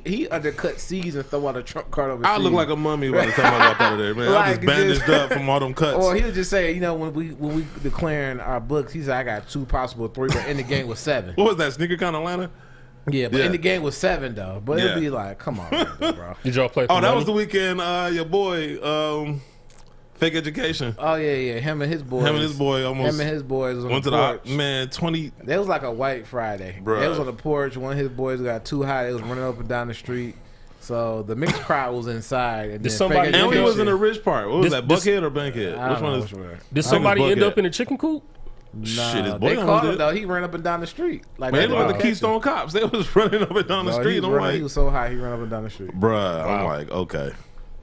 he undercut C's and throw out a trump card over. I look like a mummy by the time I walked out of there, man. I was just bandaged up from all them cuts. Or he would just say, you know, when we declaring our books, he said I got 2 possible 3, but in the game was 7. What was that? SneakerCon Atlanta? Yeah, but in the game was 7 though. But it'd be like, come on, bro. Did y'all play? Oh, that was the weekend. Your boy. Fake Education. Oh yeah. Him and his boys. Him and his boys was on went the to porch. the 20. It was like a white Friday. Bruh. They was on the porch. One of his boys got too high. They was running up and down the street. So the mixed crowd was inside. And And we was in the rich part. What was that? Buckhead or Bankhead? Which one is? Did somebody end up in a chicken coop? Nah, Shit, his boy they caught him though. He ran up and down the street. Like man, they looked like the Keystone Cops. They was running up and down the street. He was so high, he ran up and down the street. Bruh, I'm like, okay.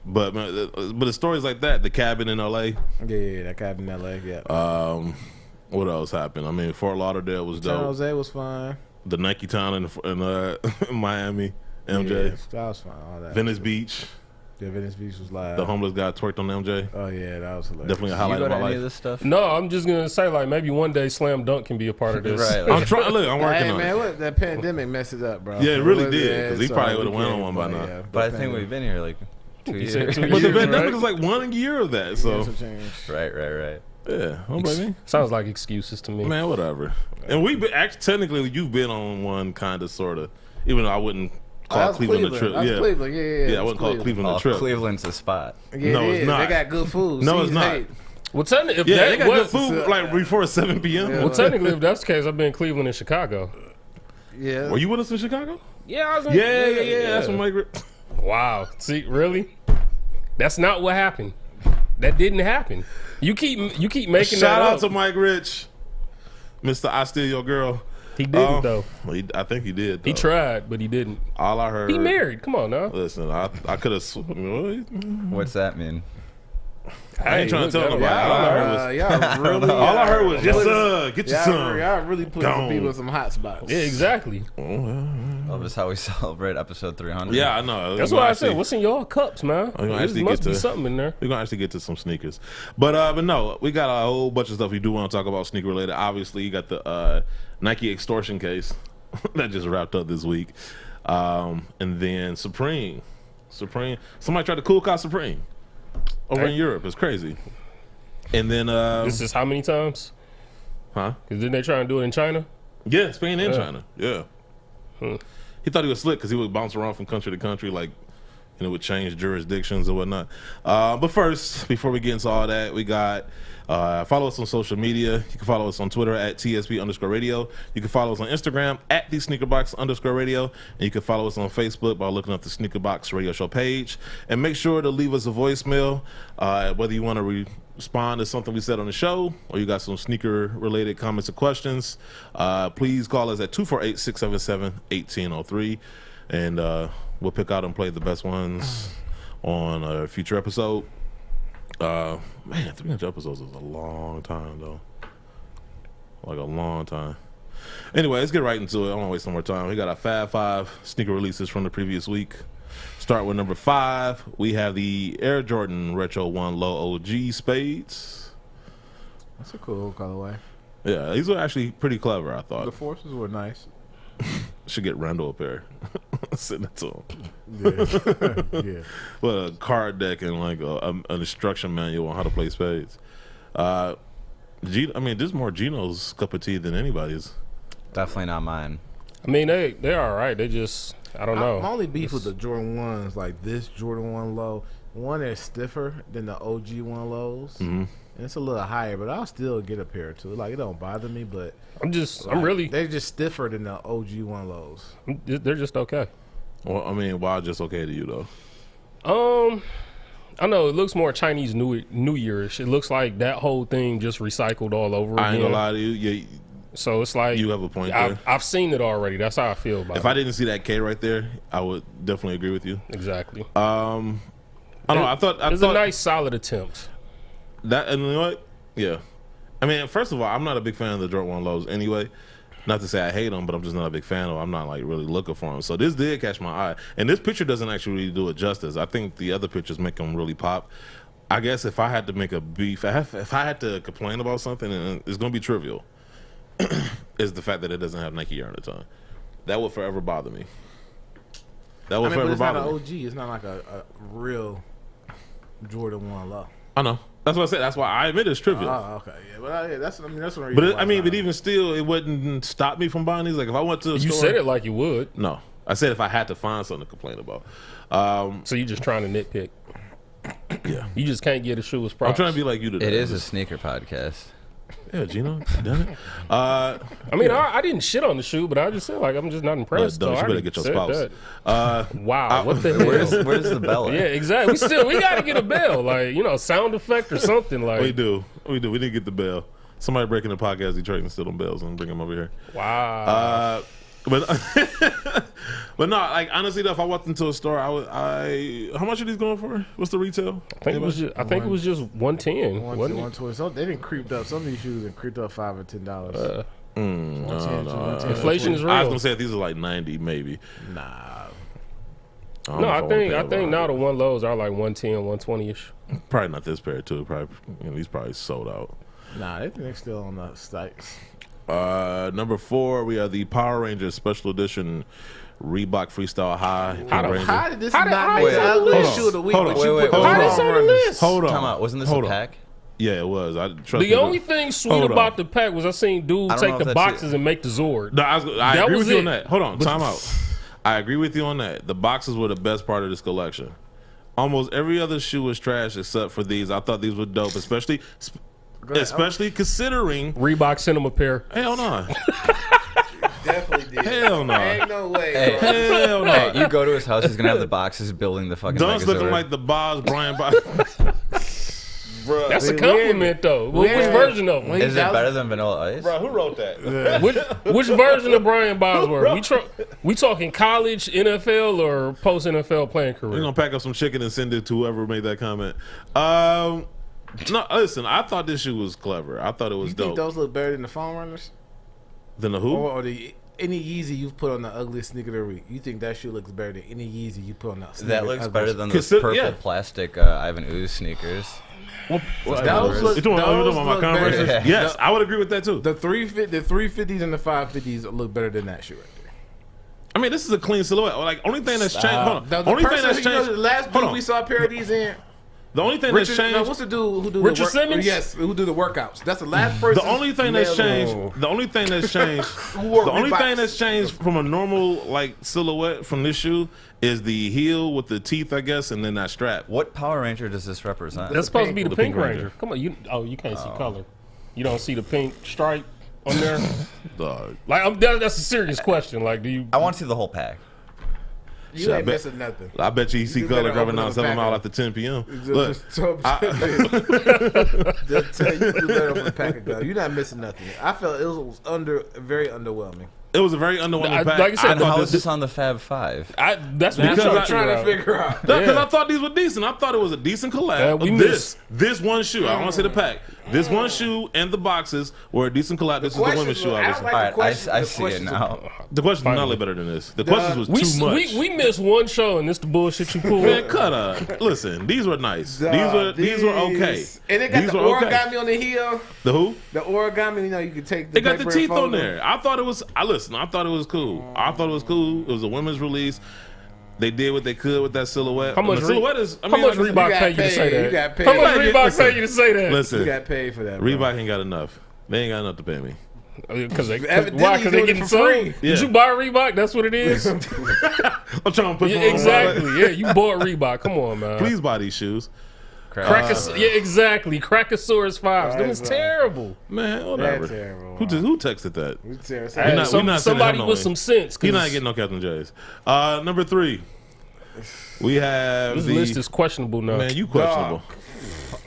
But the stories like that, the cabin in L.A. Yeah, that cabin in L.A. Yeah. What else happened? I mean, Fort Lauderdale was dope. San Jose was fine. The Nike Town in Miami, MJ. Yeah, that was fine. All that. Venice Beach. Yeah, Venice Beach was live. The homeless guy twerked on MJ. Oh yeah, that was hilarious. Definitely a highlight of my life. Of this stuff? No, I'm just gonna say like maybe one day Slam Dunk can be a part of this. Right. I'm trying. Look, I'm working on man, it. What, that pandemic messed it up, bro. Yeah, it really did because he probably would have went on one by now. Yeah, But I think we've been here like 2 years. said 2 But the years, pandemic right? is like 1 year of that. So Right. yeah, don't blame me. Sounds like excuses to me. Man, whatever. And we've been actually technically you've been on one kind of sort of, even though I wouldn't call Cleveland a trip. That was Cleveland. Yeah, I wouldn't call Cleveland a trip. Cleveland's a spot. Yeah, No, it's not. They got good food. No, it's not. Hate. Well, technically, if Yeah, that they got good was, food like before 7 p.m. well, technically, if that's the case, I've been in Cleveland and Chicago. Yeah. Were you with us in Chicago? Yeah, I was in, Yeah. That's what Mike. Wow. See, really? That's not what happened. That didn't happen. You keep making Shout that out up. to Mike Rich, Mr. I Steal Your Girl. He didn't though. I think he did. Though. He tried, but he didn't. All I heard. He married. Come on now. Listen, I could have. What's that mean? I ain't trying to tell nobody. All I heard was, yes sir, get your son. Y'all really put some people in some hot spots. Yeah, exactly. Oh, that's how we celebrate episode 300. Yeah, I know. That's why I said, what's in your cups, man? There must be something in there. We're gonna actually get to some sneakers, but no, we got a whole bunch of stuff we do want to talk about sneaker related. Obviously, you got the Nike extortion case that just wrapped up this week, and then Supreme. Somebody tried to cool cop Supreme over in Europe. It's crazy. And then this is how many times? Huh? Because didn't they try and do it in China? Yeah, Spain and China. Yeah. He thought he was slick because he would bounce around from country to country, like, you know, would change jurisdictions and whatnot. But first, before we get into all that, we got follow us on social media. You can follow us on Twitter at TSP_radio. You can follow us on Instagram at @thesneakerbox_radio. And you can follow us on Facebook by looking up the Sneakerbox Radio Show page. And make sure to leave us a voicemail, whether you want to respond to something we said on the show or you got some sneaker related comments or questions. Please call us at 248-677-1803 and we'll pick out and play the best ones on a future episode. Man, 300 episodes is a long time though. Like a long time. Anyway, let's get right into it. I don't want to waste no more time. We got our Fab 5 sneaker releases from the previous week. Start with number 5. We have the Air Jordan Retro 1 Low OG Spades. That's a cool colorway. Yeah, these were actually pretty clever, I thought. The forces were nice. Should get Randall a pair. Send it to him. Yeah. Well, a card deck and like an instruction manual on how to play spades. I mean, this is more Gino's cup of tea than anybody's. Definitely not mine. I mean, they're all right. They just, I don't know. My only beef with the Jordan 1s, like this Jordan 1 low, one is stiffer than the OG 1 lows. Mm-hmm. And it's a little higher, but I'll still get a pair too. Like, it don't bother me, but they're just stiffer than the OG 1 lows. They're just okay. Well, I mean, why just okay to you though? I know it looks more Chinese New Year-ish. It looks like that whole thing just recycled all over again. I ain't gonna lie to you. Yeah, so it's like you have a point there. I've seen it already. That's how I feel about it. If I didn't see that K right there, I would definitely agree with you. Exactly. I don't know. I thought a nice solid attempt. That, and you know what? Yeah. I mean, first of all, I'm not a big fan of the Jordan 1 lows anyway. Not to say I hate them, but I'm just not a big fan of them. I'm not like really looking for them. So this did catch my eye. And this picture doesn't actually really do it justice. I think the other pictures make them really pop. I guess if I had to make a beef, if I had to complain about something, and it's going to be trivial, is the fact that it doesn't have Nike Air on the tongue. That would forever bother me. That was but forever it's not an bother me. OG. It's not like a real Jordan 1 low. I know. That's what I said. That's why I admit it's trivial. Oh, okay. Yeah, but that's one reason. But why it's but not. even still, it wouldn't stop me from buying these. Like if I went to the You store, said it like you would. No, I said if I had to find something to complain about. So you just trying to nitpick. Yeah, You just can't get a shoe as props. I'm trying to be like you today. It is a sneaker podcast. Yeah, Gino, done it. I mean, I didn't shit on the shoe, but I just said like I'm just not impressed. Don't, so you I better already get your said spouse. that. Wow, what the hell? Where's the bell at? Yeah, exactly. We got to get a bell, like sound effect or something. Like we do. We didn't get the bell. Somebody breaking the podcast Detroit and steal them bells and bring them over here. Wow. But but no, like honestly though, if I walked into a store, how much are these going for? What's the retail? I think it was just 110. wasn't it? 120. So they didn't creep up. Some of these shoes didn't creep up $5 or $10. No. Inflation is real. I was gonna say these are like 90 maybe. Nah. No, I think now the one lows are like 110, 120 ish. Probably not this pair too. Probably these probably sold out. Nah, they think they're still on the sites. Number 4, we have the Power Rangers Special Edition Reebok Freestyle High. How did this How not did- make how the did- ugliest shoe of the week? hold on, but you wait, put wait, the How hold this wrong on the runners? list? Hold on. Time out. Wasn't this Hold a on. pack? Yeah, it was. The only thing sweet Hold on. about the pack was I seen dudes I don't know take if the that's boxes it. and make the Zord. No, I That agree was with you it. on that. Hold on, time out. I agree with you on that. The boxes were the best part of this collection. Almost every other shoe was trash except for these. I thought these were dope, especially considering. Reebok sent them a pair. Hell no. Definitely did. Hell no. Ain't no way. Hey. bro. Hell no. Hey, you go to his house, he's gonna have the boxes building the fucking Dunks looking Megazord. like the Boz Brian Boz. Bruh. That's a We- compliment though. Which had- version of them? Is it better than Vanilla Ice? Bruh, who wrote that? Which version of Brian Bosworth? We talking college, NFL, or post NFL playing We're career? gonna pack up some chicken and send it to whoever made that comment. No, listen, I thought this shoe was clever. I thought it was You think dope. those look better than the foam runners? Than the who? Or any Yeezy you've put on the ugliest sneaker of the week? You think that shoe looks better than any Yeezy you put on the sneaker? That looks better than those Consider- purple yeah. plastic Ivan Ooze sneakers. Those look- You talking about those my look Converse? better. Yes, I would agree with that too. The 350s and the 550s look better than that shoe right there. I mean, this is a clean silhouette. Like, only thing that's changed. Hold on. The Only thing person, that's you know, changed. the last hold dude on. we saw a pair of these in. The only thing Richard, that's changed. no, what's the dude who do Richard the work? Simmons? Yes, who do the workouts. That's the last person. The only thing that's changed. The only thing that's changed. wore The only Reeboks. thing that's changed from a normal like silhouette from this shoe is the heel with the teeth, I guess, and then that strap. What Power Ranger does this represent? That's supposed to be the The Pink Pink Ranger. Ranger. Come on, you can't see color. You don't see the pink stripe on there. Dog. Like that's a serious question. Like, do you? I want to see the whole pack. You Shit, I ain't bet- missing nothing. I bet you see You color better grabbing open down up 7 the Mile pack. after 10 p.m. Look, Just tell you better open the pack of gum. You're not missing nothing. I felt it was very underwhelming. it was a very underwhelming pack. like I said, And thought how this- is this on the Fab Five? That's what Because I'm I- Trying to figure out. No, because Yeah. I thought these were decent. I thought it was a decent collab. we of missed. this one shoe. I don't want to say the pack. This one shoe and the boxes were a decent collab. This is the women's shoe, obviously. Like All the right, questions- I the see it questions are- now. The questions were not Finally. better than this. The questions was too much. We missed one show and this the bullshit you pulled. Man, cut up. Listen, these were nice. These were okay. And they got These the were okay. origami on the heel. The who? The origami, you know, you can take the They got the paper teeth and on fold them. there. I thought it was. I thought it was cool. I thought it was cool. It was a women's release. They did what they could with that silhouette. How much the silhouette is? I How mean, much honestly, Reebok got pay you to paid. say that? You got paid. How much Listen. Reebok pay you to say that? You Listen, got paid for that. Reebok ain't got enough. They ain't got enough to pay me. Because Evidently why? he's Because they doing it getting for sold. free. Yeah. Did you buy Reebok? That's what it is. I'm trying to put Yeah, some on exactly. Yeah, you bought Reebok. Come on, man. Please buy these shoes, Yeah, exactly. Crackosaurus 5s. Them is Right. terrible. man. Whatever. terrible. Who texted that? Hey, not- we not sending somebody him no with way. some sense. 'cause You're not getting no Captain J's. Number 3, we have this the list is questionable now. man. You questionable.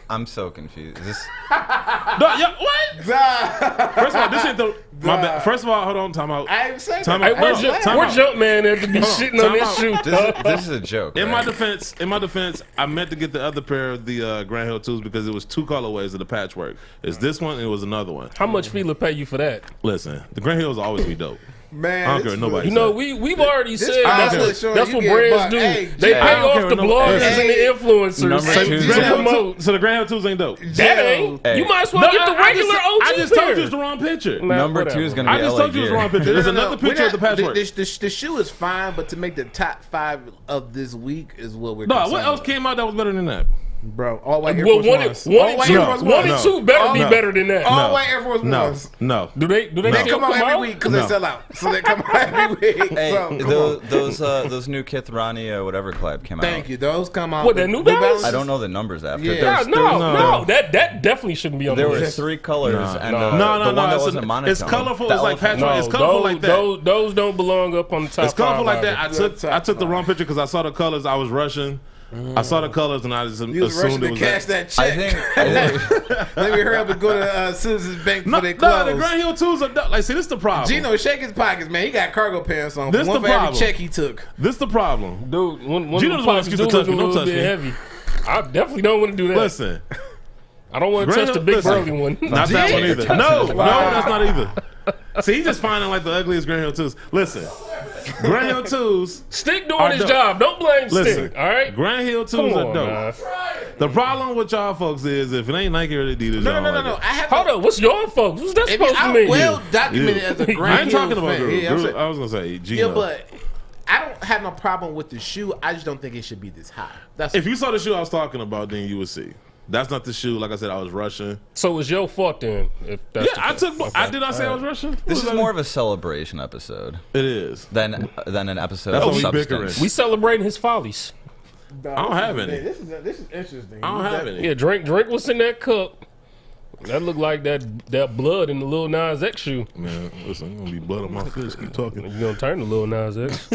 I'm so confused. This Dog, yeah, what? First of all, this ain't the. My bad. First of all, hold on. Time out. I ain't saying Time that. out. Hey, Hold on, time where out. Jumpman at to be shitting on time this out. shoe? this is a joke. In right? my defense, I meant to get the other pair of the Grand Hill 2s because it was 2 colorways of the patchwork. It's this one and it was another one. How much Fila pay you for that? Listen, the Grand Hills will always be dope. Man, I don't care what nobody You know, we've already said that's sure what you get, brands but, do. hey, They I pay don't care off the what bloggers nobody- and the influencers Number two, to Grand promote. So the Grand Hill 2s ain't dope. That ain't. Hey. You might as well get the regular OG I just told you pair. it's the wrong picture. Man, Number whatever. 2 is going to be I just LA told you it's the Gear. wrong picture. There's another we're picture of the not- patchwork. The shoe is fine, but to make the top 5 of this week is what we're No, concerned what else about. came out that was better than that? Bro, all white Air Well, Force one Ones. and All white Air Force two, one and Ones. two better be No. better than that. All white Air Force No, Ones. no. Do they They still come out every out? week because No. they sell out. So they come out every week. Hey, so, come on. those new Kith Rani or whatever collab came out. Thank you. Those come out. What, that New Balance? I don't know the numbers after. Yeah. There's- No, that definitely shouldn't be on There the was list. 3 colors, and no. the No, one that it's wasn't monotone. it's colorful. The It's like elephant. patchwork. No, It's colorful like that. Those don't belong up on the top. It's colorful 5 like that. either. I took the wrong picture because I saw the colors. I was rushing. I saw the colors and I just You was rushing assumed it to was cash that. that I check. think Let me hurry up and go to Citizens Bank No, for their the clothes. Grand Hill 2s are dope. Like, see, this the problem. Gino, shake his pockets, man. He got cargo pants on. This One the for every problem. check he took. This the problem. Dude, one Gino of the doesn't want pockets excuse do to touch look a me. Don't little touch bit me. heavy. I definitely don't want to do that. Listen. I don't want to Grand touch the Hill- big listen. burly one. Not that one either. No, Wow. that's not either. See, he's just finding like the ugliest Grand Hill 2s. Listen. Grand Hill 2s. Stick doing Are his dope. job. Don't blame Listen. Stick. All right. Grand Hill 2s Come are on, dope. man. The problem with y'all folks is if it ain't Nike or Adidas, No, y'all no, no, like no. it. I have Hold on. What's your folks? What's that If supposed to I'm mean? well documented Yeah. as a Grand I ain't Hill talking about fan. Drew. Yeah, I'm Drew, saying- I was gonna say Gino. yeah, but I don't have no problem with the shoe. I just don't think it should be this high. That's If you saw the shoe I was talking about, then you would see. That's not the shoe. Like I said, I was rushing. So it's your fault then. If that's Yeah, I took. I did not say I was rushing. this is more of a celebration episode It is. than an episode That's of what we substance. bickering. we celebrating his follies. I don't have any. This is interesting. I don't have any. Yeah, drink what's in that cup. That looked like that blood in the Lil Nas X shoe. Man, listen, I'm gonna be blood on my fist. Keep talking. You gonna turn to Lil Nas X?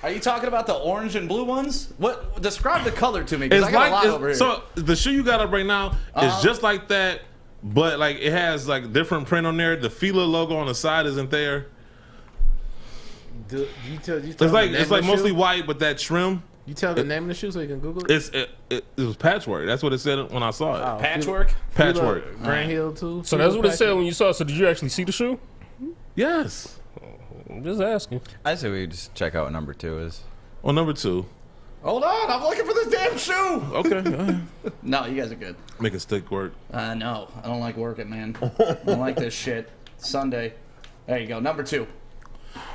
Are you talking about the orange and blue ones? What? Describe the color to me, because It's I got a lot like over here. so. The shoe you got up right now is just like that, but like it has like different print on there. The Fila logo on the side isn't there. It's like mostly white, but that trim. You tell the name of the shoe so you can Google it. It was patchwork. That's what it said when I saw it. Oh, Patchwork? Patchwork. Grand Hill too. So that's what it said when you saw it. So did you actually see the shoe? Yes. I'm just asking. I say we just check out what number 2 is. On number 2. Hold on, I'm looking for this damn shoe. Okay. No, you guys are good. Make a stick work. No, I don't like working, man. I don't like this shit. Sunday. There you go. Number 2.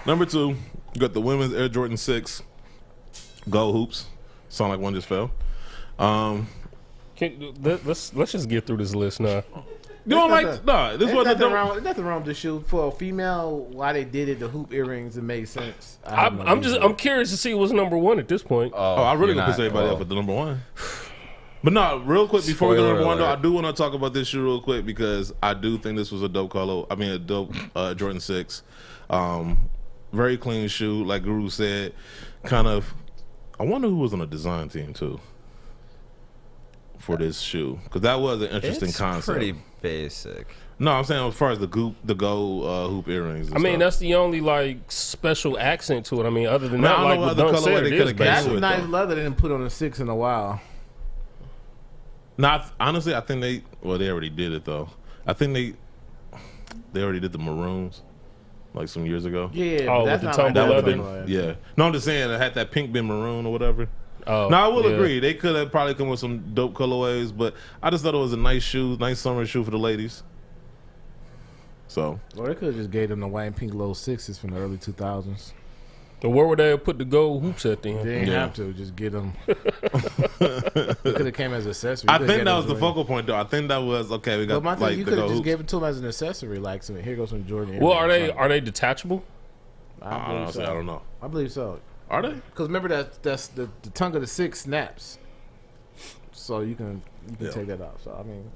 Number 2, you got the women's Air Jordan 6 gold hoops. Sound like one just fell. Let's just get through this list now. You don't like this There's wasn't nothing wrong with the shoe for a female. Why they did it, the hoop earrings, it made sense. I'm curious to see what's number 1 at this point. Oh, I really You're gonna piss not- everybody well, off at the number 1. But no, real quick before we go to Spoiler number 1 though, I alert. do want to talk about this shoe real quick because I do think this was a dope color. I mean a dope Jordan 6. Very clean shoe, like Guru said. Kind of I wonder who was on the design team too for this shoe. Because that was an interesting It's concept. pretty basic. No, I'm saying as far as the gold hoop earrings. And I mean, stuff. that's the only like special accent to it. I mean, other than Man, that, I don't like know what what other Dunk colorway said, they it coulda is came That's basic. with, nice though. leather. They didn't put on a 6 in a while. Honestly, I think they already did it though. I think they already did the maroons like some years ago. Yeah, Oh, but that's with not the like tumble that leather? color. Yeah. No, I'm just saying it had that pink been maroon or whatever. Oh, Now I will yeah. agree they could have probably come with some dope colorways, but I just thought it was a nice shoe, nice summer shoe for the ladies. So Well, they could have just gave them the white and pink low 6s from the early 2000s. But where would they have put the gold hoops at then? They didn't Yeah. have to just get them. It could have came as an accessory. I think that was the focal point though. I think that was okay. We got But my thing, like you the could have gold just hoops. gave it to them as an accessory. Like, some, here goes some Jordan. Well, earrings. are they detachable? I believe so. I don't know. I believe so. Are they? Because remember that's the tongue of the 6 snaps, so you can Yeah. take that off. So I mean,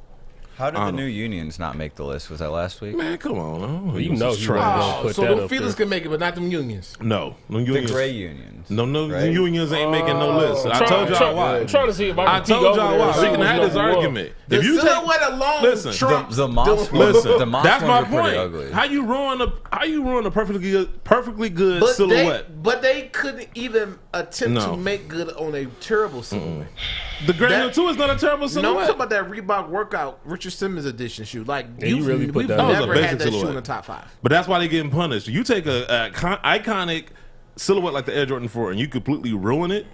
How did I the don't new unions not make the list? Was that last week? Man, come on. You know he wasn't gonna put so that the up feelers there. can make it, but not them unions. No, The unions. gray unions. No, right? unions ain't making no list. I told y'all why. I'm trying to see if I I can peek told over y'all there why. and see We can what's have this number one. argument. The If you take, silhouette alone listen, trumps The Moss ones, listen, the Moss that's my ones were pretty point. ugly. How you ruin a perfectly good But silhouette? but they couldn't even attempt No. to make good on a terrible silhouette. The Grand Hill that- 2 is not a terrible No, I'm silhouette. talking about that Reebok workout. We're Richard Simmons edition shoe. Like Yeah, you really put we've that- That was a never basic had that shoe silhouette. in the top 5. But that's why they getting punished. You take a iconic silhouette like the Air Jordan 4 and you completely ruin it.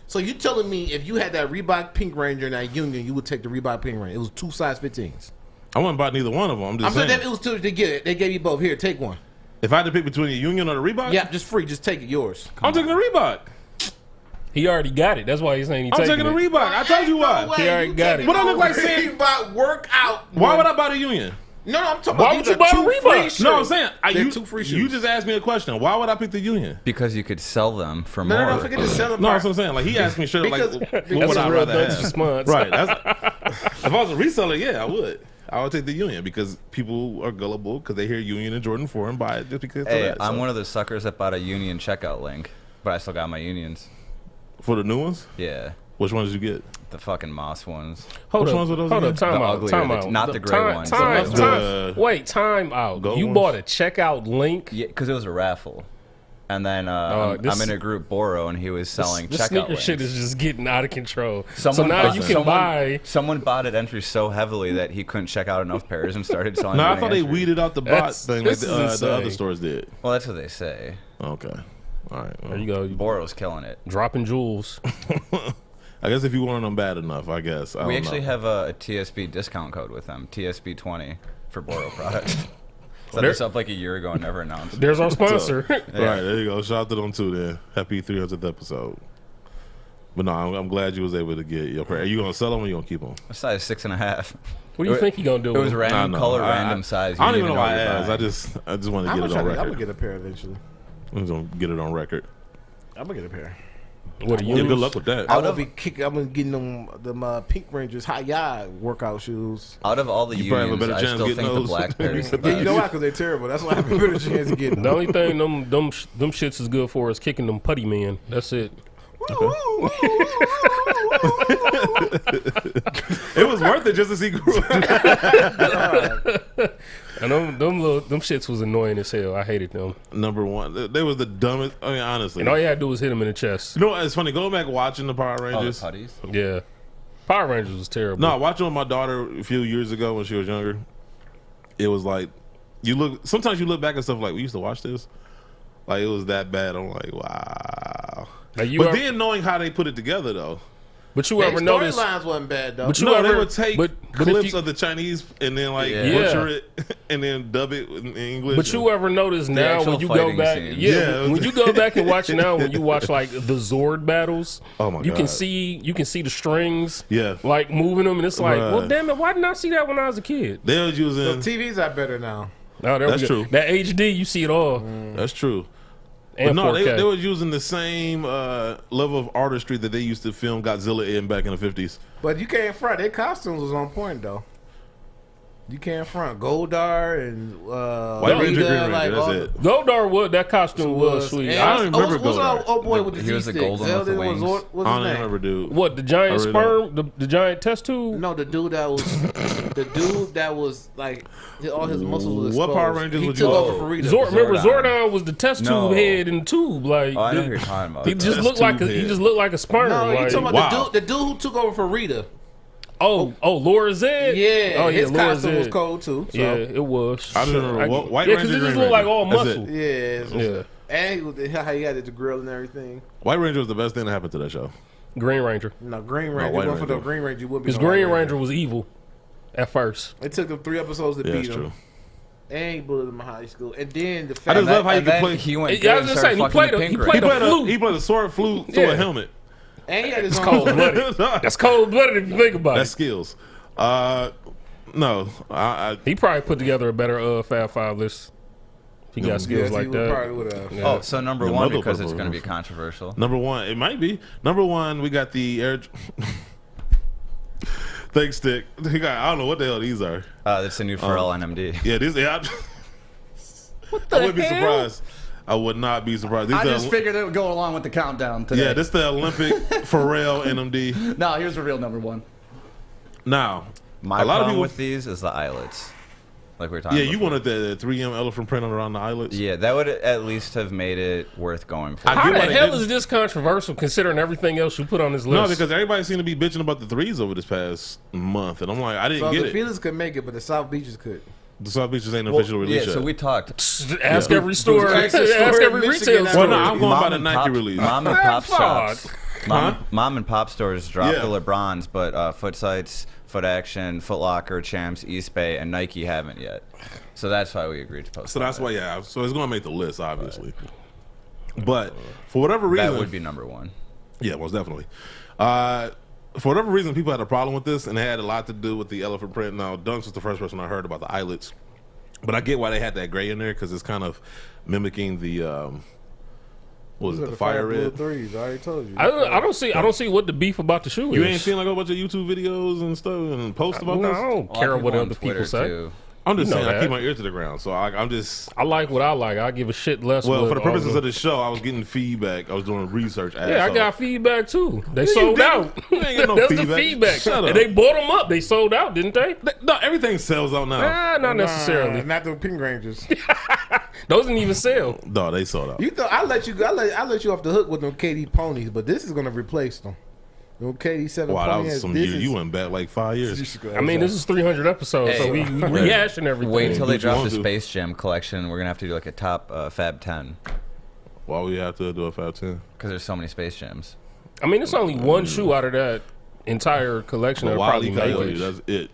So you telling me if you had that Reebok Pink Ranger and that Union, you would take the Reebok Pink Ranger? It was 2 size 15s. I wouldn't buy neither one of them. I'm just I'm saying saying. that it was 2 to get it. They gave you both. Here, take one. If I had to pick between the Union or the Reebok, Yeah, just free. Just take it. Yours. I'm taking the Reebok. He already got it. That's why he's saying he's I'm taking the Reebok. I told you why. He already got it. But I look like saying- Reebok workout. Why would I buy the Union? No, I'm talking Why about would these you buy are the 2 free Reebok? shoes. No, I'm saying They're you, 2 free shoes. you just asked me a question. Why would I pick the Union? Because you could sell them for more. No, forget the selling No, part. that's what I'm saying. Like he asked me straight Because- like, that's what would a I real rather Dutch have? response. Right. If I was a reseller, yeah, I would. I would take the Union because people are gullible because they hear Union and Jordan 4 and buy it just because. Hey, of that. I'm So, one of the suckers that bought a Union checkout link, but I still got my Unions. for the new ones. Yeah, Which ones did you get? the fucking Moss ones. Hold Which up, ones were those hold again? up, time The out, uglier, time the- out. not the gray time, ones. Time, The- time. Wait, time out. gold You ones? bought a checkout link? Yeah, because it was a raffle. And then this- I'm in a group, Boro, and he was selling This checkout sneaker links. shit is just getting out of control. Someone so now bought- you can buy. Someone bought at entry so heavily that he couldn't check out enough pairs and started selling. No, I them at thought they entry. weeded out the bot That's- thing like this is the insane. other stores did. Well, that's what they say. Okay. All right. There you go. You Boro's killing it. dropping jewels. I guess if you wanted them bad enough, I guess. I We don't actually know. have a TSB discount code with them, TSB20 for Boro products. Set There- this up like a year ago and never announced it. There's our sponsor. All right, there you go. Shout out to them too. Then happy 300th episode. But no, I'm glad you was able to get your pair. Are you gonna sell them or you gonna keep them? A size 6.5. What do you think he gonna do? It was with it? random I know. color, I- random size. I don't You even know what why I you're asked. buying. I just want to I'm get it gonna, on I'm gonna record. get a pair eventually. I'm just gonna get it on record. I'm gonna get a pair. What are you? Yeah, good luck with that. I'm gonna get them Pink Rangers high yard workout shoes. Out of all the You probably have a unions, better I chance still getting think the those. black pairs. Yeah, you know why? Because they're terrible. That's why I have a better chance of getting The them. only thing them shits is good for is kicking them putty men. That's it. It was worth it just to see. And them shits was annoying as hell. I hated them. Number one, they was the dumbest. I mean, honestly, And all you had to do was hit him in the chest. you know what? It's funny. Going back watching the Power Oh, the Rangers. putties? Yeah. Power Rangers was terrible. No, watching with my daughter a few years ago when she was younger. It was like you look. Sometimes you look back at stuff like we used to watch this. Like it was that bad. I'm like, wow. Like you But ever, then knowing how they put it together though. but you ever notice? Storylines wasn't bad though. But you No, ever they would take but if clips you- of the Chinese and then like Yeah. butcher it and then dub it in English. But you ever notice now actual when you go fighting back, scenes. Yeah. when you go back and watch now, when you watch like the Zord battles, Oh my you can God. see the strings, Yeah. like moving them, and it's like, Right. well, damn it, why didn't I see that when I was a kid? They was The using. TVs are better now. No, there we That's go. true. That HD, you see it all, That's true. But and no, 4K. they was using the same level of artistry that they used to film Godzilla in back in the 50s. But you can't front. Their costumes was on point though. You can't front Goldar and White Ranger, Rita, Green Ranger, like, that's all- it. Goldar wood, that costume was sweet. and I don't even remember what's our Goldar. old boy with the He was Z the stick? golden with the wings. What's I his don't name? remember, dude. What, the giant I really sperm, the giant test tube? No, the dude that was like all his muscles was What exposed. Power Rangers he would took you- over for Rita. Remember Zordon. Zordon was the test No. tube head in the tube, like Oh, I know who you're talking about. he just Test looked like tube he head. just looked like a sperm. No, you like, talking about Wow. the dude who took over for Rita. Laura Zed. Yeah, oh yeah, his Laura costume was Zed. cold too. So. Yeah, it was. I don't remember. White yeah, Ranger, because it just Green looked like Ranger. all That's muscle. it. Yeah, Yeah, and how he had the grill and everything. White Ranger was the best thing that happened to that show. Green Ranger. No, Green Ranger. White Going for the Ranger. Green Ranger, you wouldn't be. Because no Green White Ranger was evil at first. It took them 3 episodes to Yeah, beat that's him. true. And he bullied him in high school. And then the I fact just love how you And can then play. He went Yeah, I good was and just started saying, he fucking played the a- pink he Ranger. played a flute. He played a sword flute through Yeah. a helmet. and he had his own Cold blooded. That's cold blooded if you think about That's it. skills. No, He probably put together a better Fab Five list. He got skills Yes, like he would that. probably would have. Yeah. Oh, so number Your one, mother because put it's a- going to be controversial. number one. It might be number one. We got the air. Thanks, stick. I don't know what the hell these are. That's a new Pharrell NMD. Yeah, these. Yeah, I wouldn't be surprised. I would not be surprised. These I are- just figured it would go along with the countdown today. yeah, this the Olympic Pharrell NMD. No, here's the real number one. Now, My a lot of problem people with these is the eyelets. like we were talking. Yeah, you before. wanted the 3M elephant print around the eyelets. Yeah, that would at least have made it worth going for. How get the why they hell didn't. is this controversial considering everything else you put on this list? No, because everybody seemed to be bitching about the threes over this past month, and I'm like, I didn't So get the it. Felix could make it, but the South Beaches could. The South Beaches ain't Well, official release yeah, yet. so we talked. ask every store, Ask ask the store every in retail Michigan store. well, no, I'm going by the and Nike pop, release. Mom and pop Fuck. shops. Huh? Mom and pop stores dropped Yeah. the LeBrons, but Foot Sites, Foot Action, Foot Locker, Champs, East Bay, and Nike haven't yet. So that's why we agreed to post. So that's why, yeah. So it's going to make the list, obviously. But for whatever reason, that would be number one. yeah, most definitely. For whatever reason, people had a problem with this, and it had a lot to do with the elephant print. Now, Dunks was the first person I heard about the eyelets, but I get why they had that gray in there because it's kind of mimicking the what was it, the fire red. Threes. I already told you. I don't see what the beef about the shoe is. You ain't seen like a bunch of YouTube videos and stuff and posts about No, this? I don't A lot care of what on other Twitter, people say. too. I'm just You know saying, I that. keep my ear to the ground, so I'm just. I like what I like. I give a shit less. Well, what for the all purposes of the show, I was getting feedback. I was doing research. yeah, I asshole. got feedback too. They you sold didn't. out. You ain't get no That's feedback. the feedback. Shut up. And they bought them up. They sold out, didn't they? No, everything sells out now. Not necessarily. Not the Pink Rangers. Those didn't even sell. No, they sold out. You thought I let you? I let you off the hook with them KD ponies, but this is gonna replace them. Them KD 7 Wow, that ponies. was some this year. is- You went back like 5 years. I mean, this is 300 episodes, so we rehashing everything. Wait till Do they what you drop want the to. Space Jam collection. We're gonna have to do like a top Fab 10 Why we have to do a 510? because there's so many Space Jams. I mean, it's only one shoe out of that entire collection The that Wile probably E. make Coyote, it. that's it.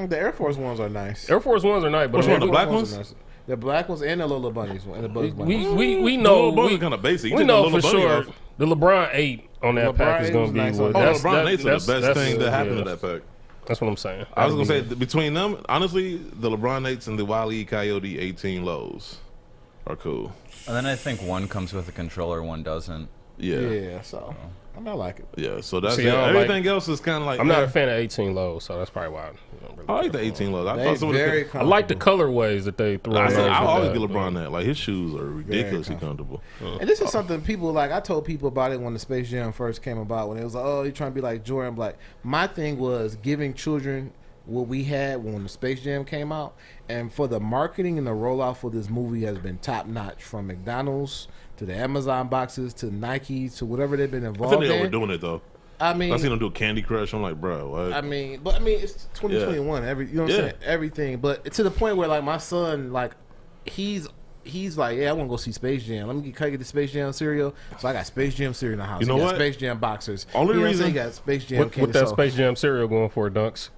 The Air Force ones are nice. Air Force Ones are nice, but Which I one, mean, the black Air Force ones? are nice. The black ones and the Lola Bunnies and the Bugs Bunnies. we The know little bunny we, kind of basic. You we take the know little for bunny sure off. the LeBron 8 on that LeBron pack is 8 going was to be nice what on Oh, that. LeBron Nate's the best thing that yeah. happened to that pack. That's what I'm saying. I was gonna say between them, honestly, the LeBron Nates and the Wile E. Coyote 18 lows are cool. And then I think one comes with a controller, one doesn't. Yeah, yeah. Yeah, so I mean, I like it. So that's See, it. I don't Everything else is kind of like I'm not a fan of 18 lows, so that's probably why. I don't really I like care the for 18 lows. I They thought some of very the. I like the comfortable. colorways that they throw. I in said those I with always that, get but- LeBron that. Like his shoes are ridiculously comfortable. And this is something people like. I told people about it when the Space Jam first came about. When it was like, oh, you're trying to be like Jordan. Like my thing was giving children what we had when the Space Jam came out, and for the marketing and the rollout for this movie has been top notch. From McDonald's to the Amazon boxes to Nike to whatever they've been I involved think they in. overdoing it though. I mean, I seen them do Candy Crush. I'm like, bro, what? I mean, it's 2021. You know what I'm saying? Everything, but to the point where like my son, like he's like, yeah, I want to go see Space Jam. Can I get the Space Jam cereal? So I got Space Jam cereal in the house. You know He got what? Space Jam boxers. Only You know what I'm reason- saying? He got Space Jam. What candy, that so- Space Jam cereal going for, Dunks?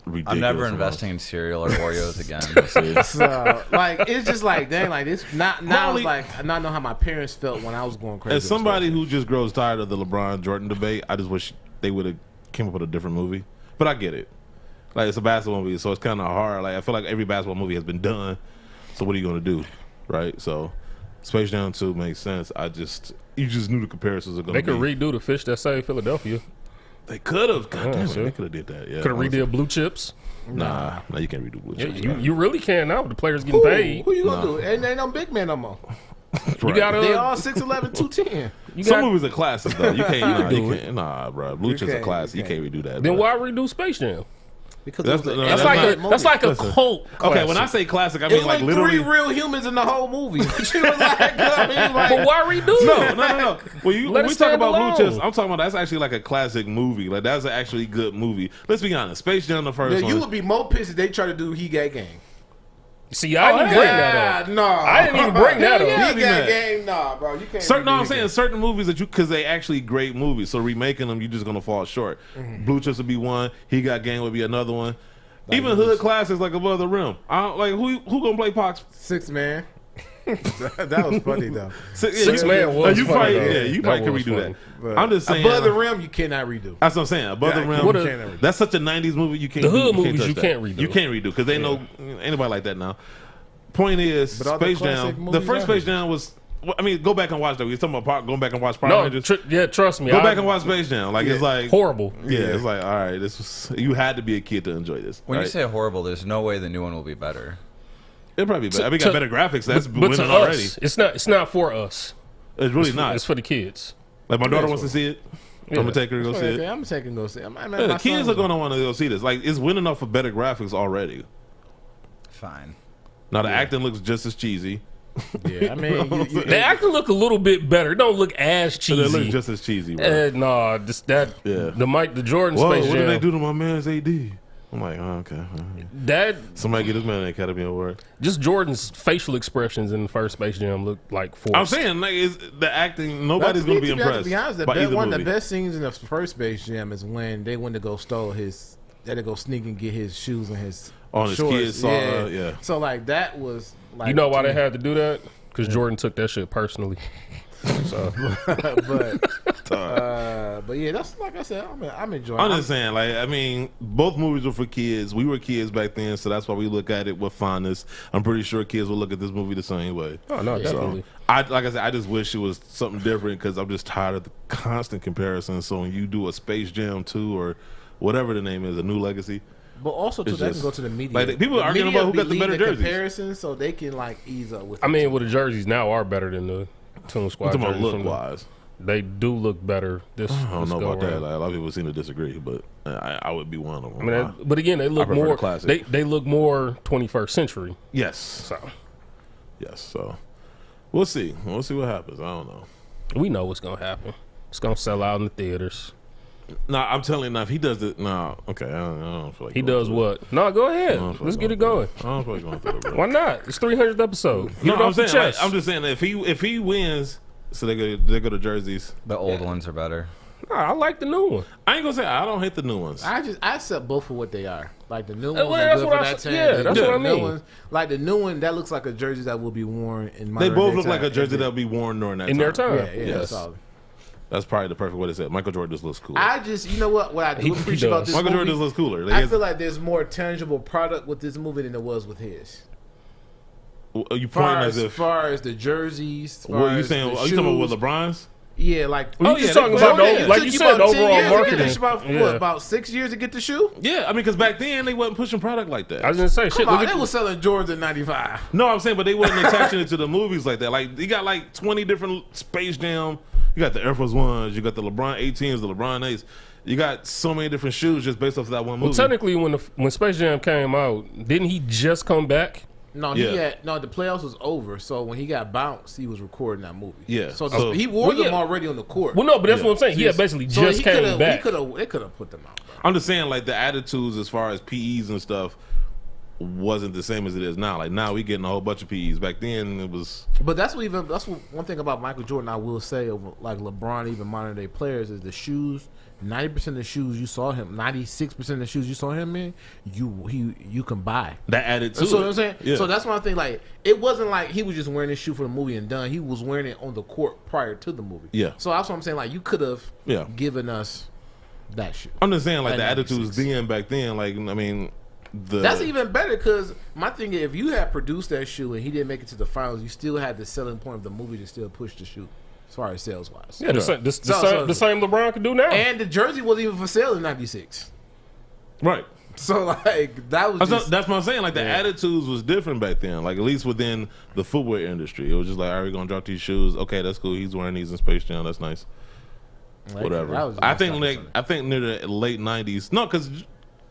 Ridiculous I'm never amounts. investing in cereal or Oreos again. So like it's just like dang, like this. Now Molly- it's like I not know how my parents felt when I was going crazy. As with somebody Space who just grows tired of the LeBron Jordan debate, I just wish they would have came up with a different movie. But I get it. Like it's a basketball movie, so it's kind of hard. Like I feel like every basketball movie has been done. So what are you gonna do, right? So Space Jam 2 makes sense. You just knew the comparisons are gonna. They could be. redo the fish that saved Philadelphia. They could have. God damn it, see? they could have did that. Yeah. Could have redid Blue Chips. Nah, you can't redo Blue Yeah, Chips. you really can now. The players getting Who, paid. who you gonna do? Ain't no big man no more. You got They all 6'11", 210. You Some got. movies are classics though. You can't. Nah, do you it. can't. Nah, bro. Blue Chips are can't, classic. you You can't redo that. Then bro. why redo Space Jam? Because That's it was the- a- no, That's that's like not- that's like a Listen. cult. Okay, when I classic. say classic, I It mean was like like literally. 3 real humans in the whole movie. She was like, I mean, like, But why redo No, it? no. When Let we it talk stand about alone. Blue Chips, I'm talking about that's actually like a classic movie. Like that's an actually good movie. Let's be honest. Space Jam, the first yeah, one. you would be more pissed if they try to do He Got Game. See, I didn't bring that up. No, I didn't even bring that up. He I'd be Got mad. Game, nah, bro. You can't. Certain, redo no, I'm He saying Got certain movies that because they actually great movies. So remaking them, you're just gonna fall short. Blue Chips would be one. He Got Game would be another one. Even hood classics like Above the Rim. I don't, like who gonna play Pox? 6 Man. That was funny though. Six Man was you funny, probably, though. yeah, you That probably could was redo funny. that. I'm just saying. Above the Rim, you cannot redo. That's what I'm saying. Above the Rim. What a- can't redo. That's such a '90s movie. You can't. The hood you movies touch you that. can't redo. You can't redo because they know anybody like that now. Point is, But all the Space classic Jam. The movies first are. Space Jam was. Well, I mean, go back and watch that. You're talking about going back and watch Power No, Rangers. trust me. Go back and watch Space Jam. Like it's like Horrible. Yeah, it's like all right. This was you had to be a kid to enjoy this. When right? you say horrible, there's no way the new one will be better. it'll probably be better. I mean, to- got better graphics. That's But winning to us, already. it's not for us. It's really It's not. for the kids. Like my daughter it's wants to see it. Yeah. I'm gonna take her to go see Okay, it. I'm taking go see. Yeah, the kids are gonna want to go see this. Like it's winning off for better graphics already. fine. Now the acting looks just as cheesy. Yeah, I mean, The acting look a little bit better. It don't look as It looks cheesy. just as cheesy, bro. Nah, the Jordan Whoa, Space what Jam. did they do to my man's AD? I'm like, oh, okay. That Somebody get this man an Academy Award. just Jordan's facial expressions in the first Space Jam look like forced. I'm saying, like, the acting, nobody's going to be impressed. To be honest, by either one of movie. the best scenes in the first Space Jam is when they went to go stole his. They had to go sneak and get his shoes and his On his shorts. kids saw, yeah. So like that was like. You know why they had to do that? Because Jordan took that shit personally. So but yeah, that's like I said. I'm enjoying. I'm just saying, like, I mean, both movies were for kids. We were kids back then, so that's why we look at it with fondness. I'm pretty sure kids will look at this movie the same way. Oh no, definitely. Like I said, I just wish it was something different because I'm just tired of the constant comparison. So when you do a Space Jam 2 or whatever the name is, a New Legacy. But also, too, It's they can just- go to the media. like, people The arguing media about who got the be better leading jerseys. Comparison, so they can like ease up with. I mean, well, the jerseys now are better than the Toon Squad I'm talking about jerseys. look from the- wise. They do look better. This I don't this know go about that. around. Like, a lot of people seem to disagree, but I would be one of them. I mean, but again, they look prefer the more. classic. They look more 21st century. yes, So yes. So we'll see. We'll see what happens. I don't know. we know what's gonna happen. It's gonna sell out in the theaters. No, I'm telling you now. If he does it, no. Okay, I don't feel like He going does through it. what? No, go ahead. I don't feel Let's like get it going going. through it. I don't feel like going through it, bro. Why not? It's 300th episode. Get No, it I'm off the saying, like, chest. I'm just saying that if he wins, so they go to jerseys. The old ones are better. Nah, I like the new one. I ain't gonna say I don't hate the new ones. I accept both for what they are. Like the new Well, ones that's are good what for I that said. time. Yeah, The that's what I new mean. ones- like the new one that looks like a jersey that will be worn in. They modern both day look like a time. jersey that'll be worn during that In time. their time. Yeah, yeah, Yes. that's solid. That's probably the perfect way to say it. Michael Jordan just looks cool. I just, you know what I do He appreciate about does. this Michael movie? Jordan just looks cooler. Like, I it's- feel like there's more tangible product with this movie than there was with his. you Far pointing as, as if far as the jerseys, far what you as saying? the Are you talking about with shoes. LeBron's? Yeah, like Oh, you yeah, talking they- about yeah, the, it like took you you said, about 10 overall years to get marketing. this, about, Yeah. what, about 6 years to get the shoe? Yeah, I mean, because back then they wasn't pushing product like that. I was gonna say, shit. Come Look on, at they was selling Jordans in '95. No, I'm saying, but they wasn't attaching it to the movies like that. Like, you got like 20 different Space Jam. You got the Air Force Ones. You got the LeBron 18s, the LeBron 8s. You got so many different shoes just based off of that one movie. well, technically, when Space Jam came out, didn't he just come back? No, Yeah. the playoffs was over. So when he got bounced, he was recording that movie. Yeah. So, So- he wore Well, them yeah. already on the court. Well, no, but that's Yeah. what I'm saying. He had basically So just he came coulda- back. They could have put them out, bro. I'm just saying, like, the attitudes as far as PEs and stuff wasn't the same as it is now. Like, now we getting a whole bunch of PEs. Back then, it was... But that's one thing about Michael Jordan I will say over like LeBron, even modern day players, is the shoes. 90% of the shoes you saw him, 96% of the shoes you saw him in, you can buy. That added to So it. what I'm saying. Yeah. So that's one thing. Like it wasn't like he was just wearing this shoe for the movie and done. He was wearing it on the court prior to the movie. Yeah. So that's what I'm saying. Like you could have Yeah. given us that shoe. I'm just saying, like, the Like attitudes 96. then back then, like, I mean... That's even better because my thing is if you had produced that shoe and he didn't make it to the finals, you still had the selling point of the movie to still push the shoe as far as sales wise. Yeah, the So- same LeBron could do now. And the jersey wasn't even for sale in '96. Right. So like that was just, That's what I'm saying. Like, the attitudes was different back then. Like, at least within the footwear industry, it was just like, all right, we're gonna drop these shoes. Okay, that's cool. He's wearing these in Space Jam. That's nice. like, Whatever. that was I just think near the late '90s. No, because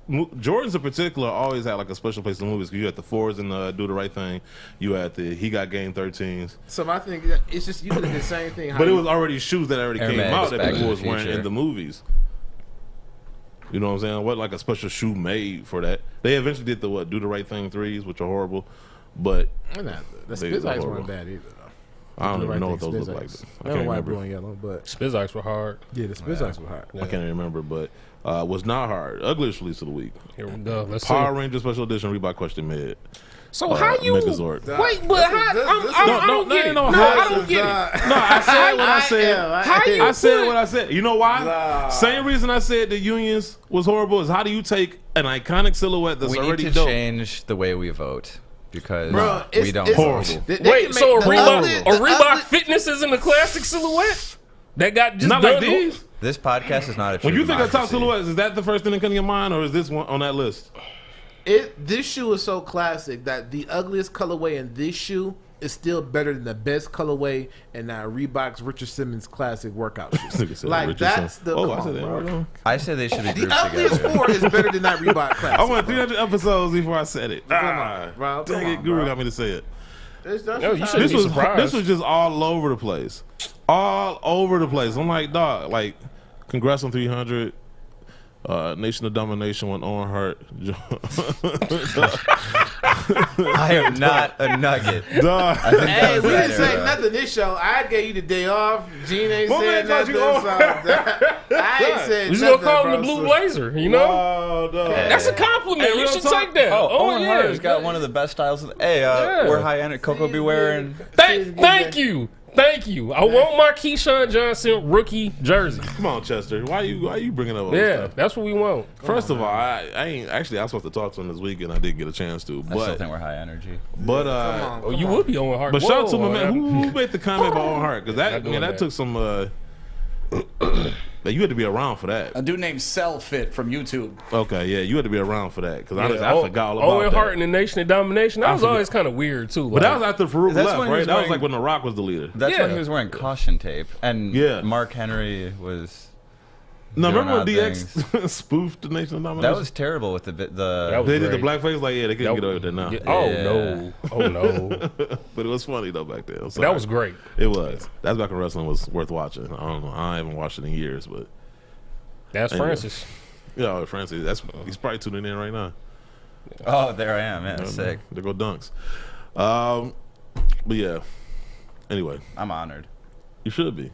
Jordans in particular always had like a special place in the movies. Because you had the 4s and Do the Right Thing. You had the He Got Game 13s. So my thing, it's just you could have did the same thing. But it was already shoes that already Air came Max out that Back people to was the wearing Future. in the movies. You know what I'm saying? What like a special shoe made for that? They eventually did the Do the Right Thing 3s, which are horrible. But the They Spitz are Ice horrible. weren't bad either. Though. I don't Do the even Right know what Thing, those Spitz look like. Ice. I They were can't white, remember. blue, and yellow, but Spizikes were hard. yeah, the Spitz Ice were hot. I can't remember, but was not hard. Ugliest release of the week. Here we go. Let's Power see. Ranger Special Edition Reebok Question Mid. So how you Megazord. wait? But how? I don't get it. no, No, I don't this get is it. No, I said what I said. How you I said put- what I said. You know why? Nah. Same reason I said the unions was horrible is how do you take an iconic silhouette that's We need already to dope? change the way we vote because Bro, we don't horrible. vote. Wait, so a Reebok Reebok Fitness isn't a classic silhouette that got just Not done? like these. This podcast is not a true When you think of top democracy. silhouettes, is that the first thing that comes to your mind, or is this one on that list? This shoe is so classic that the ugliest colorway in this shoe is still better than the best colorway and that Reebok's Richard Simmons classic workout shoes. Like that's the. Oh, come I said on, that. bro. I say they should be The grouped ugliest together. four is better than that Reebok classic. I went bro. 300 episodes before I said it. on, bro. Dang Come it, on, Guru bro. got me to say it. No, you shouldn't This be was surprised. this was just all over the place, all over the place. I'm like, dog, like, congrats on 300. Nation of Domination went on Hart. I am not a nugget. Dog. I think that Hey, was we that didn't say era. nothing this show. I gave you the day off. Gene ain't My said man called nothing. you off. I ain't said We just nothing. gonna call him the bro, Blue so- Blazer, you know? Oh, dog. That's a compliment. Hey, You real should talk. take that. Oh, Owen yeah. Hart's got one of the best styles. Hey, we're high-end. Coco be wearing. Thank you. Thank you. I want my Keyshawn Johnson rookie jersey. Come on, Chester. Why you bringing up all this Yeah, stuff? that's what we want. First of all, I ain't actually. I was supposed to talk to him this weekend. I didn't get a chance to. I still But think we're high energy. Oh, you would be Owen Hart. But shout out to my Whoa, man who made the comment about Owen Hart, because Not that doing that that. took some. You had to be around for that. A dude named Cellfit from YouTube. Okay, yeah, you had to be around for that because Yeah, I forgot all about Owen that. Hart and the Nation of Domination. That was forget- always kind of weird too. But that like- was after Farouk That's left, when he right? was That was wearing- like when The Rock was the leader. That's Yeah. when he was wearing caution tape, and Yeah. Mark Henry was. No, doing remember when odd DX spoofed the Nation of Domination? That was terrible with the That was they did the great. blackface, like, yeah, they couldn't That- get away with it now. Yeah. Oh Yeah. no! Oh no! But it was funny though back then. That was great. It was. That's back when wrestling was worth watching. I don't know. I haven't watched it in years, but That's Anyway. Francis. yeah, Francis. He's probably tuning in right now. Oh, there I am. Yeah, sick. There go Dunks. But yeah. Anyway, I'm honored. you should be.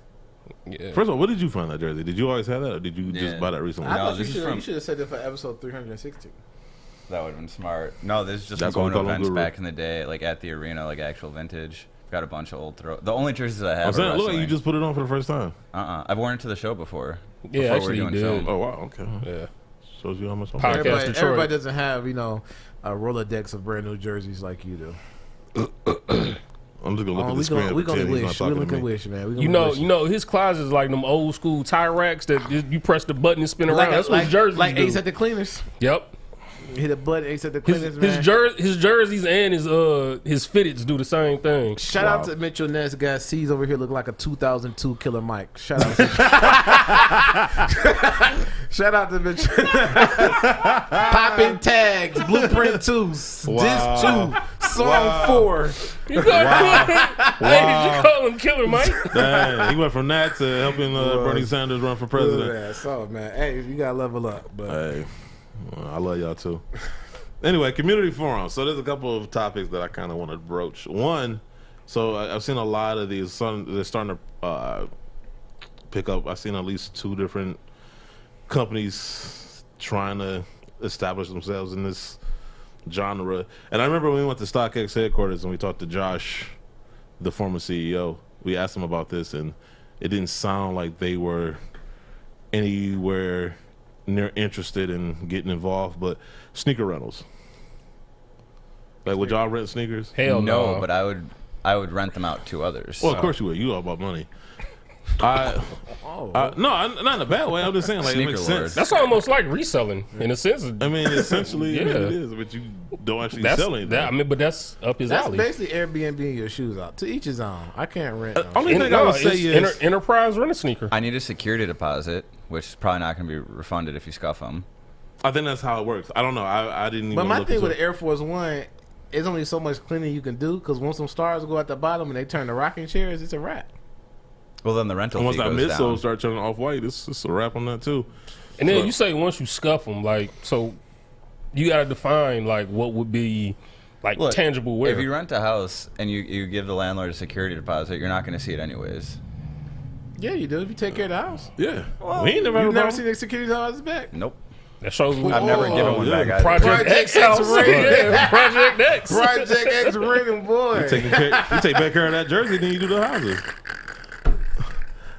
Yeah. First of all, where did you find that jersey? Did you always have that, or did you just Yeah. buy that recently? I No, thought this is you from- should have said it for episode 316. That would have been smart. No, this is just That's from what going we to call him events Guru. back in the day, like at the arena, like actual vintage. Got a bunch of old throw. The only jerseys I have I'm saying, are it look like you wrestling. just put it on for the first time. I've worn it to the show before. Yeah, before we were actually, doing you did. film. Oh wow, okay. Yeah. Shows you how much. I'm Podcast Everybody, Detroit. everybody doesn't have, a Rolodex of brand new jerseys like you do. I'm just gonna look at we the screen. gonna and pretend he's not wish. We talking to looking me. wish, man. We You gonna know, wish. you know, his closet is like them old school tie racks that you press the button and spin around. like, That's what his jerseys like do. Ace at the cleaners. Yep. Hit a button, Ace at the His cleaners, man. his jerseys and his fitteds do the same thing. Shout out to Mitchell Ness, guys. C's over here look like a 2002 Killer Mike. Shout out to Shout out to Mitchell. Popping tags, Blueprint 2, Disc 2, Song 4. You call hey, did you call him Killer Mike? Dang, he went from that to helping Bernie Sanders run for president. Yeah, so man, hey, you gotta level up. But Hey, well, I love y'all too. Anyway, community forum. So there's a couple of topics that I kind of want to broach. One, so I've seen a lot of these. They're starting to pick up. I've seen at least 2 different companies trying to establish themselves in this genre. And I remember when we went to StockX headquarters and we talked to Josh, the former CEO. We asked him about this, and it didn't sound like they were anywhere near interested in getting involved. But sneaker rentals, like, would y'all rent sneakers? Hell no. but I would rent them out to others. Well, of course you would. You all about money. No, not in a bad way. I'm just saying, like, it Sneaker makes lord. sense. That's almost like reselling in a sense. I mean, essentially, Yeah. it is, but you don't actually That's sell anything. that. I mean, but that's up his that's alley. basically Airbnb your shoes out. To each his own. I can't rent. no only shit. thing I would say it's is, enterprise rent a sneaker. I need a security deposit, which is probably not going to be refunded if you scuff them. I think that's how it works. I don't know. I didn't even But my look thing into with the it. Air Force One, there's only so much cleaning you can do because once some stars go at the bottom and they turn to rocking chairs, it's a wrap. Well, then the rental And once fee that goes midsole down. start turning off white, it's a wrap on that too. And then So- you say once you scuff them, like, so you got to define like what would be like Look, tangible wear. If you rent a house and you give the landlord a security deposit, you're not going to see it anyways. Yeah, you do if you take care of the house. Yeah, we ain't never had a You've never problem. seen the security deposit back. Nope. that shows we I've never given one yeah. back either. Project X Project house. X Yeah, Project X. Project X renting, boy. You take better care of that jersey than you do the houses.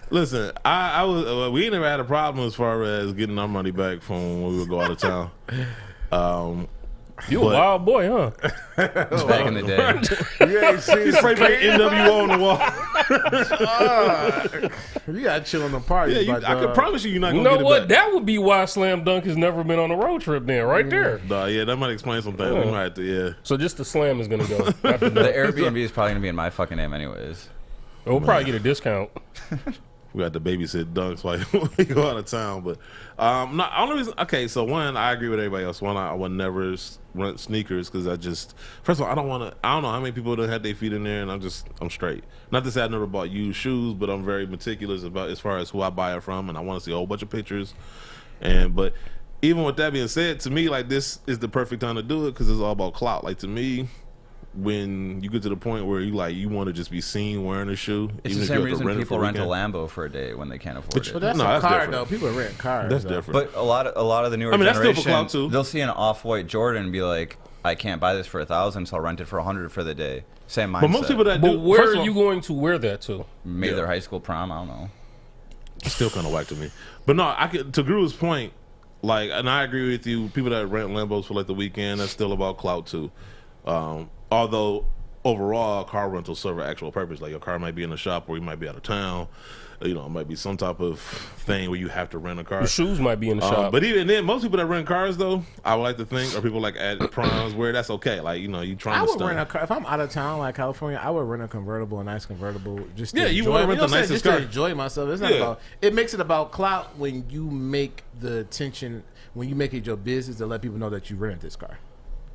Listen, I was we ain't never had a problem as far as getting our money back from when we would go out of town. You a wild boy, huh? Back in the day. You ain't seen Spray paint NWO on the wall. You gotta chill on the party. Yeah, I can promise you're not You gonna know get what? it back. That would be why Slam Dunk has never been on a road trip. Then, right there. Nah, yeah, that might explain some things. We might have to, yeah. So just the Slam is gonna go. After The that. Airbnb is probably gonna be in my fucking name anyways. We'll probably get a discount. We got to babysit Dunks while we go out of town. But no, only reason. Okay, so one, I agree with everybody else. One, I would never rent sneakers because first of all, I don't want to. I don't know how many people that had their feet in there, and I'm straight. Not to say I never bought used shoes, but I'm very meticulous about as far as who I buy it from, and I want to see a whole bunch of pictures. But even with that being said, to me, like, this is the perfect time to do it because it's all about clout. Like, to me, when you get to the point where you want to just be seen wearing a shoe, It's even the if same you have to reason rent it people for a rent a weekend. Lambo for a day when they can't afford But it. that's No, a that's car different. though. People rent cars. That's though. different. But a lot of the newer I mean, that's still for generation, clout, too. they'll see an off-white Jordan and be like, I can't buy this for 1,000, so I'll rent it for 100 for the day. Same mindset. But most people that But do, where first of are all, you going to wear that to? maybe Yeah. their high school prom, I don't know. it's still kind of whack to me. But no, to Gru's point, like, and I agree with you. People that rent Lambos for like the weekend, that's still about clout too. Although overall, car rentals serve an actual purpose. Like, your car might be in a shop, or you might be out of town. You know, it might be some type of thing where you have to rent a car. Your shoes might be in the shop. But even then, most people that rent cars, though, I would like to think, are people like at proms where that's okay. Like, you know, you trying I to would stunt. rent a car if I'm out of town, like California. I would rent a convertible, a nice convertible, just to Yeah, you enjoy, wanna rent know the what I'm saying? nicest just car. to enjoy myself. It's not Yeah. about. It makes it about clout when you make the attention when you make it your business to let people know that you rented this car.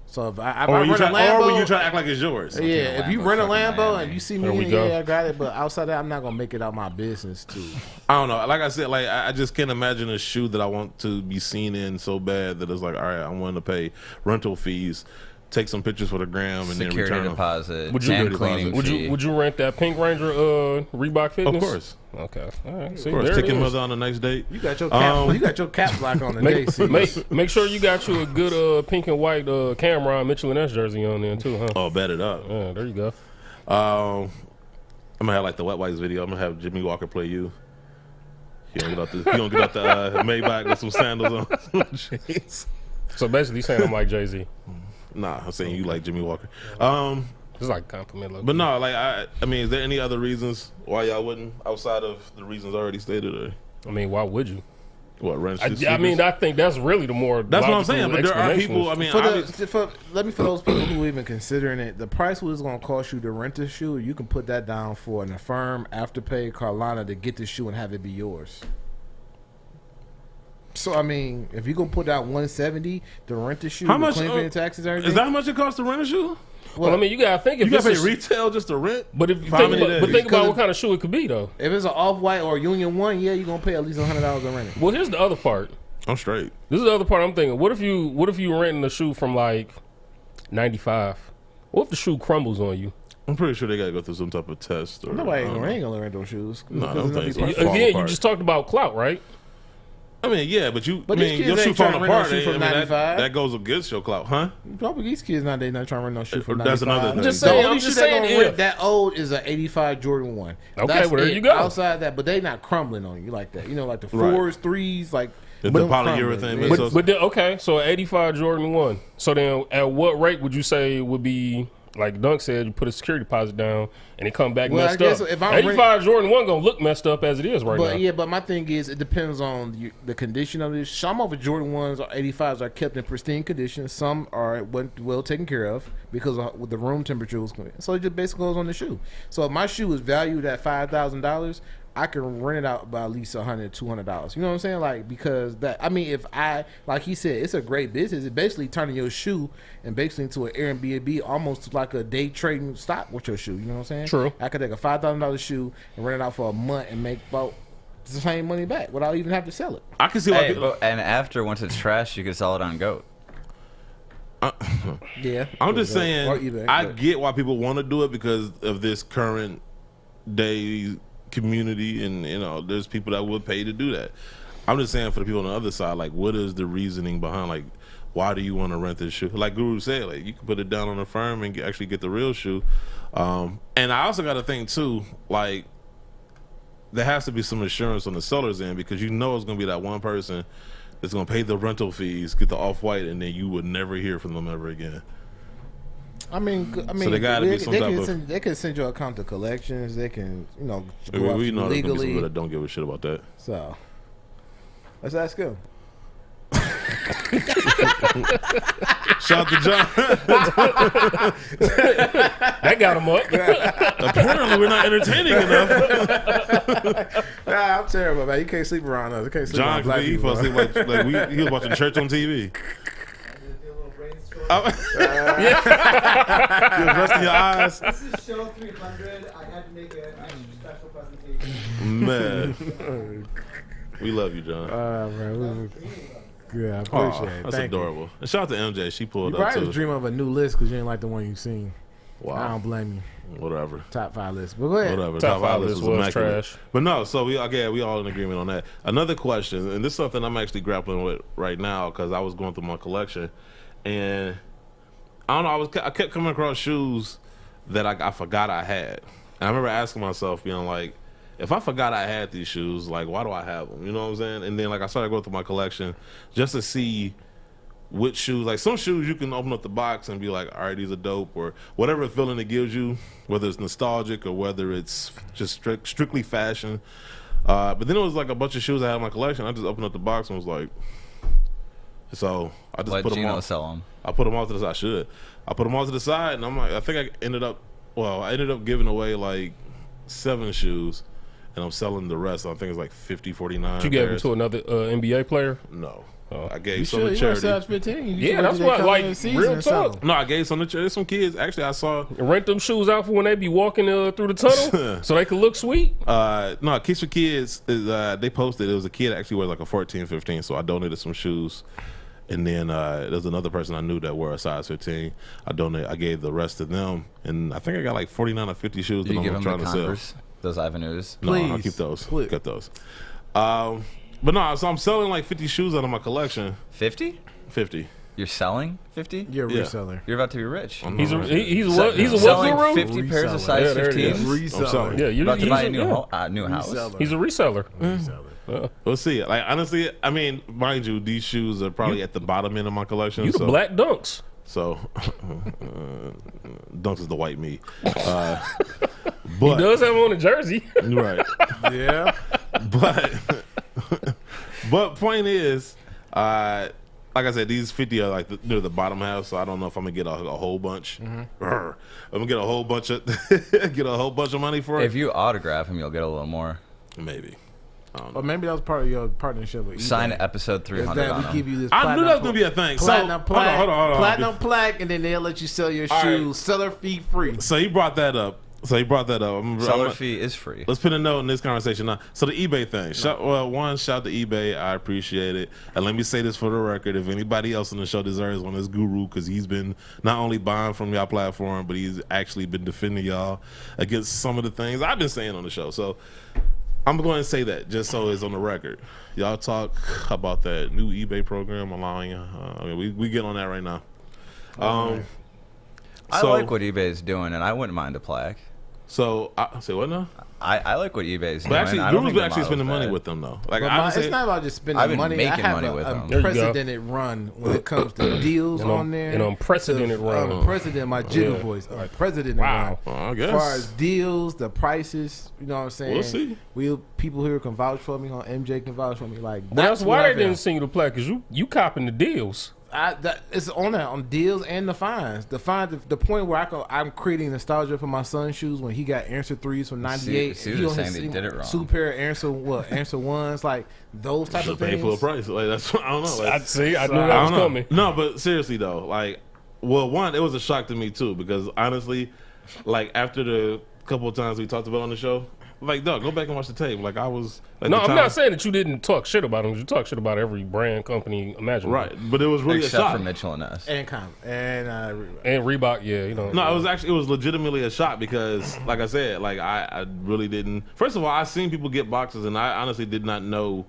So if I Or rent a when Lambo, you try to act like it's yours. yeah, if you Lambo, rent a fucking Lambo Miami. and you see me, There we in, go. yeah, I got it. But outside that, I'm not gonna make it out my business too. I don't know. Like I said, like I just can't imagine a shoe that I want to be seen in so bad that it's like, all right, I'm willing to pay rental fees, take some pictures for the gram, and then Security return them. deposit, Would you- and Security cleaning deposit. fee. Would you rent that Pink Ranger Reebok Fitness? Of course, Okay. All right. See, of course. there Take it your is. mother on a nice date. You got your cap. You got your cap block on the day. Make sure you got you a good pink and white Cameron Mitchell and S jersey on there too, huh? Oh, bet it up. Yeah, there you go. I'm gonna have like the Wet Wipes video. I'm gonna have Jimmy Walker play you. You don't get out the Maybach with some sandals on. Jeez. So basically, you saying I'm like Jay-Z. Nah, I'm saying you like Jimmy Walker. It's like a compliment. Look. But no, like I mean, is there any other reasons why y'all wouldn't, outside of the reasons already stated, or I mean, why would you? what rent? I mean, I think that's really the more. that's what I'm logical saying. But there are explanation. people. I mean, For obviously, for those people who are even considering it, the price was going to cost you to rent the shoe. You can put that down for an Affirm, Afterpay, Carolina to get the shoe and have it be yours. So I mean, if you gonna put out $170 to rent the shoe, How with much, clean fit and taxes, and everything. is that how much it costs to rent a shoe? Well, I mean, you gotta think if You gotta this pay is, retail just to rent. but if you For how think many about, but days? think about Because what kind of shoe it could be though. If it's an Off-White or Union One, yeah, you're gonna pay at least $100 to rent it. Well, here's the other part. I'm straight. This is the other part I'm thinking. What if you renting a shoe from like 95? What if the shoe crumbles on you? I'm pretty sure they gotta go through some type of test. Or, Nobody I don't know. ain't gonna rent those shoes. No, I Because don't it'll think be so. perfect. Fall Again, you apart. just talked about clout, right? I mean, yeah, but you. But I these mean, kids your shoe ain't trying falling to rent no apart. shoe from I mean, 95. that goes against your clout, huh? Probably these kids nowadays not trying to rent no shoe from That's 95. another thing. Just The saying, only I'm shoe just they saying gonna if. rent that old is an 85 Jordan 1. Okay, That's well, there it. you go. Outside that, but they not crumbling on you like that. You know, like the 4s, 3s, like The them polyurethane crumbling. midsole. But then, okay, so 85 Jordan 1. So then, at what rate would you say would be? Like Dunk said, you put a security deposit down and it come back Well, I messed guess up. if I'm 85 Jordan 1 gonna look messed up as it is right now. But yeah, but my thing is, it depends on the condition of this. Some of the Jordan 1s or 85s are kept in pristine condition. Some are well taken care of because with the room temperature was clean. So it just basically goes on the shoe. So if my shoe is valued at $5,000, I can rent it out by at least $100, $200. You know what I'm saying? Like, because that, I mean, if I, like he said, it's a great business. It's basically turning your shoe and basically into an Airbnb, almost like a day trading stock with your shoe. You know what I'm saying? True. I could take a $5,000 shoe and rent it out for a month and make about the same money back without even have to sell it. I can see why Hey, people. and after, once it's trash, you can sell it on GOAT. Yeah. I'm just Or saying, eBay, I but- get why people want to do it because of this current day community, and you know, there's people that would pay to do that. I'm just saying for the people on the other side, like, what is the reasoning behind, like, why do you want to rent this shoe? Like Guru said, like, you can put it down on the firm and actually get the real shoe. And I also got to think too, like, there has to be some assurance on the seller's end because you know it's going to be that one person that's gonna pay the rental fees, get the Off-White, and then you would never hear from them ever again. I mean, So they gotta be some type of. They can send you a account to collections. They can, you know, We go know there's gonna be some legally. people that don't give a shit about that. So let's ask him. Shout out to John. That got him up. Apparently, we're not entertaining enough. Nah, I'm terrible, man. You can't sleep around us. You can't sleep John, around black he people. fell asleep he was watching church on TV. You was resting your eyes. This is show 300. I had to make an extra special presentation. Man, we love you, John. Man, good. I appreciate it. That's Thank adorable. And shout out to MJ. She You pulled up probably too. was dreaming of a new list because you ain't like the one you seen. I Wow. don't blame you. Whatever. Top 5 list. But go ahead. Whatever. Top Top 5 5 list list was was immaculate. trash. But no, so we all in agreement on that. Another question, and this is something I'm actually grappling with right now because I was going through my collection, and I don't know. I kept coming across shoes that I forgot I had, and I remember asking myself, being like, if I forgot I had these shoes, like, why do I have them? You know what I'm saying? And then like I started going through my collection just to see which shoes, like some shoes you can open up the box and be like, all right, these are dope, or whatever feeling it gives you, whether it's nostalgic or whether it's just strictly fashion. But then it was like a bunch of shoes I had in my collection. I just opened up the box and was like, so I just Let put them Gino on. sell them. I put them all to the side. I should. I put them all to the side, and I'm like, I think I ended up giving away like 7 shoes, and I'm selling the rest. I think it's like 50, 49. You gave it pairs. to another NBA player? No. Oh. I gave You some should. to You charity. sell 15. You Yeah, should that's do what, that like, coming in season real and sell talk. them. No, I gave some to charity. Some kids. Actually, I saw. Rent them shoes out for when they be walking through the tunnel so they can look sweet? No, Kids for Kids is they posted it was a kid that actually wears like a 14, 15, so I donated some shoes. And then there's another person I knew that wore a size 15. I gave the rest to them, and I think I got like 49 or 50 shoes Did that you give I'm them trying the to sell. Converse? Those Avenues? No, I'll Please. keep those. Please. Get those. But no, so I'm selling like 50 shoes out of my collection. 50? 50. You're selling 50? You're a Yeah. reseller. You're about to be rich. He's a what Selling guru? 50 pairs of Reseller. size Yeah, there it 15? is. Reseller. I'm selling. Yeah, you're About to buy a he's new house? Reseller. He's a reseller. Reseller. We'll see. Like honestly, I mean, mind you, these shoes are probably at the bottom end of my collection. You the so, black dunks. So, Dunks is the white me. He But does have on a jersey. right. Yeah. But point is, like I said, these 50 are like near the bottom half, so I don't know if I'm gonna get a whole bunch. I'm gonna get a whole bunch of money for it. If you autograph him, you'll get a little more. Maybe. I don't know. Or maybe that was part of your partnership with eBay. Sign episode 300 That on we him. give you this I knew platinum that was gonna be a thing. platinum So plaque, hold on. platinum plaque, and then they'll let you sell your All right. shoes, seller fee free. So he brought that up. Seller fee is free. Let's put a note in this conversation now. So the eBay thing. Shout to eBay. I appreciate it. And let me say this for the record: if anybody else on the show deserves one, it's Guru, because he's been not only buying from y'all platform, but he's actually been defending y'all against some of the things I've been saying on the show. So I'm going to say that just so it's on the record. Y'all talk about that new eBay program allowing. We get on that right now. I like what eBay is doing, and I wouldn't mind a plaque. So say what now? I like what eBay is doing. But actually, I don't Guru's think been the actually model's spending money bad. with them though. Like But I would it's say, not about just I've spending been money. I making have money a with them. There you go. unprecedented run when it comes to deals An on there. an unprecedented run. Unprecedented, my jiggle Yeah. voice. Unprecedented Wow. run. I As guess. far as deals, the prices, you know what I'm saying? We'll see. People here can vouch for me. On MJ can vouch for me. Like Well, that's what why I they feel. didn't send you the plaque, because you copping the deals. It's on there on deals and the fines. The point where I'm creating nostalgia for my son's shoes when he got answer threes from '98. See, they're saying they did it wrong. 2 pair of answer ones, like those type Should of pay things. full price. Like that's I don't know. Like, I see. I knew I that was don't know. coming. No, but seriously though, like, well, one, it was a shock to me too, because honestly, like after the couple of times we talked about it on the show, like, dog, go back and watch the tape. Like I was. Like, No, the I'm time- not saying that you didn't talk shit about them. You talk shit about every brand, company imaginable. Right, but it was really a Except shock. for Mitchell and Ness. And And Reebok, yeah, you know. No, it was legitimately a shock because, like I said, like I really didn't. First of all, I seen people get boxes, and I honestly did not know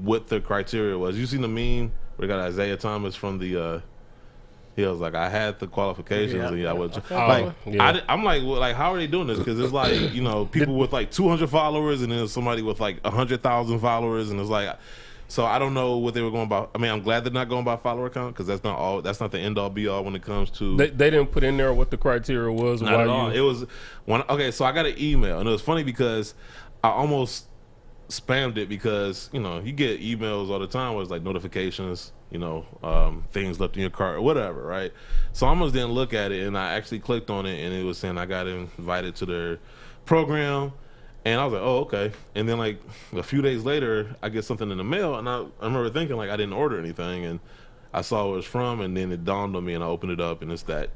what the criteria was. You seen the meme where they got Isaiah Thomas from the. He was like, I had the qualifications, Yeah. and yeah, I was Oh, like, yeah. I'm like, well, like, how are they doing this? Because it's like, you know, people with like 200 followers, and then somebody with like 100,000 followers, and it's like, So I don't know what they were going by. I mean, I'm glad they're not going by follower count because that's not all. That's not the end all be all when it comes to. They didn't put in there what the criteria was. Not at all. It was one. Okay, so I got an email, and it was funny because I almost spammed it because you get emails all the time where it's like notifications, things left in your cart or whatever, right? So I almost didn't look at it, and I actually clicked on it, and it was saying I got invited to their program. And I was like, oh, okay. And then, like, a few days later, I get something in the mail, and I remember thinking, like, I didn't order anything, and I saw where it was from, and then it dawned on me, and I opened it up, and it's that,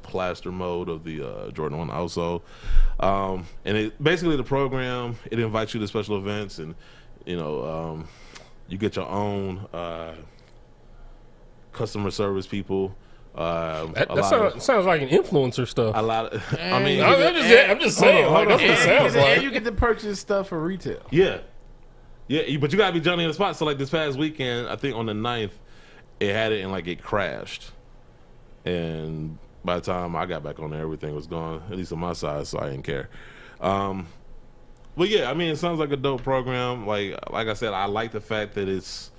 plaster mode of the Jordan 1 outsole. And it basically, the program, it invites you to special events, and, you get your own customer service people. That sounds like an influencer stuff. A lot of, I mean, I'm just saying. That's what it sounds like. And you get to purchase stuff for retail. Yeah, but you gotta be Johnny on the spot. So like this past weekend, I think on the 9th, it had it and like it crashed, and by the time I got back on there, everything was gone, at least on my side, so I didn't care. But yeah, I mean, it sounds like a dope program. Like I said, I like the fact that it's.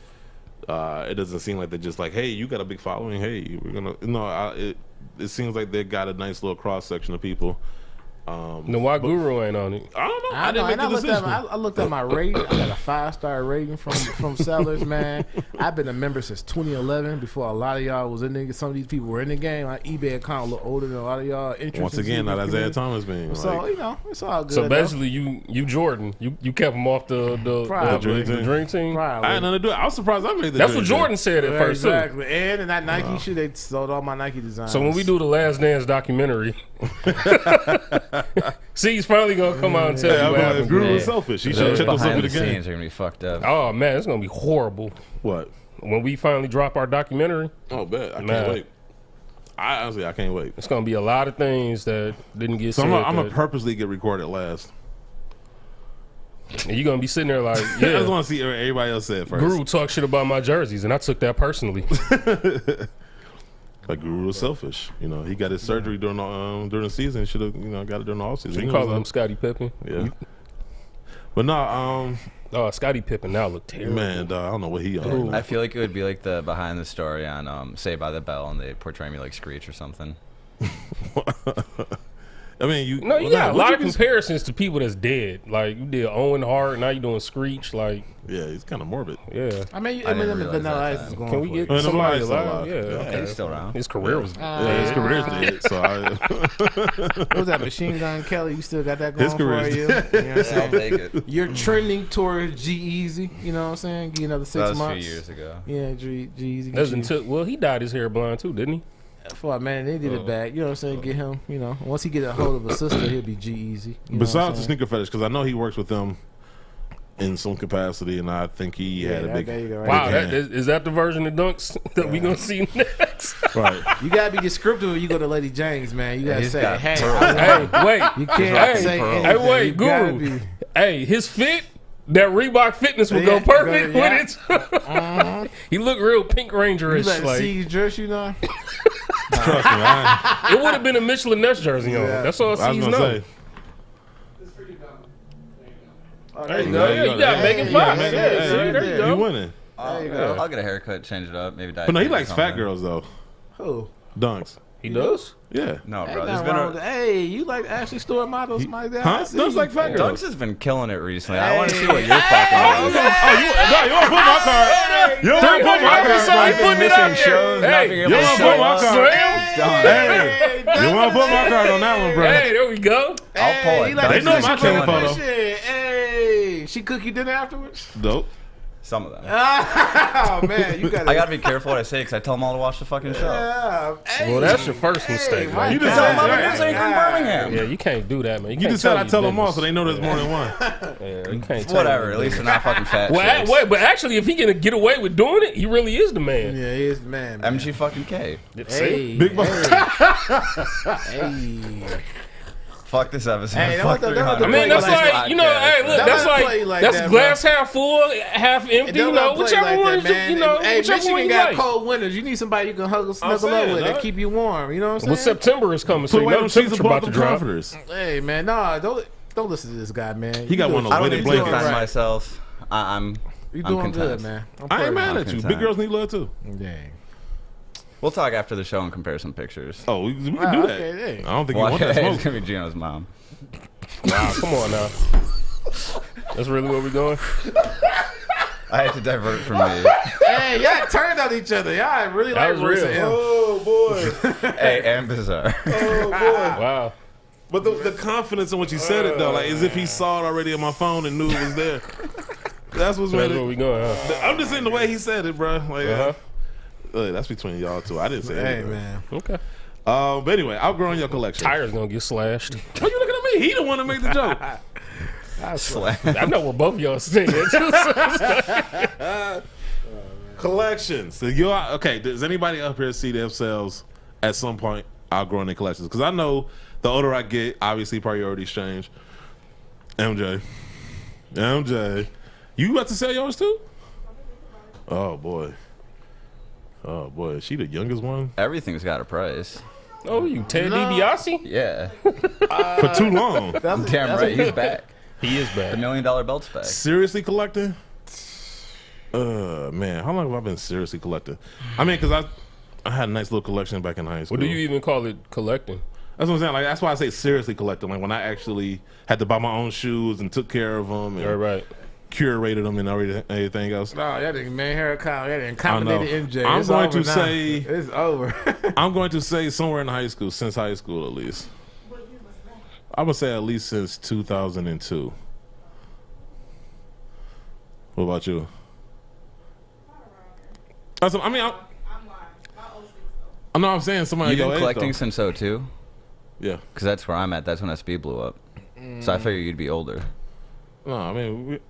It doesn't seem like they're just like, hey, you got a big following. Hey, we're gonna. It seems like they got a nice little cross section of people. No, why Guru ain't on it? I don't know. I didn't make the decision. I looked at my rating. I got a 5-star rating from sellers, man. I've been a member since 2011. Before a lot of y'all was in there. Some of these people were in the game. My eBay account a little older than a lot of y'all. Once again, not Isaiah Thomas being. So it's all good. So basically, you Jordan, you kept him off the dream team. Probably. I had nothing to do. I was surprised I made the. That's what Jordan said at first. Exactly. Too. And in that Nike shoe, they sold all my Nike designs. So when we do the Last Dance documentary. See, he's finally gonna come out and tell you what happened. Guru was selfish. He should have checked us over the game. Scenes are gonna be fucked up. Oh man, it's gonna be horrible. What? When we finally drop our documentary. Oh, bet. I can't wait. I can't wait. It's gonna be a lot of things that didn't get so said. I'm gonna purposely get recorded last. And you're gonna be sitting there like, I just want to see what everybody else said first. Guru talk shit about my jerseys, and I took that personally. Like Guru was selfish, he got his surgery during the season. He should have, got it during the off season. You call him Scottie Pippen? Yeah. But no, Scottie Pippen now look terrible. Man, I don't know what he on. I feel like it would be like the behind the story on Saved by the Bell, and they portray me like Screech or something. I mean, you got a lot of comparisons to people that's dead. Like you did Owen Hart, now you doing Screech. Like yeah, he's kind of morbid. Yeah, I mean, Eminem Vanilla Ice is going. Can we get somebody alive? Yeah, okay. He's still around. His career was his career's dead. So what was that, Machine Gun Kelly? You still got that going his career's for you? I'll take it. You're trending towards G-Eazy. You know what I'm saying? Give you another 6 months. That was a few years ago. Yeah, G-Eazy. Well, he dyed his hair blonde too, didn't he? For man, they did it back. You know what I'm saying? Get him. Once he get a hold of a sister, he'll be G-Eazy. Besides the sneaker fetish, because I know he works with them in some capacity, and I think he had a big. Wow, is that the version of Dunks that we gonna see next? Right. You gotta be descriptive when you go to Lady James, man. You gotta say, hey, wait. You can't say anything. Hey, wait, Guru. Hey, his fit. That Reebok fitness would go perfect with it. He looked real Pink Ranger-ish. You let see his jersey, Trust me, it would have been a Michelin Ness jersey on. That's all C's know. There you go. You got Megan Fox. There you go. You winning. I'll get a haircut, change it up, maybe dye. But no, he likes fat girls though. Who? Dunks. He does? Yeah. No, bro. Hey, you like Ashley Store models like that? Huh? Dunks like fat girls. Dunks has been killing it recently. I want to see what you're fucking about. You want to put my card? You want to put my card? Hey, you want to put my card? Hey, you want to put my card on that one, bro? Hey, there we go. I'll pull it. They know my camera photo. Hey, she cook you dinner afterwards? Dope. Some of them. Oh man, you gotta. I gotta be careful what I say because I tell them all to watch the fucking show. Yeah. Hey, well, that's your first mistake. Hey, You just tell them I'm from Birmingham. Yeah, you can't do that, man. You just said I tell them all, so they know there's more than one. Yeah, you can't. Whatever. At least they're not fucking fat. Wait, but actually, if he can get away with doing it, he really is the man. Yeah, he is the man. MG fucking K. Hey, Big boy. Hey. Fuck this episode. Hey, Fuck I mean, that's like, hey, look, that's glass half full, half empty, whichever one, Hey, whichever one Michigan you got like. cold winters. You need somebody you can snuggle up with that keep you warm. You know what I'm saying? Well, September is coming, so you know the temperature about to drop. Hey, man, don't listen to this guy, man. He got one of those weighted blankets. I myself. I'm doing content. good, man. I ain't mad at you. content. Big girls need love too. Dang. We'll talk after the show and compare some pictures. Oh, we can do that. Okay, dang. I don't think you Well, want that it's smoke. gonna be Gino's mom. Wow, come on now. That's really where we going? I had to divert from me. Hey, y'all turned on each other. Y'all really That like was Royce real. and him. Oh boy. Hey, and bizarre. Oh boy. Wow. But the confidence in what you said it though, like as if he saw it already on my phone and knew it was there. That's what's So that's made where it. we going, huh? I'm just saying the way he said it, bro. Like, Uh-huh. that's between y'all two. I didn't say Hey, anything. man. Okay. But anyway, outgrowing your collection. Tires gonna get slashed. Why you looking at me? He the one that made the joke. I know where both of y'all saying it. Collections. So okay, does anybody up here see themselves at some point outgrowing their collections? Because I know the older I get, obviously priorities change. MJ, you about to sell yours too? Oh boy, is she the youngest one? Everything's got a price. Oh, you Ted DiBiase? Yeah. For too long. Damn right, he's back. He is The $1 bad. million belt's back. Seriously collecting? Man, how long have I been seriously collecting? I mean, because I had a nice little collection back in high school. What do you even call it collecting? That's what I'm saying. Like that's why I say seriously collecting. Like when I actually had to buy my own shoes and took care of them and Right. curated them and everything else. No, y'all didn't man haircut. Y'all didn't I know. accommodated MJ. I'm It's going over to now. say- it's over. I'm going to say somewhere in high school, since high school at least. I would say at least since 2002. What about you? I mean, I'm lying. My 06 though. I'm saying somebody You've your been age, collecting though. since 02? Yeah. Because that's where I'm at. That's when SB blew up. So I figured you'd be older. No, I mean,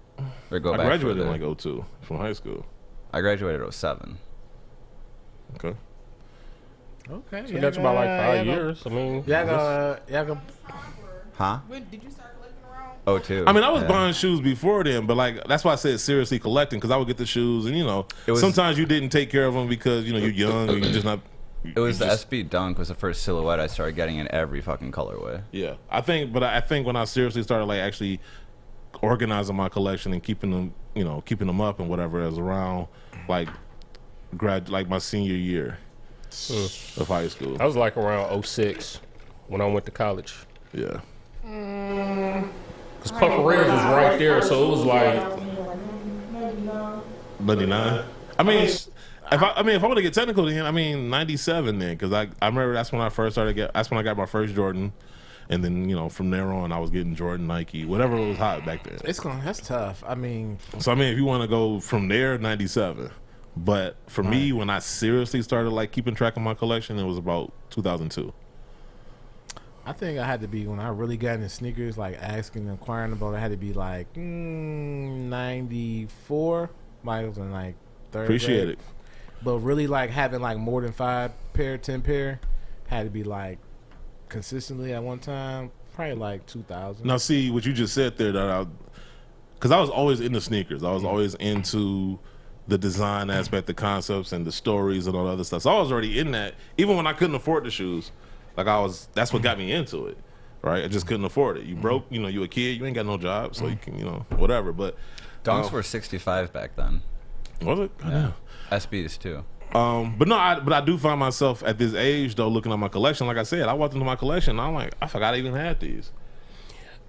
Or go I back graduated in further. like 02 from high school. I graduated 07. Okay. Okay. So that's about like 5 years. I mean, Y'all go. Huh? When did you start collecting around? 02. I mean, I was Yeah. buying shoes before then, but like that's why I said seriously collecting because I would get the shoes, and It was- sometimes you didn't take care of them because you're young or you're just not. It was you the just- SB Dunk was the first silhouette I started getting in every fucking colorway. Yeah, I think when I seriously started like actually organizing my collection and keeping them up and whatever is around like like my senior year of high school. I was like around 06 when I went to college. Yeah. Because Puffer Reds was right there, so it was like 99. I mean, if I want to get technical, then I mean 97 then, because I remember that's when I first started that's when I got my first Jordan, and then from there on I was getting Jordan, Nike, whatever was hot back then. That's tough. I mean, So I mean, if you want to go from there, 97. But for me, when I seriously started like keeping track of my collection, it was about 2002. I think I had to be when I really got into sneakers, like asking, inquiring about it. I had to be like 94. Like it was in like third Appreciate grade. it. But really, like having like more than 5 pair, 10 pair, had to be like consistently at one time. Probably like 2000. Now, see what you just said there, because I was always into sneakers. I was always into the design aspect, the concepts, and the stories and all the other stuff. So I was already in that, even when I couldn't afford the shoes. Like that's what got me into it, right? I just couldn't afford it. You broke, you a kid, you ain't got no job, so you can, whatever. But Dunks were 65 back then. was it? Yeah. SBs too. But I do find myself at this age though, looking at my collection. Like I said, I walked into my collection, and I'm like, I forgot I even had these.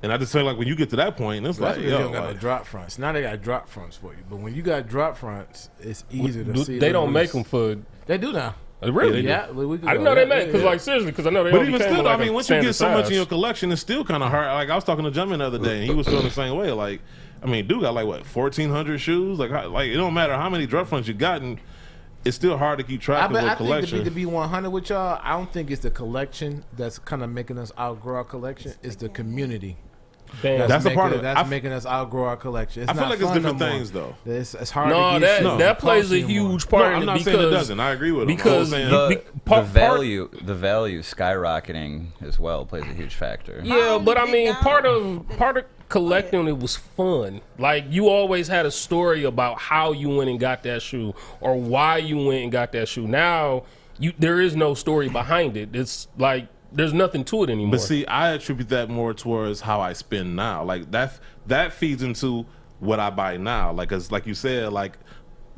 And I just feel like when you get to that point, it's That's like, when you don't yo, got no drop fronts. Now they got drop fronts for you. But when you got drop fronts, it's easier to see. They the don't make release. them for. They do now. Really? Yeah, we could I didn't go. know they Yeah, made because yeah. like seriously because I know they. But only even came still, in, like, I mean, a once you get so standard much in your size. collection, it's still kind of hard. Like I was talking to Jumpman the other day, and he was feeling the same way. Like, I mean, dude got like what 1,400 shoes. Like it don't matter how many drop fronts you gotten, it's still hard to keep track of a I think collection. to be 100 with y'all, I don't think it's the collection that's kind of making us outgrow our collection. It's the community. Damn. That's a part of it. That's I f- making us outgrow our collection. It's I feel not like it's fun different no more. things though. It's hard No, to get that shoes. that plays a It costs you more. huge part No, in I'm it not because saying it doesn't. I agree with him. because I'm saying, The value skyrocketing as well plays a huge factor. yeah, but I mean part of collecting it was fun. Like you always had a story about how you went and got that shoe or why you went and got that shoe. Now there is no story behind it. It's like there's nothing to it anymore. But see, I attribute that more towards how I spend now. Like that feeds into what I buy now. Like, cause like you said, like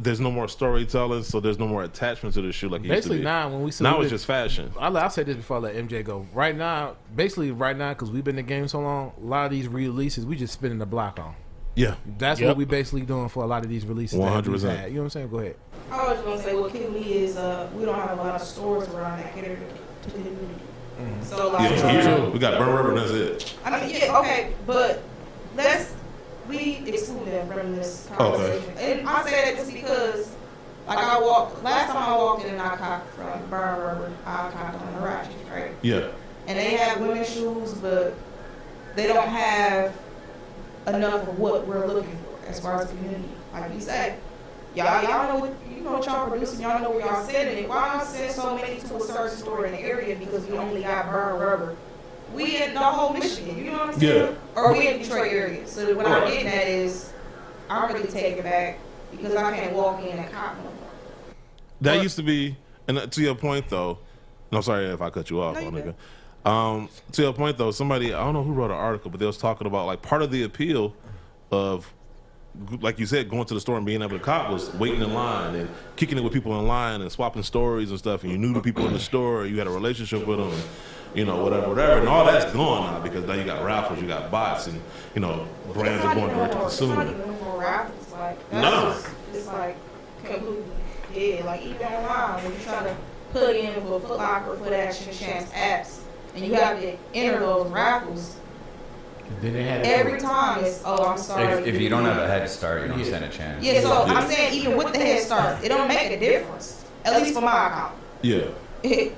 there's no more storytelling, so there's no more attachment to the shoe like it used to be. Now when we now it's just fashion. I'll say this before I let MJ go. Right now, because we've been in the game so long, a lot of these releases we just spinning the block on. Yeah, that's what we basically doing for a lot of these releases. 100%. You know what I'm saying? Go ahead. I was gonna say what killing me is we don't have a lot of stores around that cater to the community. So like we got Burn Rubber, and that's it. I mean, yeah, okay, but we exclude them from this conversation. And I say that just because, like, last time I walked in, I copped from Burn Rubber, I copped on the Ratchet, right? Yeah. And they have women's shoes, but they don't have enough of what we're looking for as far as community. Like you say, y'all know what y'all producing, y'all know where y'all sending it. Why send so many to a certain store in the area because we only got Burn Rubber? We in the whole Michigan, you know what I'm saying? Yeah. Or we in Detroit area. So what I'm getting at is, I'm really taking back because I can't walk in and cop no more. That used to be, and to your point though, and I'm sorry if I cut you off. To your point though, somebody, I don't know who wrote an article, but they was talking about like part of the appeal of, like you said, going to the store and being able to cop was waiting in line and kicking it with people in line and swapping stories and stuff, and you knew the people in the store, you had a relationship with them. You know, whatever, and all that's gone now because now you got raffles, you got bots, and you know, brands are going direct to consumer. It's not even more raffles, like that's it's like completely dead. Like even online, when you try to put in for Foot Locker, Foot Action, Champs apps, and you have to enter those raffles. Every time it's I'm sorry. If you don't have a head start, you don't stand a chance. Yeah, so I'm saying even with the head start, it don't make a difference. At least for my account. Yeah.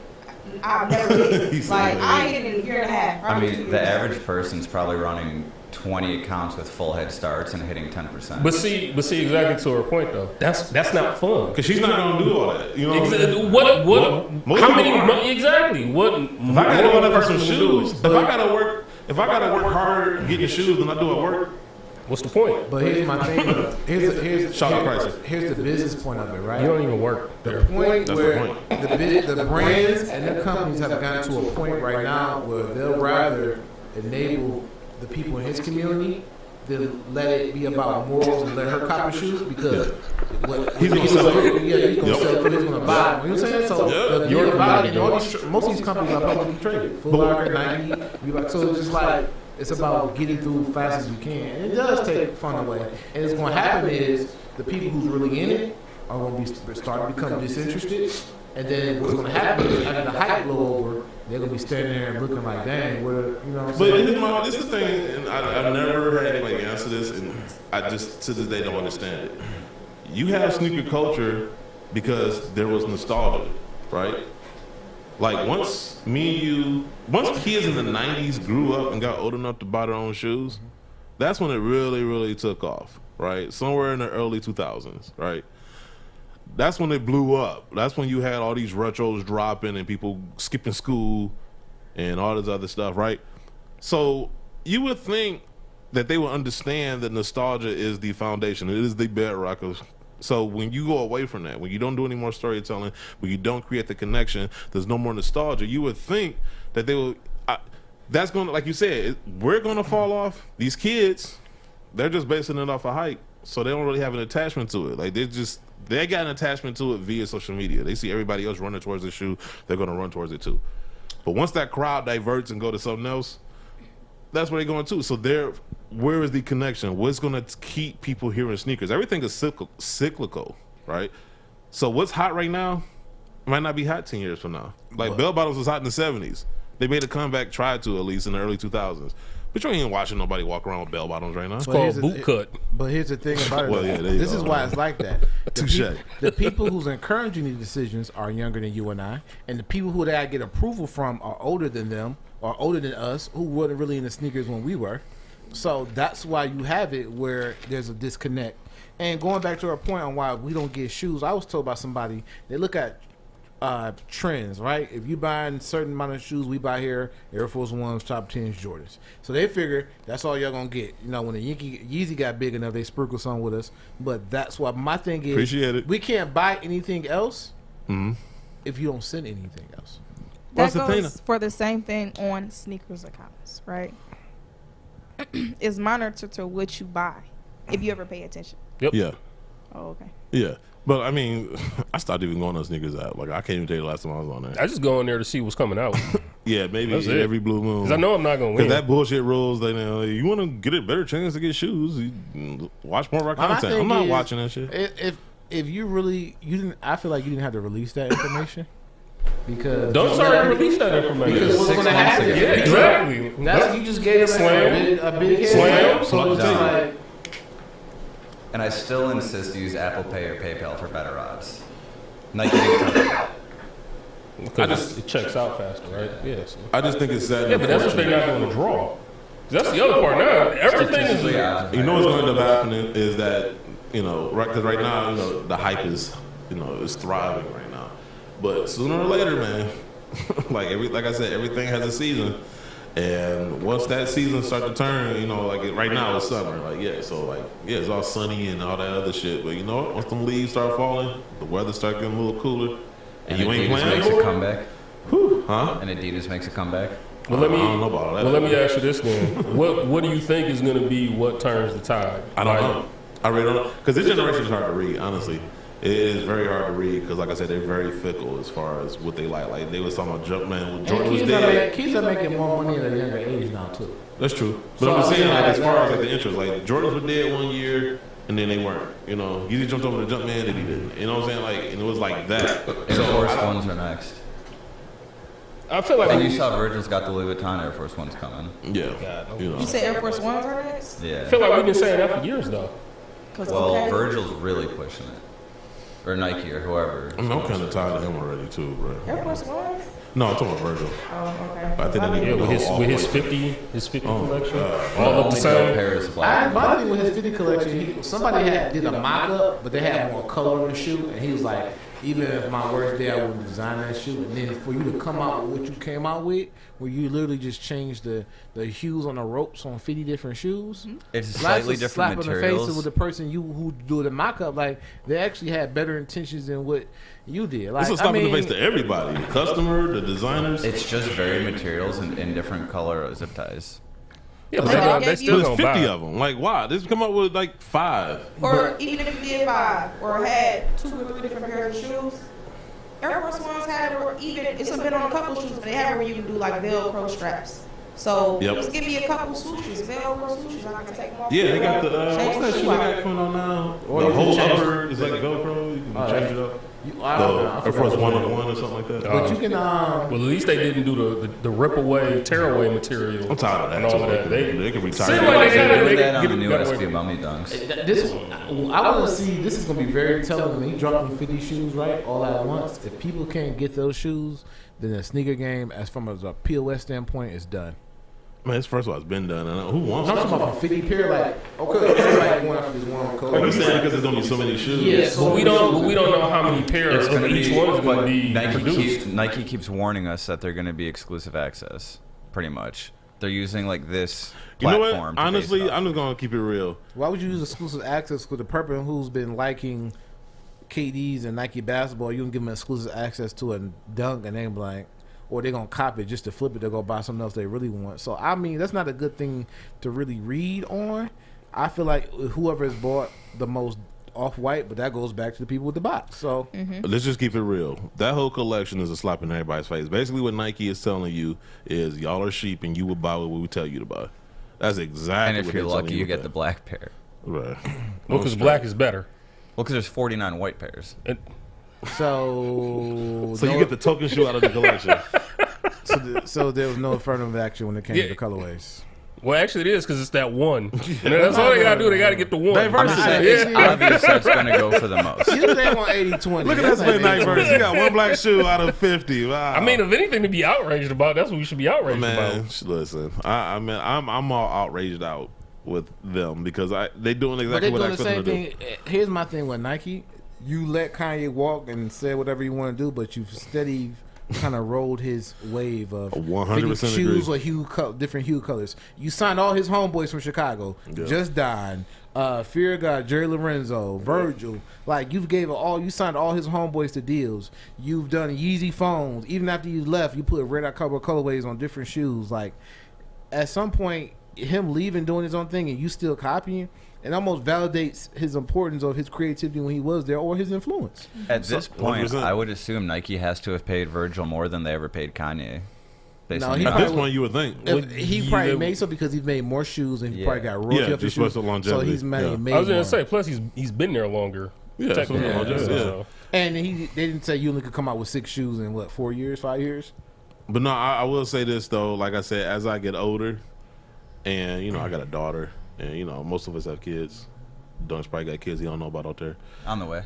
I've never hit. Like, I ain't hit in a year and a half. I mean, the average person's probably running 20 accounts with full head starts and hitting 10%. But see, exactly to her point though. That's not fun. Because she's not gonna do all that. You know what? How many? Exactly. What? If I gotta go for some shoes, if I gotta work harder getting shoes than I do at work. What's the point? But here's my thing. Here's the business point of it, right? You don't even work. The point where the brands and the companies have gotten to a point right now where they'll rather enable the people in his community than let it be about morals and let her copy shoes because he's gonna sell it. He's gonna sell it. He's gonna buy it. You know what I'm saying? So you're buying most of these companies are publicly traded. Foot Locker, Nike. So it's just like. It's about getting through fast as you can. And it does take fun away. And what's going to happen is the people who's really in it are going to be starting to become disinterested. And then what's going to happen is after the hype blow over, they're going to be standing there and looking like, dang, what you know what I'm saying? But this is the thing, and I've never had anybody answer this, and I just to this day don't understand it. You have sneaker culture because there was nostalgia, right? Like once kids in the 90s grew up and got old enough to buy their own shoes, that's when it really, really took off, right? Somewhere in the early 2000s, right? That's when it blew up. That's when you had all these retros dropping and people skipping school and all this other stuff, right? So you would think that they would understand that nostalgia is the foundation. It is the bedrock of. So when you go away from that, when you don't do any more storytelling, when you don't create the connection, there's no more nostalgia. You would think that they will. That's going to, like you said, we're going to fall off. These kids, they're just basing it off of hype, so they don't really have an attachment to it. Like they got an attachment to it via social media. They see everybody else running towards the shoe, they're going to run towards it too. But once that crowd diverts and go to something else, that's where they're going to. So where is the connection? What's going to keep people hearing sneakers? Everything is cyclical, right? So what's hot right now might not be hot 10 years from now. Like bell bottoms was hot in the 70s. They made a comeback, tried to at least in the early 2000s. But you ain't watching nobody walk around with bell bottoms right now. It's called boot cut. But here's the thing about it. Well, yeah, this is why it's like that. Touche. The people who's encouraging these decisions are younger than you and I, and the people who they get approval from are older than them or older than us, who weren't really into sneakers when we were. So that's why you have it where there's a disconnect. And going back to our point on why we don't get shoes, I was told by somebody, they look at trends, right? If you buy a certain amount of shoes, we buy here Air Force Ones, top 10s, Jordans. So they figure that's all y'all gonna get. You know, when the Yeezy got big enough, they sprinkle some with us. But that's why my thing is, appreciate it. We can't buy anything else if you don't send anything else. That goes for the same thing on sneakers accounts, right? It's monitored to what you buy. If you ever pay attention. Yep. Yeah. Oh, okay. Yeah. But I mean, I stopped even going on sneakers app. Like, I can't even tell you the last time I was on there. I just go in there to see what's coming out. Yeah, maybe That's it. every blue moon. Because I know I'm not going to win. Because that bullshit rules, they know, you want to get a better chance to get shoes, you watch more of our content. I'm not watching that shit. If you really, you didn't, I feel like you didn't have to release that information. Because don't sorry release that information. Because what's going to happen? Yeah, exactly. That's you just gave them a big slam. So it's just like. And I still insist use Apple Pay or PayPal for better odds. Nike didn't tell me that. Because it checks out faster, right? Yeah. So. I just think it's sad. Yeah, but that's what they're not going to draw. That's the other part now. Everything is. You know what's going to end up happening is that, you know, because right now, you know, the hype is, you know, is thriving right now. But sooner or later, man, like I said, everything has a season. And once that season starts to turn, you know, like right now it's summer, like it's all sunny and all that other shit. But you know what? Once them leaves start falling, the weather start getting a little cooler, and you ain't playing. Makes a comeback. Huh? And Adidas makes a comeback. Well, I don't know about all that. Well, let me ask you this then: what do you think is going to be what turns the tide? I don't know. I really don't know, because this generation is hard to read. Honestly, it is very hard to read because, like I said, they're very fickle as far as what they like. Like they was talking about Jumpman when Jordan was dead. Kids are making more money at a younger age now too. That's true. But I'm saying, like, as far as like the interest, like Jordans were dead one year and then they weren't. You know, Yeezy jumped over the Jumpman and he didn't. You know what I'm saying? Like, and it was like that. Air Force Ones are next. I feel like and you saw Virgil's got the Louis Vuitton Air Force Ones coming. Yeah. God, you know. You say Air Force Ones are next? Yeah. I feel like we've been saying that for years though. Well, Virgil's really pushing it. Or Nike or whoever. I'm kind of tired of him already too, bro. Air Force Ones? No, I'm talking about Virgil. Oh, okay. I think they need to go with his 50 collection, all of the same. Paris black. My thing with his 50 collection, somebody did a mock-up, but they had more color in the shoe, and he was like, even if my worst day, I wouldn't design that shoe. And then for you to come out with what you came out with, where you literally just changed the hues on the ropes on 50 different shoes. It's slightly different slap materials. in the face with the person who do the mock-up, like they actually had better intentions than what you did. Like, It's a slap in the face to everybody, the customer, the designers. It's just varied materials in different color zip ties. Yeah, but they still There's gonna 50 buy. of them. Like, why? They just come up with like 5. Or even if you did 5 or had 2 or 3 different pairs of shoes, Air Force Ones had, or even it's been on a couple shoes, but they have where you can do like Velcro straps. So just give me a couple swooshes, Velcro swooshes, and I can take them off. Yeah, they got the Change what's that the shoe shoe they out. got coming on now? Or The you whole can change upper is like Velcro. You can change it up. Air Force 101 or something like that. But you can Well, at least they didn't do the rip away, tear away material. I'm tired of that. And all of that. They can retire. Seem like they They're gotta doing that on get the it new that SB way. Mummy Dunks. This, I want to see. This is going to be very telling when he dropping 50 shoes right all at once. If people can't get those shoes, then the sneaker game, as from a POS standpoint, is done. Man, it's first of all, it's been done. And who wants I'm that? talking about 50 pair, like okay, everybody going after this one code. Are you saying because there's gonna be so many shoes? Yes. But we don't know how many pairs It's of gonna each be, one is going but to be produced. Nike keeps warning us that they're going to be exclusive access, pretty much. They're using like this You know platform. what? Honestly, I'm just gonna keep it real. Why would you use exclusive access with the person who's been liking KDs and Nike basketball? You can give them exclusive access to a dunk, and they be like, or they're gonna copy it just to flip it. They'll go buy something else they really want. So I mean, that's not a good thing to really read on. I feel like whoever has bought the most off-white, but that goes back to the people with the box. So Let's just keep it real. That whole collection is a slap in everybody's face. Basically, what Nike is telling you is y'all are sheep, and you will buy what we tell you to buy. That's exactly. And if what you're they're telling lucky, you with get that. the black pair. Right. Well, because black is better. Well, because there's 49 white pairs. so So you get the token shoe out of the collection. so there was no affirmative action when it came to colorways. Well, actually, it is because it's that one. And that's all they got to do. They got to get the one. I'm just saying, it's obvious that's going to go for the most. You they want 80-20. Look at that split night verse. You got one black shoe out of 50. Wow. I mean, if anything to be outraged about, that's what we should be outraged Man, about. listen. I mean, I'm all outraged out with them because they doing But exactly they're what I doing the expect them same to do. thing. Here's my thing with Nike. You let Kanye walk and say whatever you want to do, but you've steady kind of rolled his wave of 100% 50 shoes or different hue colors. You signed all his homeboys from Chicago. Yeah. Just died. Fear God, Jerry Lorenzo, Virgil. Like you signed all his homeboys to deals. You've done Yeezy phones. Even after you left, you put red colorways on different shoes. Like at some point, him leaving, doing his own thing, and you still copying. It almost validates his importance of his creativity when he was there, or his influence. At this point, 100%. I would assume Nike has to have paid Virgil more than they ever paid Kanye. No, he At this point, you would think. He probably made so because he's made more shoes and he probably got royalty off his shoes. So he's made I was gonna more. say, plus he's been there longer. Yeah, technically. And they didn't say you only could come out with 6 shoes in what, 4 years, 5 years? But no, I will say this though. Like I said, as I get older, and you know, I got a daughter, and you know, most of us have kids. Dun's probably got kids he don't know about out there. On the way.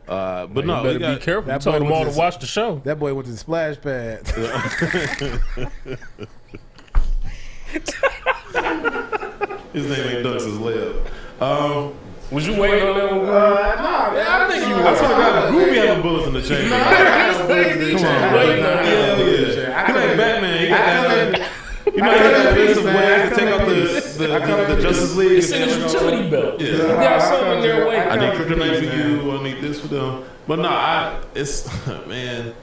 But You no, better be careful. You told them all to watch the show. That boy went to the splash pad. His name ain't Dunks, his layup. Was you waiting on that one? I think you. I swear to God, Groovy having bullets in the chamber. Come on, yeah. He like Batman. He got that. You know, he got that piece of way to take out the Justice League. It's in his utility belt. Yeah. You got something in there waiting. I need kryptonite for you. I need this for them. But no, it's man.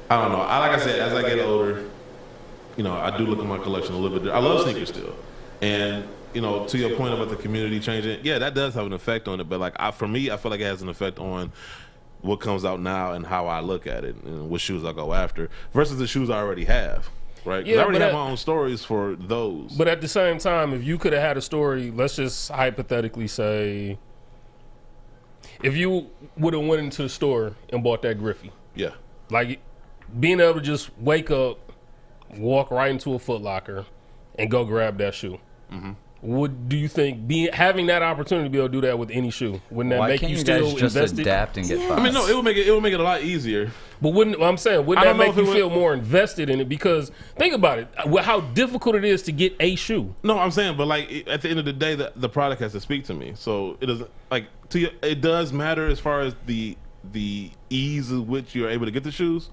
I don't know. Like I said, as I get older, you know, I do look at my collection a little bit. I love sneakers still, and you know, to your point about the community changing, yeah, that does have an effect on it. But like, for me, I feel like it has an effect on what comes out now and how I look at it and what shoes I go after versus the shoes I already have. Right? 'Cause I already have my own stories for those. But at the same time, if you could have had a story, let's just hypothetically say, if you would have went into the store and bought that Griffey, yeah, like being able to just wake up, walk right into a Foot Locker, and go grab that shoe. What do you think? Having that opportunity to be able to do that with any shoe, wouldn't that make you still just invested? adapt and get bots? I mean, no, it would make it a lot easier. But wouldn't that make you feel more invested in it? Because think about it, how difficult it is to get a shoe. No, I'm saying, but like at the end of the day, the product has to speak to me. So it doesn't like it does matter as far as the ease of which you're able to get the shoes.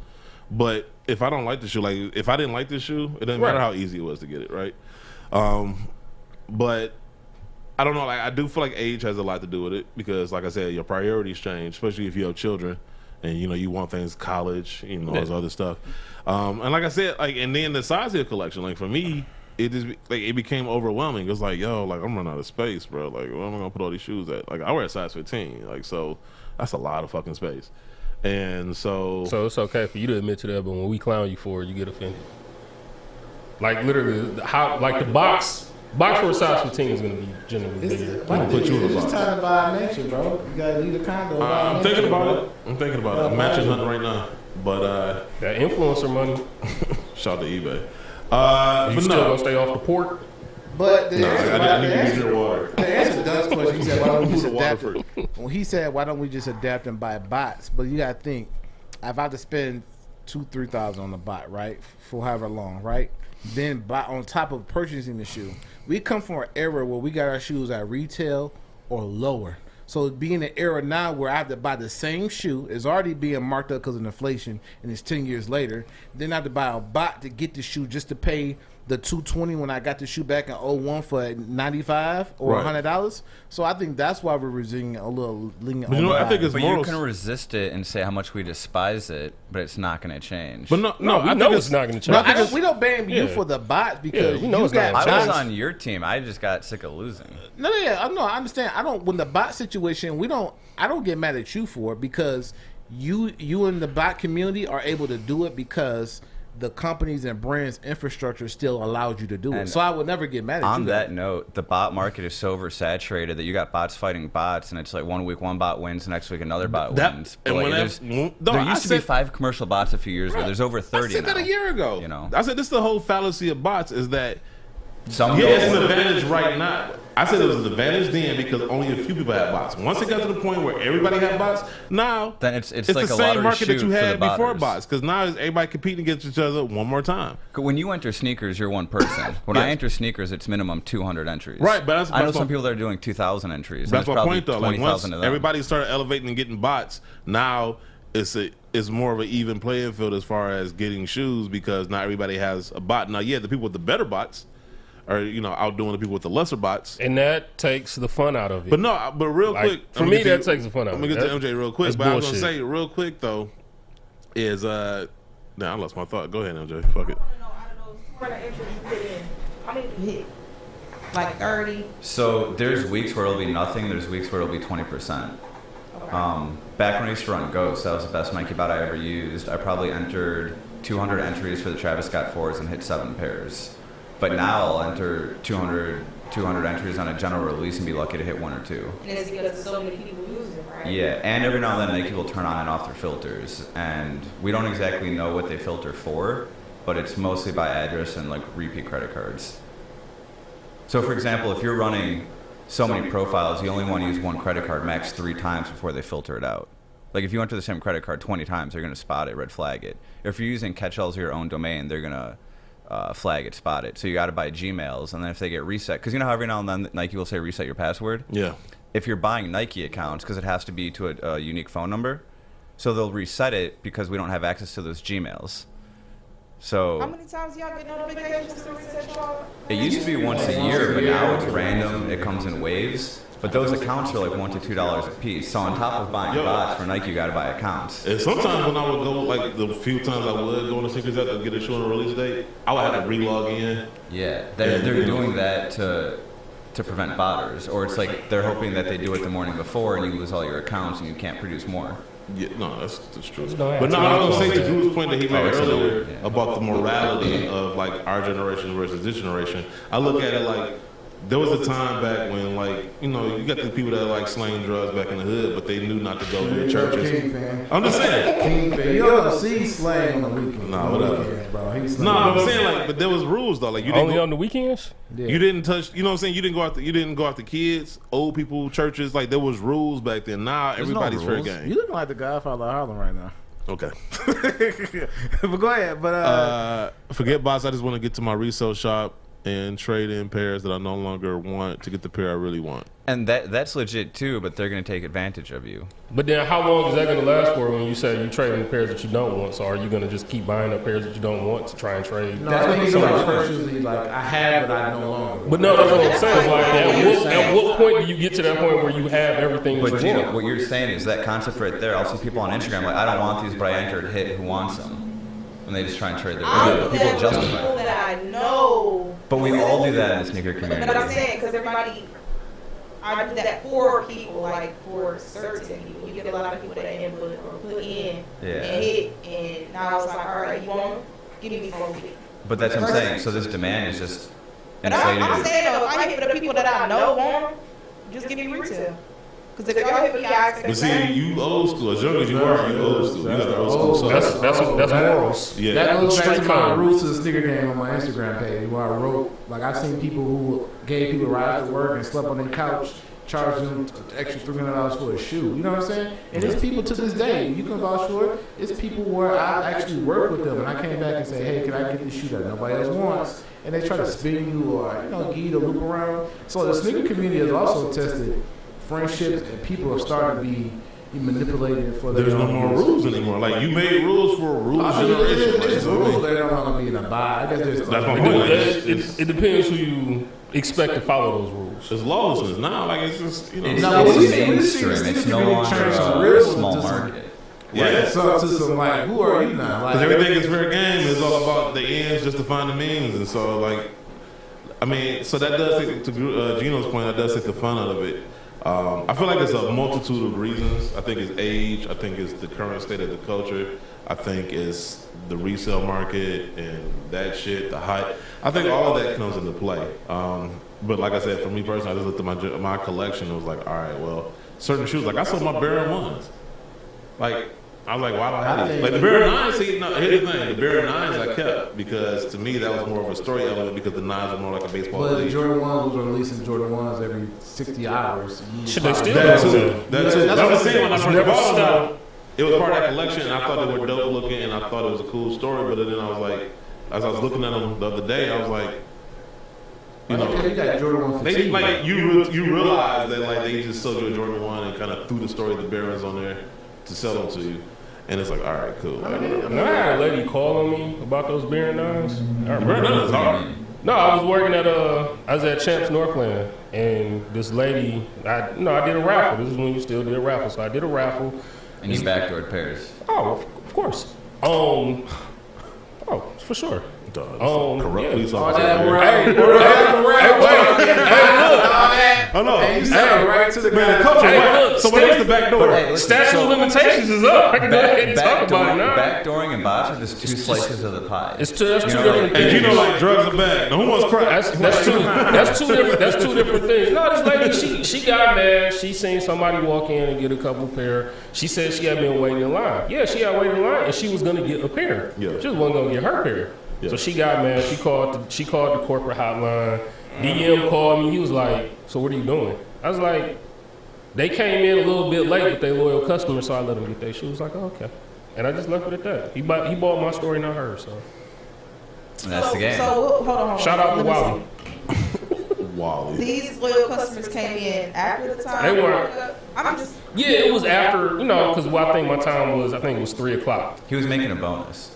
But if I don't like the shoe, like if I didn't like this shoe, it doesn't matter how easy it was to get it, right? But I don't know. Like I do feel like age has a lot to do with it because, like I said, your priorities change, especially if you have children, and you know you want things college, you know, all this other stuff. And like I said, like and then the size of your collection, like for me, it just like it became overwhelming. It was like, yo, like I'm running out of space, bro. Like where am I gonna put all these shoes at? Like I wear a size 15, like so that's a lot of fucking space. And so it's okay for you to admit to that, but when we clown you for it, you get offended. Like literally, how like the box for a size 15 is going to be generally bigger. It's time to buy a mansion, bro. You gotta leave the condo. I'm thinking about it. I'm matching hunting right now, but that influencer money. Shout out to eBay. You but still no, gonna stay off the port? But the I need to use your water. The answer to Doug's question, he said, why don't we just adapt? Well, he said, why don't we just adapt and buy bots? But you gotta think, if I have to spend $2,000-$3,000 on the bot, right, for however long, right? Then buy on top of purchasing the shoe. We come from an era where we got our shoes at retail or lower. So being an era now where I have to buy the same shoe, is already being marked up because of inflation, and it's 10 years later. Then I have to buy a bot to get the shoe just to pay the $220 when I got the shoe back in 01 for $95 or $100. So I think that's why we're resisting a little lenient. You know, I think it's but more. You can resist it and say how much we despise it, but it's not going to change. But no, I know it's not going to change. No, we don't ban you for the bots because we know it's got. I was on your team. I just got sick of losing. No, I understand. I don't. When the bot situation, I don't get mad at you for it because you and the bot community are able to do it because the companies and brands infrastructure still allows you to do it. So I would never get mad at you. On that note, the bot market is so oversaturated that you got bots fighting bots, and it's like 1 week one bot wins, next week another bot wins. But like, there used to be 5 commercial bots a few years ago. There's over 30 I said that a year ago. You know, I said this is the whole fallacy of bots is that it's an advantage right now. I said it was an advantage then because only a few people had bots. Once it got to the point where everybody had bots, now then it's the like a same market that you had before botters. Bots. Because now is everybody competing against each other one more time. When you enter sneakers, you're one person. When I enter sneakers, it's minimum 200 entries. Right, but I know some people that are doing 2,000 entries. That's my point, though. Like once of them. everybody started elevating and getting bots, now it's more of an even playing field as far as getting shoes because not everybody has a bot. Now, yeah, the people with the better bots are outdoing the people with the lesser bots, and that takes the fun out of it. But real quick, for me, that takes the fun out. I'm gonna get to MJ real quick, but I was gonna say real quick though is I lost my thought. Go ahead, MJ. Fuck it. How many hit? Like 30? So there's weeks where it'll be nothing. There's weeks where it'll be 20%. Back when I used to run Ghost, that was the best Nike bot I ever used. I probably entered 200 entries for the Travis Scott 4s and hit 7 pairs. But now I'll enter 200 entries on a general release and be lucky to hit 1 or 2. And it's because so many people use it, right? Yeah, and every now and then Nike will turn on and off their filters. And we don't exactly know what they filter for, but it's mostly by address and like repeat credit cards. So for example, if you're running so many profiles, you only want to use 1 credit card max 3 times before they filter it out. Like if you enter the same credit card 20 times, they're going to spot it, red flag it. If you're using catch-alls of your own domain, they're going to flag it, spot it. So you got to buy Gmails, and then if they get reset, because you know how every now and then Nike will say reset your password? Yeah. If you're buying Nike accounts, because it has to be to a unique phone number, so they'll reset it because we don't have access to those Gmails. So how many times y'all get notifications to reset y'all? It used to be once a year, but now it's random. It comes in waves. But those accounts are like $1 to $2 a piece. So on top of buying bots for Nike, you got to buy accounts. And sometimes when I would go, like the few times I would go on the Secret Set to get a shoe on a release date, I would have to re-log in. Yeah, they're doing that to prevent botters, or it's like they're hoping that they do it the morning before and you lose all your accounts and you can't produce more. Yeah, no, that's true. But no, I was going to say to Drew's point that he made earlier about the morality of like our generation versus this generation. I look at it like there was a time back when, like, you know, you got the people that like slang drugs back in the hood, but they knew not to go to the churches. I'm just saying. You don't see slang on the weekends. Nah, whatever. No, I'm saying like, but there was rules though. Like you didn't only on the weekends. Yeah. You didn't touch. You know what I'm saying? You didn't go after kids, old people, churches. Like there was rules back then. Now everybody's fair game. You looking like the Godfather of Harlem right now. Okay. But go ahead. But forget bots. I just want to get to my resale shop and trade in pairs that I no longer want to get the pair I really want. And that's legit too, but they're going to take advantage of you. But then how long is that going to last for when you say you trade in pairs that you don't want? So are you going to just keep buying up pairs that you don't want to try and trade? No, that's when you like purposely like I have but I no longer. But no, that's what I'm saying. Like at what point do you get to that point where you have everything but that you want? What you're saying is that concept right there. I'll see people on Instagram like, I don't want these, but I entered hit who wants them. And they just try and trade their value. People justify people that I know. But we all do that in the sneaker community. But I'm saying, because everybody, I do that for people, like for certain people. You get a lot of people that input or put in and hit, and now it's like, all right, you want them? Give me 450. But that's what I'm saying. So this demand is just but inflated. I'm saying, though, if I hit for the people that I know want them, just give me retail. Because if y'all hit for the guys, but see, you old school. As young as you are, you old school. You got the old school. That's morals. Yeah. That goes back to my roots of the sneaker game on my Instagram page, where I wrote, like, I've seen people who gave people rides to work and slept on their couch, charged them extra $300 for a shoe. You know what I'm saying? And it's people to this day, you can vouch for it. It's people where I actually work with them, and I came back and say, hey, can I get this shoe that nobody else wants? And they try to spin you or, you know, give you the loop around. So the sneaker community has also tested friendships, and people are starting to be manipulated for their There's no more rules anymore. Like you made rules for a rules generation. There's rules that don't want to be in a buy. I guess there's. That's my point. It depends who you expect to follow those rules. It's lawlessness now. Like it's just It's mainstream. It's no longer a small market. Yeah, so to some like, who are you now? Because everything is fair game. It's all about the ends justifying the means, and so like, I mean, so that does take to Gino's point. That does take the fun out of it. I feel like it's a multitude of reasons. I think it's age. I think it's the current state of the culture. I think it's the resale market and that shit, the hype. I think all of that comes into play. But like I said, for me personally, I just looked at my collection and was like, all right, well, certain shoes, like I sold my Baron 1s. Like, I was like, why do I have these? Like the Baron 9s, see, no, here's the thing. The Baron 9s I kept because to me that was more of a story element because the 9s were more like a baseball But league. the Jordan 1s was releasing Jordan 1s every 60 hours. Should they still That do too. that? That too. That's what I'm saying. When I first bought Stop. them, it was part of that collection, and I thought they were dope looking, and I thought it was a cool story. But then I was like, as I was looking at them the other day, I was like, you know, you got Jordan 1 they like you realize that like they just sold you a Jordan 1 and kind of threw the story of the Barons on there to sell them to you. And it's like, all right, cool. No, I had a lady call on me about those Baron 9s. I remember. Baron 9 is hard. No, I was working at I was at Champs Northland, and this lady, I did a raffle. This is when you still did a raffle, so I did a raffle. And you backdoored pairs. Oh, of course. Oh, for sure. Corrupt yeah. police All officer. that man. you said right to the Man, guy. culture, Hey, right? look, So where's the back door? Hey, listen, Statute of limitations is up. I can go ahead and talk about it now. Backdooring and bots are just two slices of the pie. That's two different And things. you know, like drugs are bad. Now, who wants crack? That's two different things. No, this lady, she got mad. She seen somebody walk in and get a couple pair. She said she had been waiting in line. Yeah, she had waited in line, and she was gonna get a pair. Yeah. She just wasn't gonna get her pair. Yeah. So she got mad. She called the corporate hotline. DM called me. He was like, "So what are you doing?" I was like, "They came in a little bit late, but they loyal customers, so I let them get their shoes." Like, oh, okay. And I just left it at that. He bought my story, not hers. So And that's the game. So hold on. shout out to Let me Wally. see. Wally. These loyal customers came in after the time. They weren't. I'm just. Yeah, it was after, because I think my time was, 3 o'clock. He was making a bonus.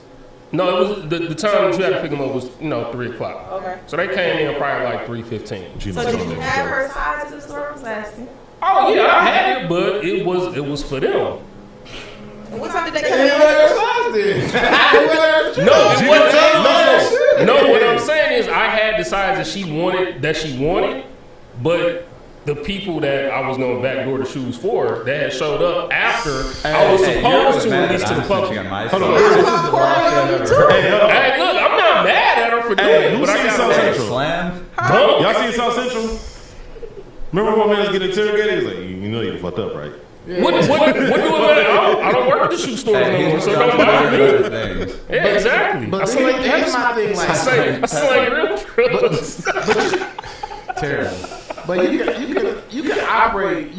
No, it was the time that you had to pick them up was 3 o'clock. Okay. So they came in probably like 3:15. Gina So told did me you that. have her size in the store? I was asking. Oh yeah, I had it, but it was for them. And what time did they come in? No, it wasn't. No, what I'm saying is I had the size that she wanted, but the people that I was going to backdoor the shoes for that had showed up after I was supposed to release to the public. Hold on. This is the last shit I've ever heard. Hey, hold on. Hey, look, I'm not mad at her for doing it, Who but I seen got South mad. Central? Slam. Y'all seen South Central? Remember when man was getting interrogated? He's like, you know you fucked up, right? What do I don't work at the shoe stores no more, so it don't bother me. Things. Yeah, exactly. But here's my thing. I slang real drugs. Terrible. But you can operate.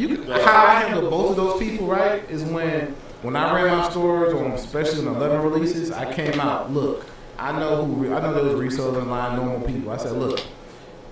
How I handle both of those people, right? Is when I ran my stores, or especially in 11 releases, I came out. Look, I know those resellers in line, normal people. I said, look,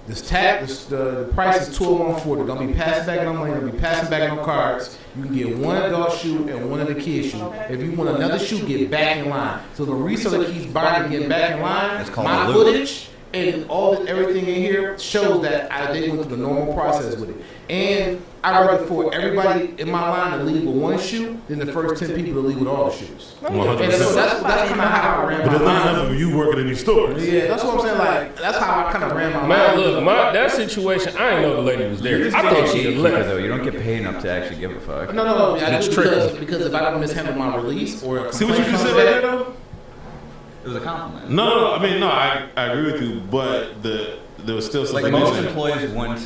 the price is $12.40. Don't be passing back no money. Don't be passing back no cards. You can get one adult shoe and one of the kids shoe. If you want another shoe, get back in line. So the reseller keeps buying and getting back in line. My footage and everything in here shows that they went through the normal process with it. And I'd rather for everybody in my line to leave with one shoe than the first 10 people to leave with all the shoes. 100%. And so that's kind of how I ran But my there's not line. enough of you working in these stores. Yeah, that's what I'm saying. Like, that's how I kind of ran my Man, line. look, that situation, I didn't know the lady was there. I thought she had left. Though you don't get paid enough to actually give a fuck. No. I That's do because if I don't mishandle my release or a See what you just said complaint right there, comes though? It was a compliment. No. I mean, no, I agree with you, but there was still something. Like most missing. employees wouldn't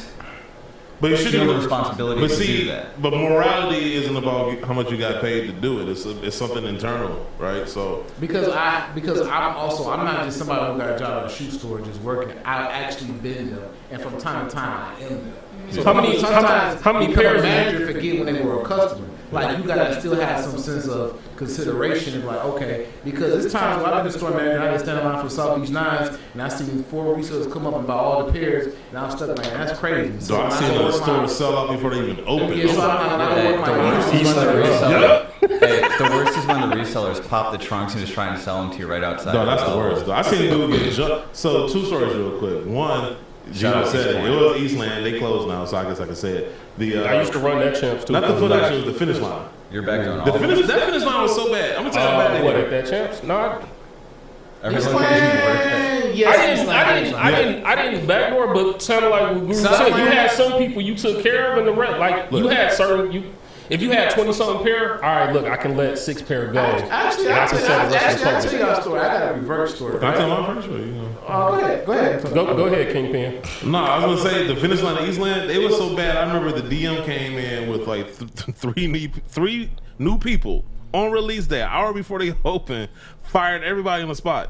But you feel shouldn't the responsibility But to see, do that. but morality isn't about how much you got paid to do it. It's something internal, right? So because I'm not just somebody who got a job at a shoe store just working. I've actually been there, and from time to time I am there. So How many pairs? Manager forget when they were a customer. Like you gotta still have some sense of consideration of like, okay, because it's times when I've been a store manager, I been standing around for South Beach Nines, and I seen 4 resellers come up and buy all the pairs, and I'm stuck like, that's crazy. So I've seen the store sell out before they even open. Yeah, so The worst is when the resellers pop the trunks and just trying to sell them to you right outside. No, that's the worst. Though. I seen dude get jumped. So 2 stories real quick. One, Gino said it was Eastland. They closed now, so I guess I can say it. I used to run that champs too. Not the foot action, it was the finish line. You're back on The all finish, that finish line was so bad. I'm gonna tell you how bad What they at were. that champs? No, I didn't backdoor, but it sounded like what Guru said. You had some people you took care of in the rest. Like you had certain if you had 20-something pair, all right, look, I can let 6 pair go. Actually, I'll tell you a story. I got a reverse story. Can I tell my first one? You know. Go ahead. Go ahead, Kingpin. No, I was gonna say the finish line of Eastland. It was so bad. I remember the DM came in with like 3 new people on release day, an hour before they opened, fired everybody on the spot,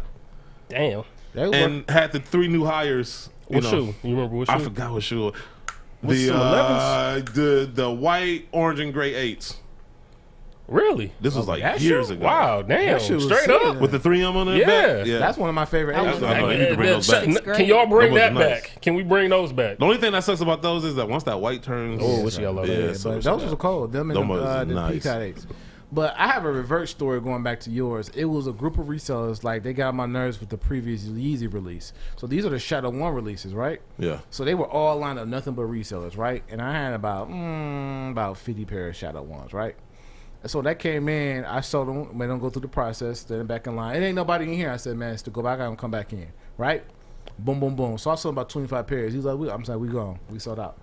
Damn. and had the 3 new hires. What shoe? You remember what shoe? I forgot what shoe. What's some 11s? The white, orange, and gray 8s. Really? This was like That years shoe? ago. Wow, damn. That shoe was Straight sick. up. With the 3M on it. Yeah. That's one of my favorite. I know, you can bring those back. Can y'all bring That that was nice. back? Can we bring those back? The only thing that sucks about those is that once that white turns, Oh, it's yellow. Yeah, Yeah, so but those were cold. Them and Them was the nice. Peacock 8s. But I have a reverse story going back to yours. It was a group of resellers, like they got on my nerves with the previous Yeezy release. So these are the Shadow 1 releases, right? Yeah. So they were all lined up, nothing but resellers, right? And I had about 50 pair of Shadow 1s, right? And so that came in. I sold them. Made them go through the process. Then back in line. It ain't nobody in here. I said, man, it's to go back out and come back in. Right? Boom, boom, boom. So I sold about 25 pairs. He's like, I'm saying, we gone. We sold out.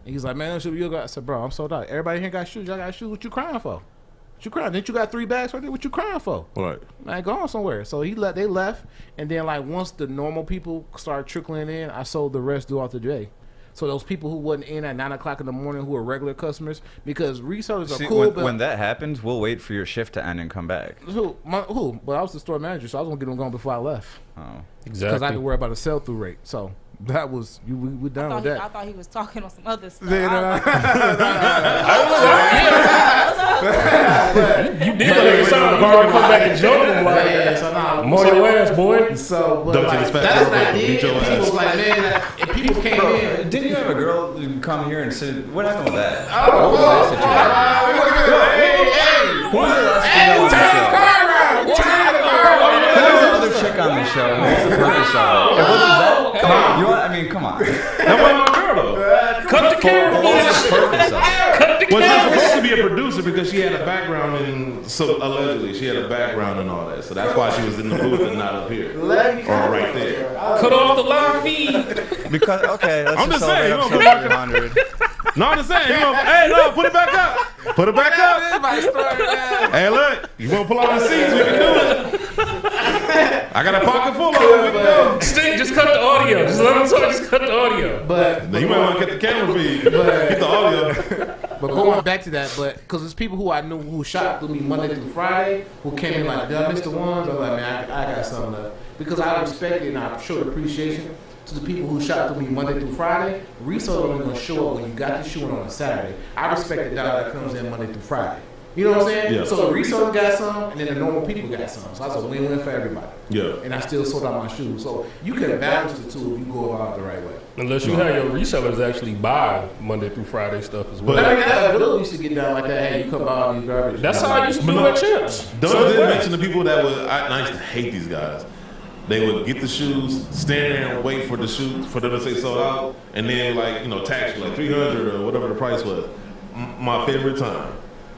And he's like, man, that should be your guy. I said, bro, I'm sold out. Everybody here got shoes. Y'all got shoes. What you crying for? What you crying? Didn't you got 3 bags right there? What you crying for? Right. Man, go on somewhere. So they left. And then like once the normal people started trickling in, I sold the rest throughout the day. So those people who wasn't in at 9 o'clock in the morning who were regular customers, because resellers are cool. When that happens, we'll wait for your shift to end and come back. Who? But I was the store manager, so I was gonna get them going before I left. Oh, exactly. Because I had to worry about the sell-through rate. So that was we done with that. I thought he was talking on some other stuff. You did like something. Come back and jump him like, more your ass, boy. So, but like, that's what I did. People was like, man, and people came in. Didn't you have a girl come here and sit? What happened with that? Oh, Another chick on the show. What's the purpose of it? What was that? Come on. You want? I mean, come on. That wasn't my girl though. Cut the camera. What was the purpose of it? Cut the Well, camera. she's supposed to be a producer because she had a background in, so allegedly, she had a background in all that. So that's why she was in the booth and not up here. Or right there. Cut off the live feed. Because, okay, let's I'm just just saying, celebrate you episode know, 300. No, I'm just saying, hey, no, put it back up. Put it back up. Hey, look, you want to pull out the seats, we can do it. I got a pocket full of it, we can go. Stick, just cut the audio. Just let him talk, just cut the audio. But You might want to get the camera feed. Get the audio. But going back to that, because it's people who I knew who shopped with me Monday through Friday who came in like, did I miss the ones? I'm like, man, I got something left. Because I respect it and I showed appreciation to the people who shopped with me Monday through Friday. Resale only going to show up when you got the shoe on a Saturday. I respect the dollar that comes in Monday through Friday. You know what I'm saying? Yeah. So the reseller got some, and then the normal people got some. So I was a win-win for everybody. Yeah. And I still sold out my shoes. So you can balance the two if you go about it the right way. Unless you have your resellers actually buy Monday through Friday stuff as well. But I mean, that really used to get down like that. Hey, you come out these garbage. That's how I used to do at Champs. Don't did mention the people that would, I used to hate these guys. They would get the shoes, stand there and wait for the shoe, for them to say sold out, and then like, tax you like $300 or whatever the price was. My favorite time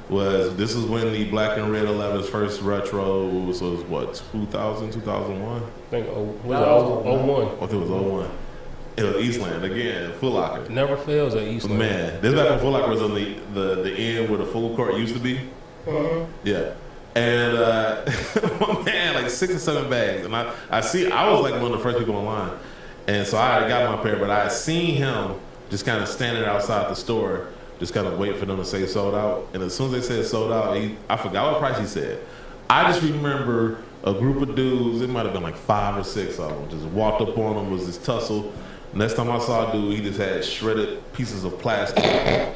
was, this is when the black and red 11's first retro was what, 2000, 2001? I think it was 01. I think it was 01. It was Eastland again, Foot Locker. Never fails at Eastland. Man, this back when Foot Locker was on the end where the full court used to be. Yeah. And man, like 6 or 7 bags. And I was like one of the first people online. And so I got my pair, but I had seen him just kind of standing outside the store, just kind of waiting for them to say sold out. And as soon as they said sold out, I forgot what price he said. I just remember a group of dudes, it might have been like 5 or 6 of them, just walked up on him, was this tussle. Next time I saw a dude, he just had shredded pieces of plastic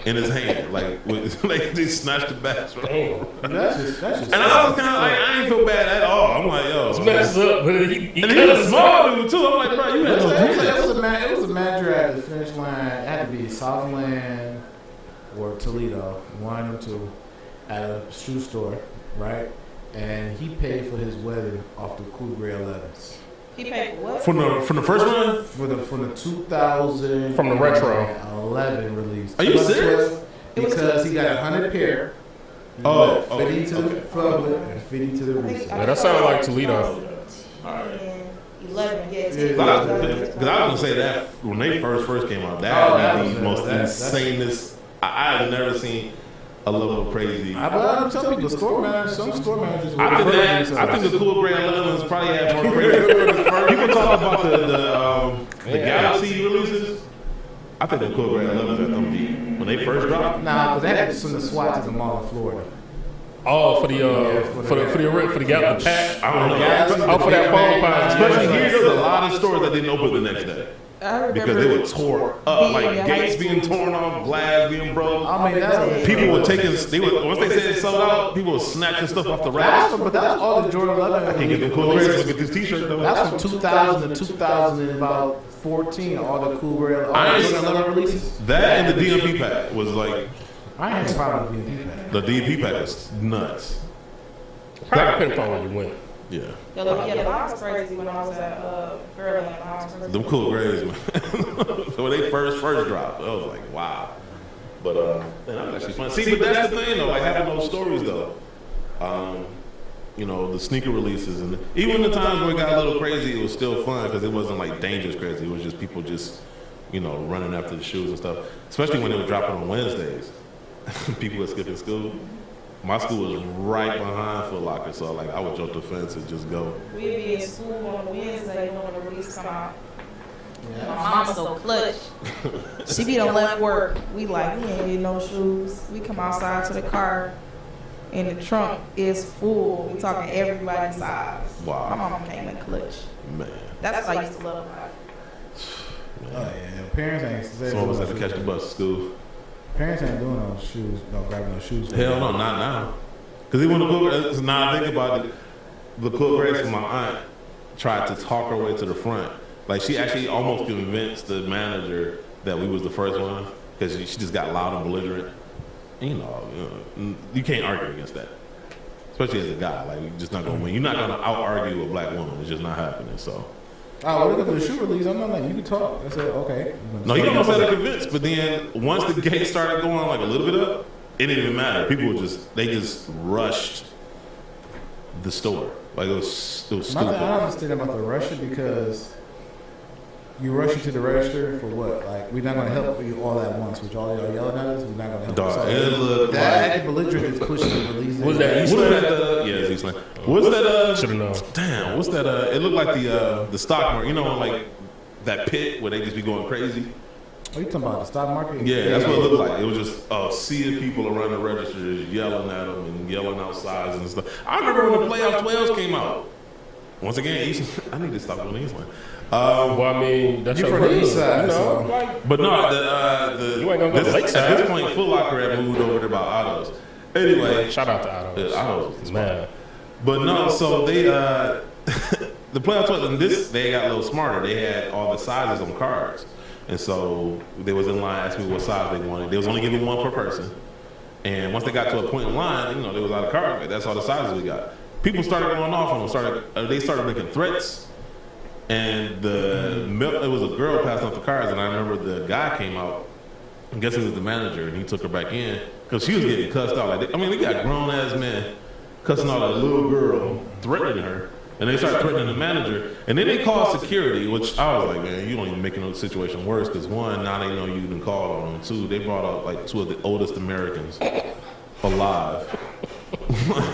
in his hand, like they snatched the bags from him. That's just And I was kind of like, I ain't feel bad at all. I'm like, yo, It's messed up, but he and he was a small dude too. I'm like, bro, you had it was a match at the finish line. It had to be Southland or Toledo, one or two, at a shoe store, right? And he paid for his wedding off the Cool Gray 11s. He paid for what? from the first one. From the 2000 From the retro 11 release. Are you serious? Because he got 100 pair. Oh, fitting to the public and fitting to the resale. Yeah, that sounded like Toledo. 11, yeah. Because I was gonna say that when they first came out, that was the most insanest. I had never seen a level of crazy. I'm telling people, some store managers. I think the Cool Gray 11s probably had more crazy. People talk about the Galaxy releases. I think the Cool Gray 11s had them deep when they first dropped. Nah, because they had to send the SWAT to the mall in Florida. Oh, for the Gap patch. I don't know. Oh, for that phone pie. Especially here, there's a lot of stores that didn't open the next day. Because they were tore up, like gates being torn off, glass being broke. I mean, that's People were taking, once they said it sold out, people were snatching stuff off the racks. but that's all the Jordan 11. I can get the Cool Grays, look at this t-shirt though. That's from 2000 to 2014, all the Cool Gray, all the Jordan 11 releases. That and the DMP pack was like, I ain't problem with DMP pack. the DMP pack was nuts. Probably couldn't find where you went. Yeah. The line was crazy when I was at Fairland. The line was crazy. Them Cool Grays, man. So when they first dropped, I was like, wow. But man, that was actually fun. See, but that's the thing though, like having those stories though. You know, the sneaker releases and even the times where it got a little crazy, it was still fun because it wasn't like dangerous crazy. It was just people just, you know, running after the shoes and stuff. Especially when they were dropping on Wednesdays. People were skipping school. My school was right behind Foot Locker, so like I would jump the fence and just go. We'd be in school on Wednesday when the release come out. My mama's so clutch. She be done left work. We like, we ain't getting no shoes. We come outside to the car, and the trunk is full. We talking everybody's size. Wow. My mama came in clutch. Man. That's what I used to love about it. Oh yeah, parents ain't. Some of us had to catch the bus to school. Parents ain't doing those shoes, no grabbing those shoes. Hell no, not now. Because even the cool, now I think about it, the cool grace of my aunt tried to talk her way to the front. Like she actually almost convinced the manager that we was the first one because she just got loud and belligerent. You know, you can't argue against that, especially as a guy. Like you're just not gonna win. You're not gonna out argue a black woman. It's just not happening. So. Oh, look at the shoe release. I'm not like, you can talk. I said, okay. No, you almost had to convince, but then once the gate started going like a little bit up, it didn't even matter. People were they just rushed the store. Like it was stupid. I don't understand about the rushing because you rush into the register for what? Like, we're not going to help you all at once. Which all y'all yelling at us, we're not going to help Dog, you. it looked that belligerent is pushing the release. Was that What's that? Yeah, it's Eastland. What's that? Should've known. Damn, what's that? It looked like the stock market. You know, like that pit where they just be going crazy. Are you talking about the stock market? Yeah, that's what it looked like. It was just a sea of people around the register just yelling at them and yelling out sizes and stuff. I remember when the playoff 12s came out. Once again, Eastland. I need to stop doing Eastland. Well, I mean, that's You're your from the hood, east side, you know, so. like, But no, You ain't gonna go to Lakeside. At this point, Foot Locker had moved over to about Autos. Anyway, shout out to Autos. Autos, Man. but no, so they the playoff 12 and this they got a little smarter. They had all the sizes on cards, and so they was in line asking me what size they wanted. They was only giving one per person, and once they got to a point in line, you know, they was out of cards. That's all the sizes we got. People started going off on them. They started making threats. And it was a girl passing out the cards, and I remember the guy came out. I guess he was the manager, and he took her back in because she was getting cussed out. Like, we got grown ass men cussing out a little girl, threatening her, and they started threatening the manager. And then they called security, which I was like, man, you don't even making the situation worse because one, now they know you didn't call on them. Two, they brought up like two of the oldest Americans alive.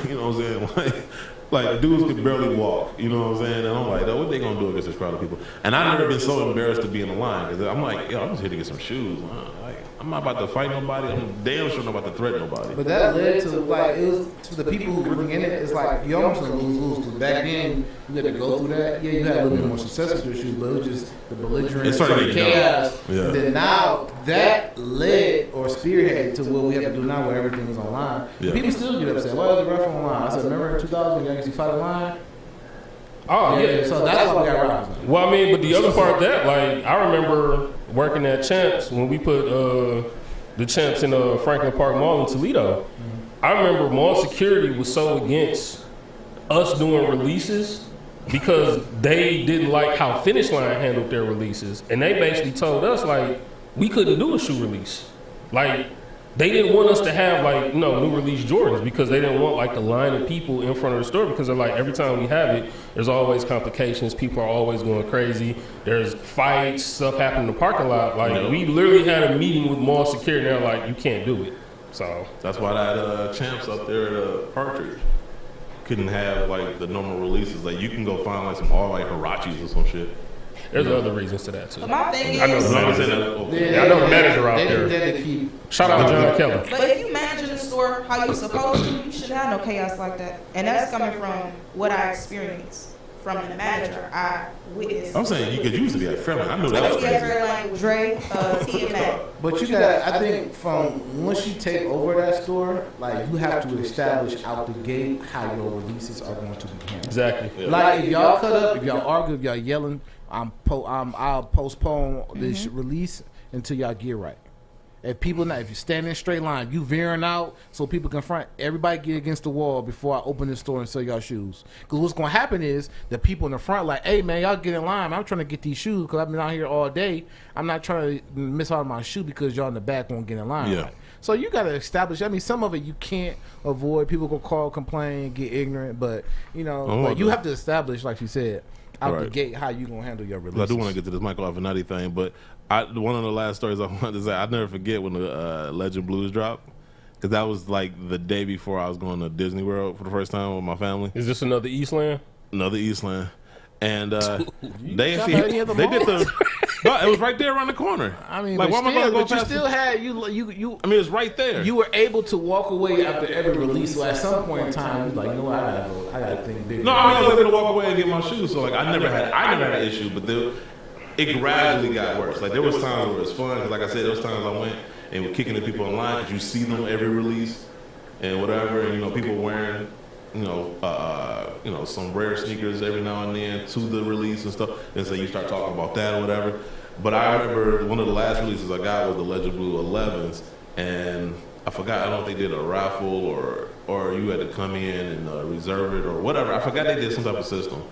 You know what I'm saying? Like dudes could barely walk, you know what I'm saying? And I'm like, what they gonna do against this crowd of people? And I've never been so embarrassed to be in the line because I'm like, yo, I'm just here to get some shoes. Like, I'm not about to fight nobody. I'm damn sure not about to threaten nobody. But that led to like it was to the people who really in it. It's like you almost gonna lose. Because back then you had to go through that. Yeah, you had a little bit more success with your shoes, but it was just the belligerence, It started the getting chaos. Yeah. And then now that led or spearheaded to what we have to do now, where everything is online. Yeah. People still get upset. Why is the ref online? I said, remember in 2000 when you fight online? Oh, yeah. So that's why we got robbed. Well, I mean, but the other part of that, like, I remember working at Champs when we put the Champs in Franklin Park Mall in Toledo. I remember mall security was so against us doing releases because they didn't like how Finish Line handled their releases. And they basically told us, like, we couldn't do a shoe release. Like, they didn't want us to have, like, new release Jordans because they didn't want, like, the line of people in front of the store because they're like, every time we have it, there's always complications. People are always going crazy. There's fights, stuff happening in the parking lot. Like, we literally had a meeting with mall security and they're like, you can't do it. So that's why that Champs up there at Partridge couldn't have, like, the normal releases. Like, you can go find, like, some all, like, Hirachis or some shit. There's other reasons to that, too. But my thing I know is, the manager out there. Shout out to John Kelly. but if you manage the store how you're supposed to, you shouldn't have no chaos like that. And that's coming from what I experienced from the manager I witnessed. I'm saying you could use to be at Fairlane. I knew that was I was crazy. like with Dre, T and Mac. But you got, I think, from once you take over that store, like you have to establish out the gate how your releases are going to be handled. Exactly. Like if y'all cut up, if y'all argue, if y'all yelling, I'll postpone this release until y'all get right. If you stand in a straight line, you veering out so people can front. Everybody get against the wall before I open the store and sell y'all shoes. Because what's gonna happen is the people in the front like, hey man, y'all get in line. I'm trying to get these shoes because I've been out here all day. I'm not trying to miss out on my shoe because y'all in the back won't get in line. Yeah. Right? So you gotta establish. I mean, some of it you can't avoid. People gonna call, complain, get ignorant, but you know, but you have to establish, like she said, out the gate how you gonna handle your releases. I do want to get to this Michael Avenatti thing, but one of the last stories I wanted to say, I'll never forget when the Legend Blues dropped, because that was like the day before I was going to Disney World for the first time with my family. Is this another Eastland? Another Eastland. And they did the. No, it was right there around the corner. I mean, like, but, why am I still, gonna but go you past still had you. I mean, it's right there. You were able to walk away after every release. So at some point in time, you're like, you know what, I gotta think bigger. No, I mean, I was able to walk away and get my shoes. So like, I never had an issue, but it gradually got worse. Like, there was times where it was fun, because like I said, there was times I went and were kicking the people in line, because you see them every release and whatever, and you know, people wearing some rare sneakers every now and then to the release and stuff, and so you start talking about that or whatever. But I remember one of the last releases I got was the Legend Blue 11s, and I forgot, I don't know if they did a raffle or you had to come in and reserve it or whatever. I forgot they did some type of system.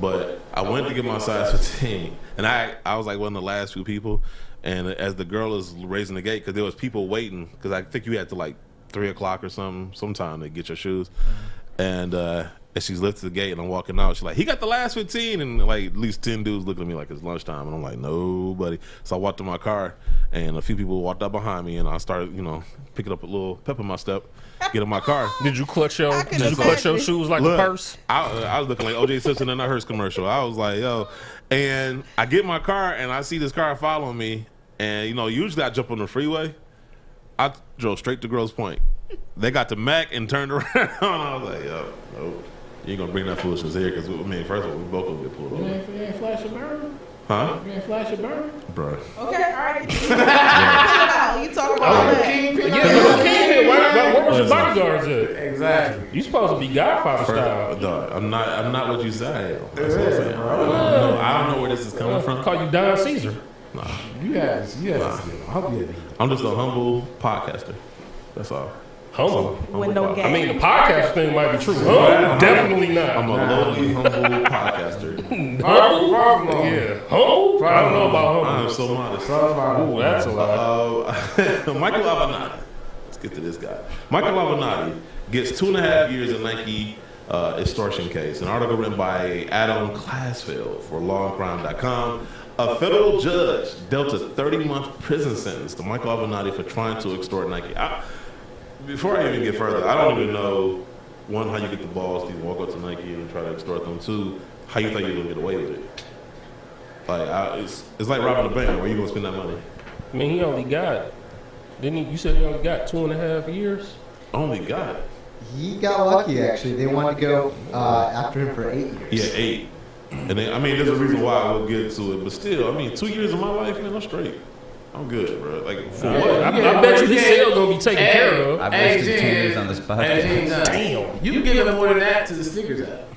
But I went to get my size 15, and I was like one of the last few people, and as the girl is raising the gate, because there was people waiting, because I think you had to like 3 o'clock or something sometime to get your shoes. And she's lifted the gate, and I'm walking out. She's like, he got the last 15, and like at least 10 dudes looking at me like it's lunchtime, and I'm like, nobody. So I walked to my car, and a few people walked up behind me, and I started, picking up a little pep in my step, get in my car. Did you clutch your shoes like a purse? I was looking like O.J. Simpson in a Hearst commercial. I was like, yo, and I get in my car, and I see this car following me, and usually I jump on the freeway. I drove straight to Grosse Pointe. They got to Mac and turned around. I was like, yo, nope. You ain't gonna bring that foolishness here, because first of all, we both gonna get pulled over. You ain't flash a burn? Huh? You ain't flash a burn? Bro. Okay, all right. You talk about that. Where was your bodyguards at? Exactly. You supposed to be Godfather style. Dog, I'm not what you say I am. That's what I'm saying. I don't know where this is coming from. Call you Don Caesar. Nah. You guys. I'm just a humble podcaster. That's all. Humble. With no gas. I mean, the podcast thing might be true. Definitely not. I'm a lowly, humble podcaster. Yeah. Humble? I don't know about humble. I'm so modest. Ooh, that's a lot. Michael Avenatti. Let's get to this guy. Michael Avenatti gets 2.5 years in Nike extortion case. An article written by Adam Classfield for lawandcrime.com. A federal judge dealt a 30-month prison sentence to Michael Avenatti for trying to extort Nike. Before I even get further, I don't even know, one, how you get the balls to even walk up to Nike and try to extort them. Two, how you think you're going to get away with it. Like, it's like robbing a bank. Where you going to spend that money? I mean, he only got, you said he only got 2.5 years? Only got? He got lucky, actually. They wanted to go after him for 8 years. Yeah, 8. And then, there's a reason why I will get to it. But still, 2 years of my life, man, I'm straight. I'm good, bro. Like, for what? I bet you his sale gonna be taken care of. I've wasted 2 years on this podcast. Damn. You can give him more than that to the sneakers app.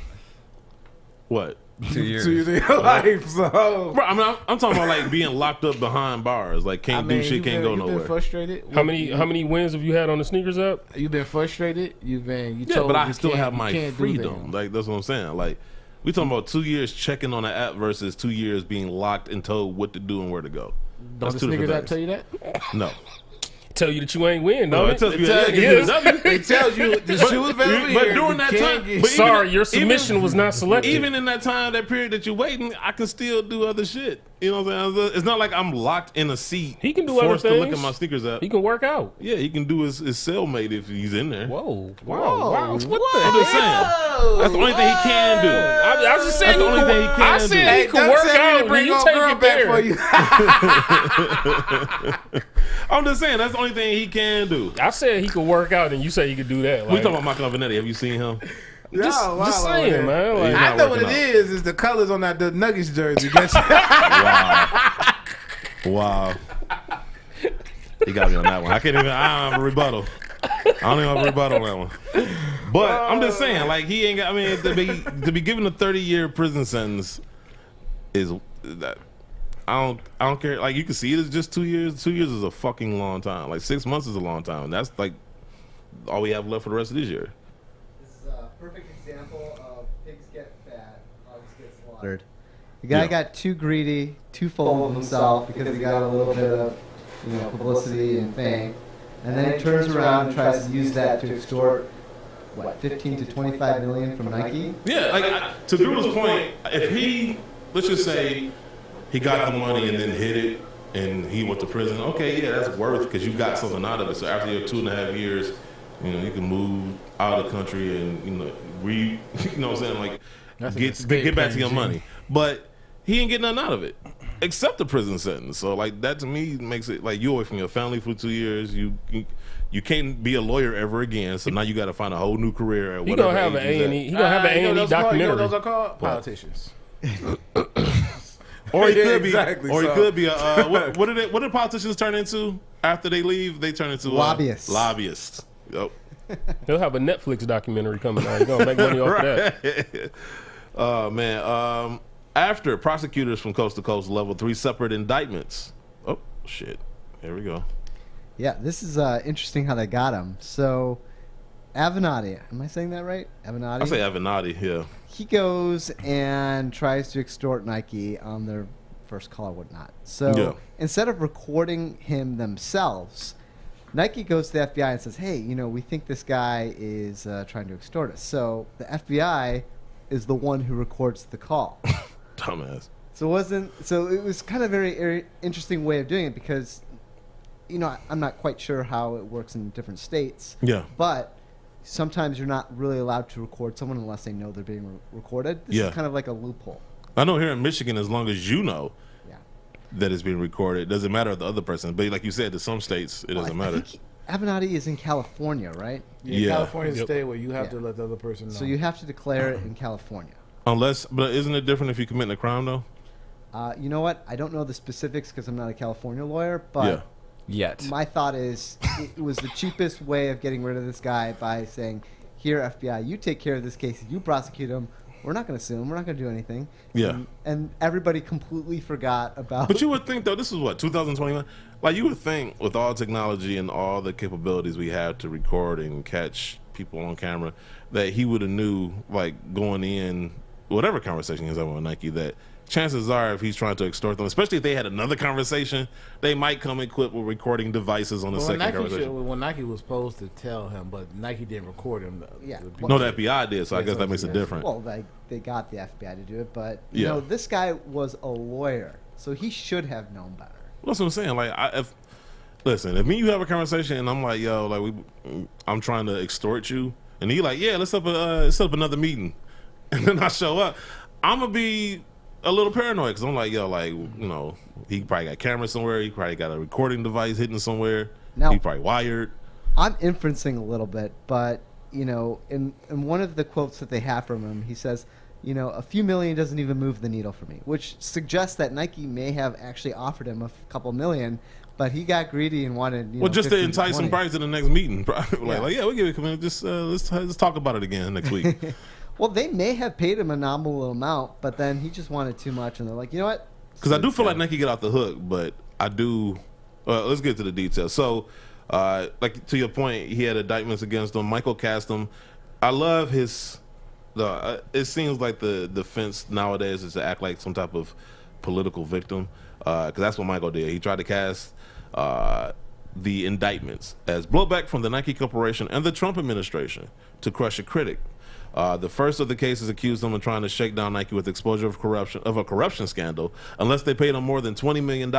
What? 2 years. 2 years of your life, so. Bro, I'm talking about like being locked up behind bars. Like, can't do shit, can't go You've nowhere. been frustrated. How many wins have you had on the sneakers app? You've been frustrated. But I still have my freedom. That. Like, that's what I'm saying. Like, we talking about 2 years checking on the app versus 2 years being locked and told what to do and where to go. Don't the sneakers app tell you that? No. Tell you that you ain't win, don't it? It tells you the shoes better be But here. during that time, sorry, your submission was not selected. Even in that time, that period that you're waiting, I can still do other shit. You know what I'm saying? It's not like I'm locked in a seat. He can do other forced to look things. at my sneakers app. He can work out. Yeah, he can do his cellmate if he's in there. Wow. I'm just saying. That's the only thing he can do. I was just saying. That's the only thing he can do. I said he can work out when you take it there. For you. I'm just saying that's the only thing he can do. I said he could work out, and you say he could do that. We talking about Michael Avenatti. Have you seen him? Just saying, man. Like, I know what it is. Is the colors on that the Nuggets jersey? Wow. He got me on that one. I can't even. I don't have a rebuttal. I don't even have a rebuttal on that one. But I'm just saying, like, he ain't got. To be given a 30-year prison sentence is that. I don't care. Like, you can see it as just 2 years. 2 years is a fucking long time. Like, 6 months is a long time. That's like all we have left for the rest of this year. This is a perfect example of pigs get fat, hogs get slaughtered. The guy got too greedy, too full of himself because he got a little bit of, publicity and fame, and then he turns around and tries to use that to extort, 15 to 25 million from Nike? Yeah, like to Drew's point, if he, let's just say, he got the money and then hid it, and he went to prison. Okay, yeah, that's worth because you got something out of it. So after your 2.5 years, you can move out of the country and you know what I'm saying, like get back to your money. But he ain't getting nothing out of it except the prison sentence. So like that to me makes it like you away from your family for 2 years. You can't be a lawyer ever again. So now you got to find a whole new career. He gonna have an A&E. He gonna have an A&E documentary. You know what those are called? Politicians. Or he could be. Exactly, or he could be a. What do politicians turn into after they leave? They turn into lobbyists. Lobbyists. Yep. He'll have a Netflix documentary coming out. He's gonna make money off that. Oh man. After prosecutors from coast to coast leveled 3 separate indictments. Oh shit. Here we go. Yeah, this is interesting how they got him. So, Avenatti, am I saying that right? Avenatti? I say Avenatti, yeah. He goes and tries to extort Nike on their first call or whatnot. So, instead of recording him themselves, Nike goes to the FBI and says, hey, we think this guy is trying to extort us. So, the FBI is the one who records the call. Dumbass. So it was kind of a very interesting way of doing it because, I'm not quite sure how it works in different states. Yeah. But sometimes you're not really allowed to record someone unless they know they're being recorded. This is kind of like a loophole. I know here in Michigan, as long as you know that it's being recorded, it doesn't matter the other person. But like you said, to some states, it doesn't matter. I think Avenatti is in California, right? Yeah. California's a state where you have to let the other person know. So you have to declare it in California. But isn't it different if you commit a crime, though? You know what? I don't know the specifics because I'm not a California lawyer, but my thought is it was the cheapest way of getting rid of this guy by saying, here, FBI, you take care of this case. You prosecute him. We're not going to sue him. We're not going to do anything. Yeah. And everybody completely forgot about... But you would think, though, this is what, 2021? Like, you would think with all technology and all the capabilities we have to record and catch people on camera, that he would have knew, like, going in... whatever conversation he's having with Nike, that chances are if he's trying to extort them, especially if they had another conversation, they might come equipped with recording devices on the second conversation. When Nike was supposed to tell him, but Nike didn't record him. No, the FBI did, so I guess that makes it different. Well, they got the FBI to do it, but this guy was a lawyer, so he should have known better. That's what I'm saying. Like, if me and you have a conversation and I'm like, yo, like I'm trying to extort you, and he like, yeah, let's set up another meeting. And then I show up, I'm gonna be a little paranoid because I'm like, yo, like, he probably got cameras somewhere. He probably got a recording device hidden somewhere. Now, he probably wired. I'm inferencing a little bit, but in one of the quotes that they have from him, he says, a few million doesn't even move the needle for me, which suggests that Nike may have actually offered him a couple million, but he got greedy and wanted, just to entice him probably to the next meeting. Like, we'll give it a minute. Just let's talk about it again next week. Well, they may have paid him a nominal amount, but then he just wanted too much, and they're like, you know what? Because I do feel like Nike get off the hook, but I do. Let's get to the details. So, like to your point, he had indictments against him. Michael cast him. I love his. It seems like the defense nowadays is to act like some type of political victim, because that's what Michael did. He tried to cast the indictments as blowback from the Nike Corporation and the Trump administration to crush a critic. The first of the cases accused him of trying to shake down Nike with exposure of a corruption scandal unless they paid him more than $20 million.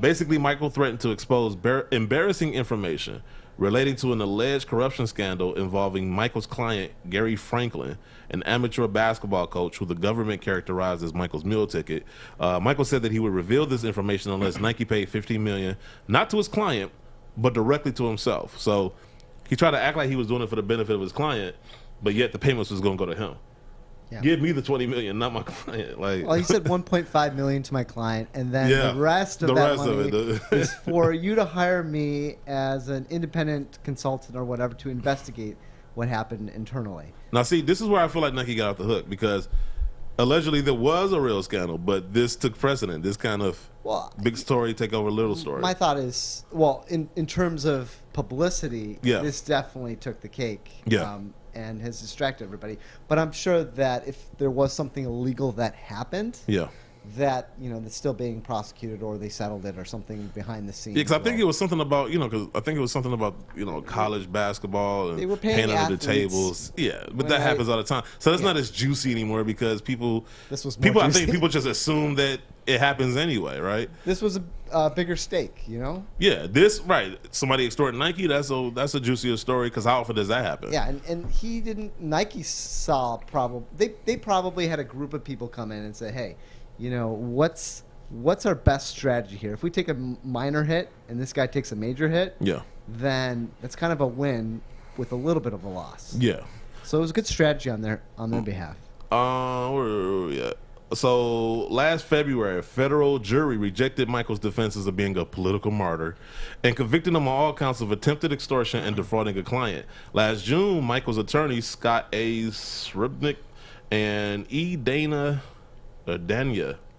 Basically, Michael threatened to expose embarrassing information relating to an alleged corruption scandal involving Michael's client, Gary Franklin, an amateur basketball coach who the government characterized as Michael's meal ticket. Michael said that he would reveal this information unless Nike paid $15 million, not to his client, but directly to himself. So he tried to act like he was doing it for the benefit of his client, but yet the payments was going to go to him. Yeah. Give me the $20 million, not my client. Like, well, he said $1.5 million to my client, and then the rest of that money is for you to hire me as an independent consultant or whatever to investigate what happened internally. Now, see, this is where I feel like Nike got off the hook, because allegedly there was a real scandal, but this took precedent. This kind of big story take over little story. My thought is, well, in terms of publicity, this definitely took the cake. Yeah. And has distracted everybody. But I'm sure that if there was something illegal that happened, that that's still being prosecuted, or they settled it, or something behind the scenes. Yeah, because I think it was something about college basketball and they were paying under the athletes. tables. Yeah, but that happens all the time. So that's not as juicy anymore because people. This was people. juicy. I think people just assume that it happens anyway, right? This was a bigger stake, Yeah, this right. Somebody extorted Nike. That's a juicier story because how often does that happen? Yeah, and he didn't. Nike saw they probably had a group of people come in and say, hey, what's our best strategy here? If we take a minor hit and this guy takes a major hit, then that's kind of a win with a little bit of a loss. Yeah. So it was a good strategy on their behalf. Where are we at? So last February, a federal jury rejected Michael's defenses of being a political martyr and convicted him on all counts of attempted extortion and defrauding a client. Last June, Michael's attorneys, Scott A. Sribnick and Dania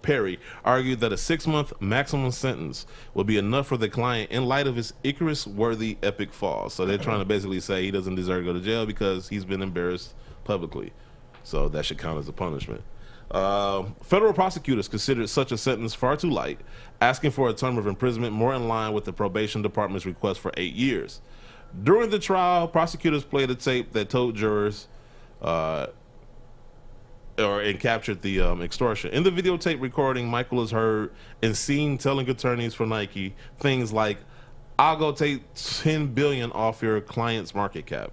Perry, argued that a 6-month maximum sentence would be enough for the client in light of his Icarus-worthy epic fall. So they're trying to basically say he doesn't deserve to go to jail because he's been embarrassed publicly. So that should count as a punishment. Federal prosecutors considered such a sentence far too light, asking for a term of imprisonment more in line with the probation department's request for 8 years. During the trial, prosecutors played a tape that told jurors and captured the extortion. In the videotape recording, Michael is heard and seen telling attorneys for Nike things like, "I'll go take $10 billion off your client's market cap,"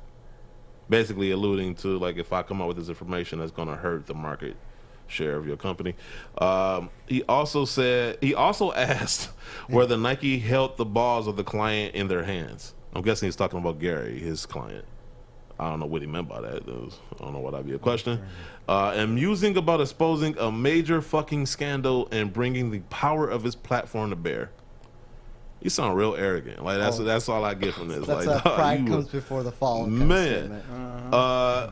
basically alluding to like, if I come up with this information, that's going to hurt the market share of your company. He also asked whether Nike held the balls of the client in their hands. I'm guessing he's talking about Gary, his client. I don't know what he meant by that. I don't know why that'd be a question. And musing about exposing a major fucking scandal and bringing the power of his platform to bear. You sound real arrogant. Like that's all I get from this. That's like, pride comes before the fall. Man.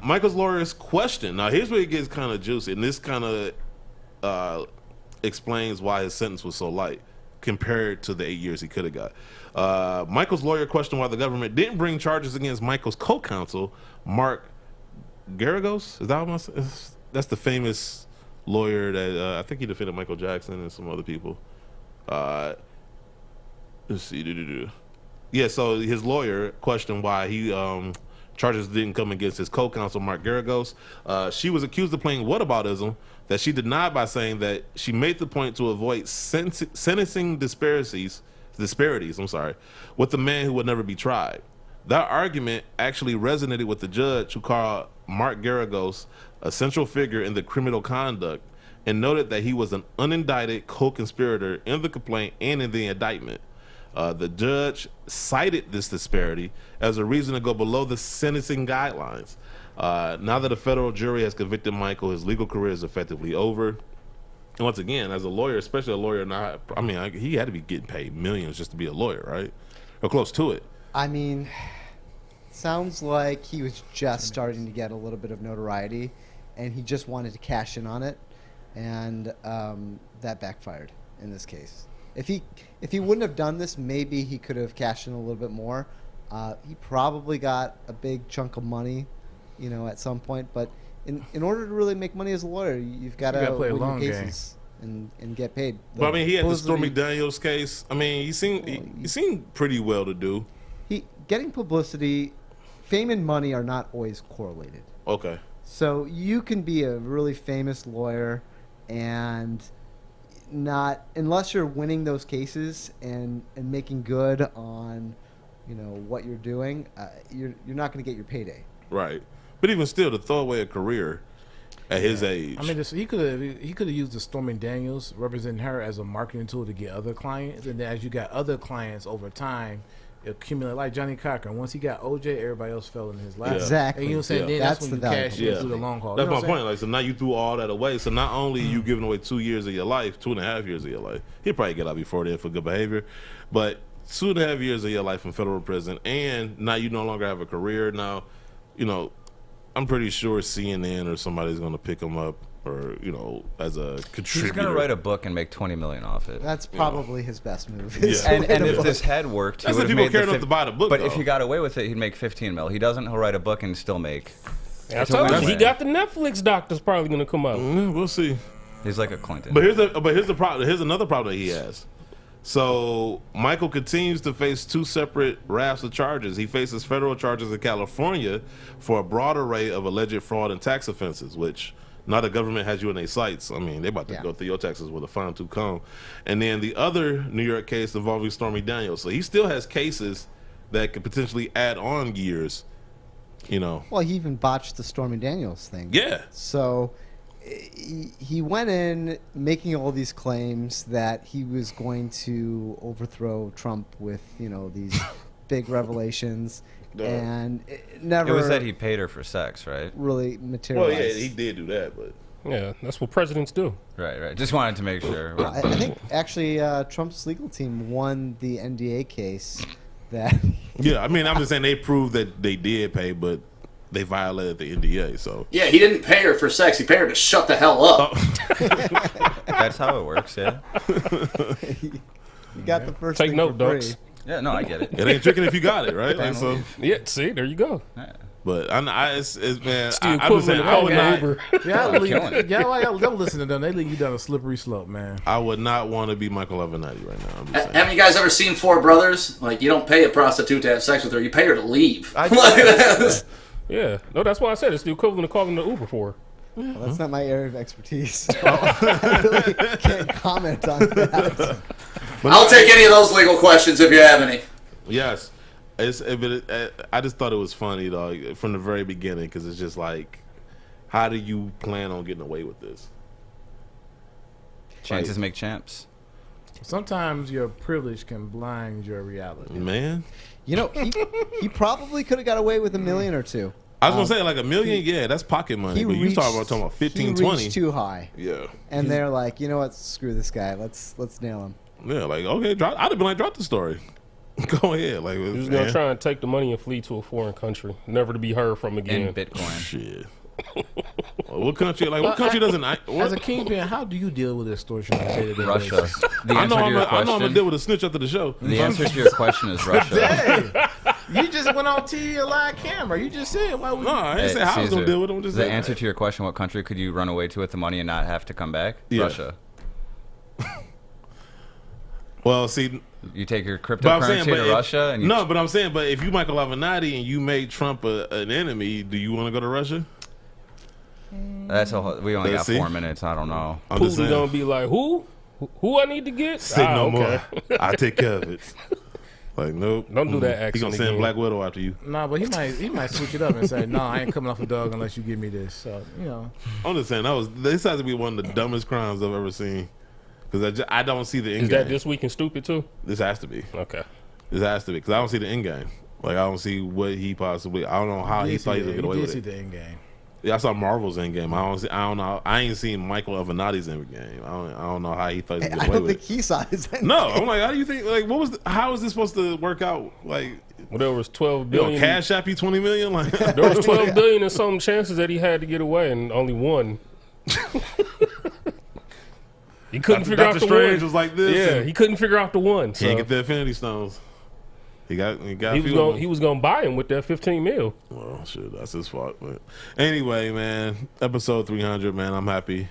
Michael's lawyer's question. Now here's where it gets kind of juicy, and this kind of explains why his sentence was so light compared to the 8 years he could have got. Michael's lawyer questioned why the government didn't bring charges against Michael's co-counsel, Mark Garagos. Is that what that's the famous lawyer that I think he defended Michael Jackson and some other people. Let's see. Yeah, so his lawyer questioned why he charges didn't come against his co-counsel, Mark Garagos. She was accused of playing whataboutism that she denied by saying that she made the point to avoid sentencing disparities, with the man who would never be tried. That argument actually resonated with the judge, who called Mark Garagos a central figure in the criminal conduct and noted that he was an unindicted co-conspirator in the complaint and in the indictment. The judge cited this disparity as a reason to go below the sentencing guidelines. Now that a federal jury has convicted Michael, his legal career is effectively over. And once again, as a lawyer, especially a lawyer now, he had to be getting paid millions just to be a lawyer, right? Or close to it. I mean, sounds like he was just starting to get a little bit of notoriety, and he just wanted to cash in on it, and that backfired in this case. If he wouldn't have done this, maybe he could have cashed in a little bit more. He probably got a big chunk of money, at some point. But in order to really make money as a lawyer, you've got to play a win long your cases and get paid. But he had the Stormy Daniels case. He seemed pretty well to do. Getting publicity, fame and money are not always correlated. Okay. So you can be a really famous lawyer and not, unless you're winning those cases and making good on what you're doing, you're not going to get your payday. Right. But even still, to throw away a career at his age. He could have used the Stormy Daniels representing her as a marketing tool to get other clients, and then as you got other clients over time, accumulate, like Johnny Cochran. Once he got OJ, everybody else fell in his lap. Exactly. And you know what I'm saying? Then that's when you cash in through the long haul. That's my point. Like, so now you threw all that away. So not only you giving away 2 years of your life, 2.5 years of your life. He'll probably get out before then for good behavior, but 2.5 years of your life in federal prison, and now you no longer have a career. Now, I'm pretty sure CNN or somebody's going to pick him up or as a contributor. He's gonna write a book and make $20 million off it. That's probably his best move. Yeah. And if this had worked, that's if people care enough to buy the book. But though. if he got away with it, he'd make $15 million. He doesn't. He'll write a book and still make. I told you, he got the Netflix doc that's probably gonna come out. We'll see. He's like a Clinton. But here's the problem. Here's another problem that he has. So Michael continues to face two separate rafts of charges. He faces federal charges in California for a broad array of alleged fraud and tax offenses, which now the government has you in their sights. I mean, they're about to go through your taxes with a fine-tooth comb. And then the other New York case involving Stormy Daniels. So he still has cases that could potentially add on years. Well, he even botched the Stormy Daniels thing. Yeah. So he went in making all these claims that he was going to overthrow Trump with, these big revelations. And it never. It was that he paid her for sex, right? Really materialized. Well, yeah, he did do that, but. Yeah, that's what presidents do. Right. Just wanted to make sure. I think actually Trump's legal team won the NDA case. Yeah, I mean, I'm just saying they proved that they did pay, but they violated the NDA. So yeah, he didn't pay her for sex. He paid her to shut the hell up. That's how it works. Yeah. You got the first. Take thing note, for free. Ducks. Yeah, no, I get it. It ain't tricking if you got it, right? Like, so yeah, see, there you go. Yeah. But it's man, It's the I'm just saying, equivalent I of would calling not. Uber. Don't listen to them. They lead you down a slippery slope, man. I would not want to be Michael Avenatti right now. I'm just saying. Haven't you guys ever seen Four Brothers? Like, you don't pay a prostitute to have sex with her. You pay her to leave. Yeah, no, that's why I said it's the equivalent of calling the Uber for her. Well, that's not my area of expertise. So I really can't comment on that. I'll take any of those legal questions if you have any. Yes, I just thought it was funny though from the very beginning because it's just like, how do you plan on getting away with this? Chances make champs. Sometimes your privilege can blind your reality. Man, he probably could have got away with $1 million or two. I was gonna say like $1 million, yeah, that's pocket money. But you talking about 15, 20. Reached too high. Yeah, and they're like, you know what? Screw this guy. Let's nail him. Yeah, like okay, I'd have been like, drop the story. Go ahead, like He was gonna try and take the money and flee to a foreign country, never to be heard from again. In Bitcoin. Shit. What country? Like what country doesn't? As a kingpin, how do you deal with extortion on a day-to-day Russia. basis? The answer to your question. I know I'm gonna deal with a snitch after the show. The answer to your question is Russia. Dang. You just went on TV a live camera. You just said, why would No, I didn't say how I was gonna deal with him. Just the answer to your question: what country could you run away to with the money and not have to come back? Yeah. Russia. Well, see, you take your cryptocurrency to Russia, and but I'm saying, but if you Michael Avenatti and you made Trump an enemy, do you want to go to Russia? That's a whole, we only got 4 minutes. I don't know. Putin gonna be like, who I need to get? Say no more. I take care of it. Like nope. Don't do that accent. He gonna send again. Black Widow after you. Nah, but he might switch it up and say, no, I ain't coming off a dog unless you give me this. So I'm just saying this has to be one of the dumbest crimes I've ever seen. Because I don't see the end Is game. that This Week in Stupid too? This has to be. Okay. This has to be because I don't see the end game. Like I don't see what he possibly. I don't know how he thought he would get away with it. You did see the end game. Yeah, I saw Marvel's end game. I don't know. I ain't seen Michael Avenatti's end game. I don't know how he thought he would get away with it. I don't think he saw his end No, game. I'm like, how do you think? Like, how is this supposed to work out? Like, well, there was 12 billion. Cash App you $20 million. Like, there was 12 billion and some chances that he had to get away, and only one. He couldn't figure out the Strange one. was like this. Yeah, he couldn't figure out the one. So. He didn't get the Infinity Stones. He was gonna buy him with that 15 mil. Well, shit, that's his fault. But anyway, man, episode 300, man, I'm happy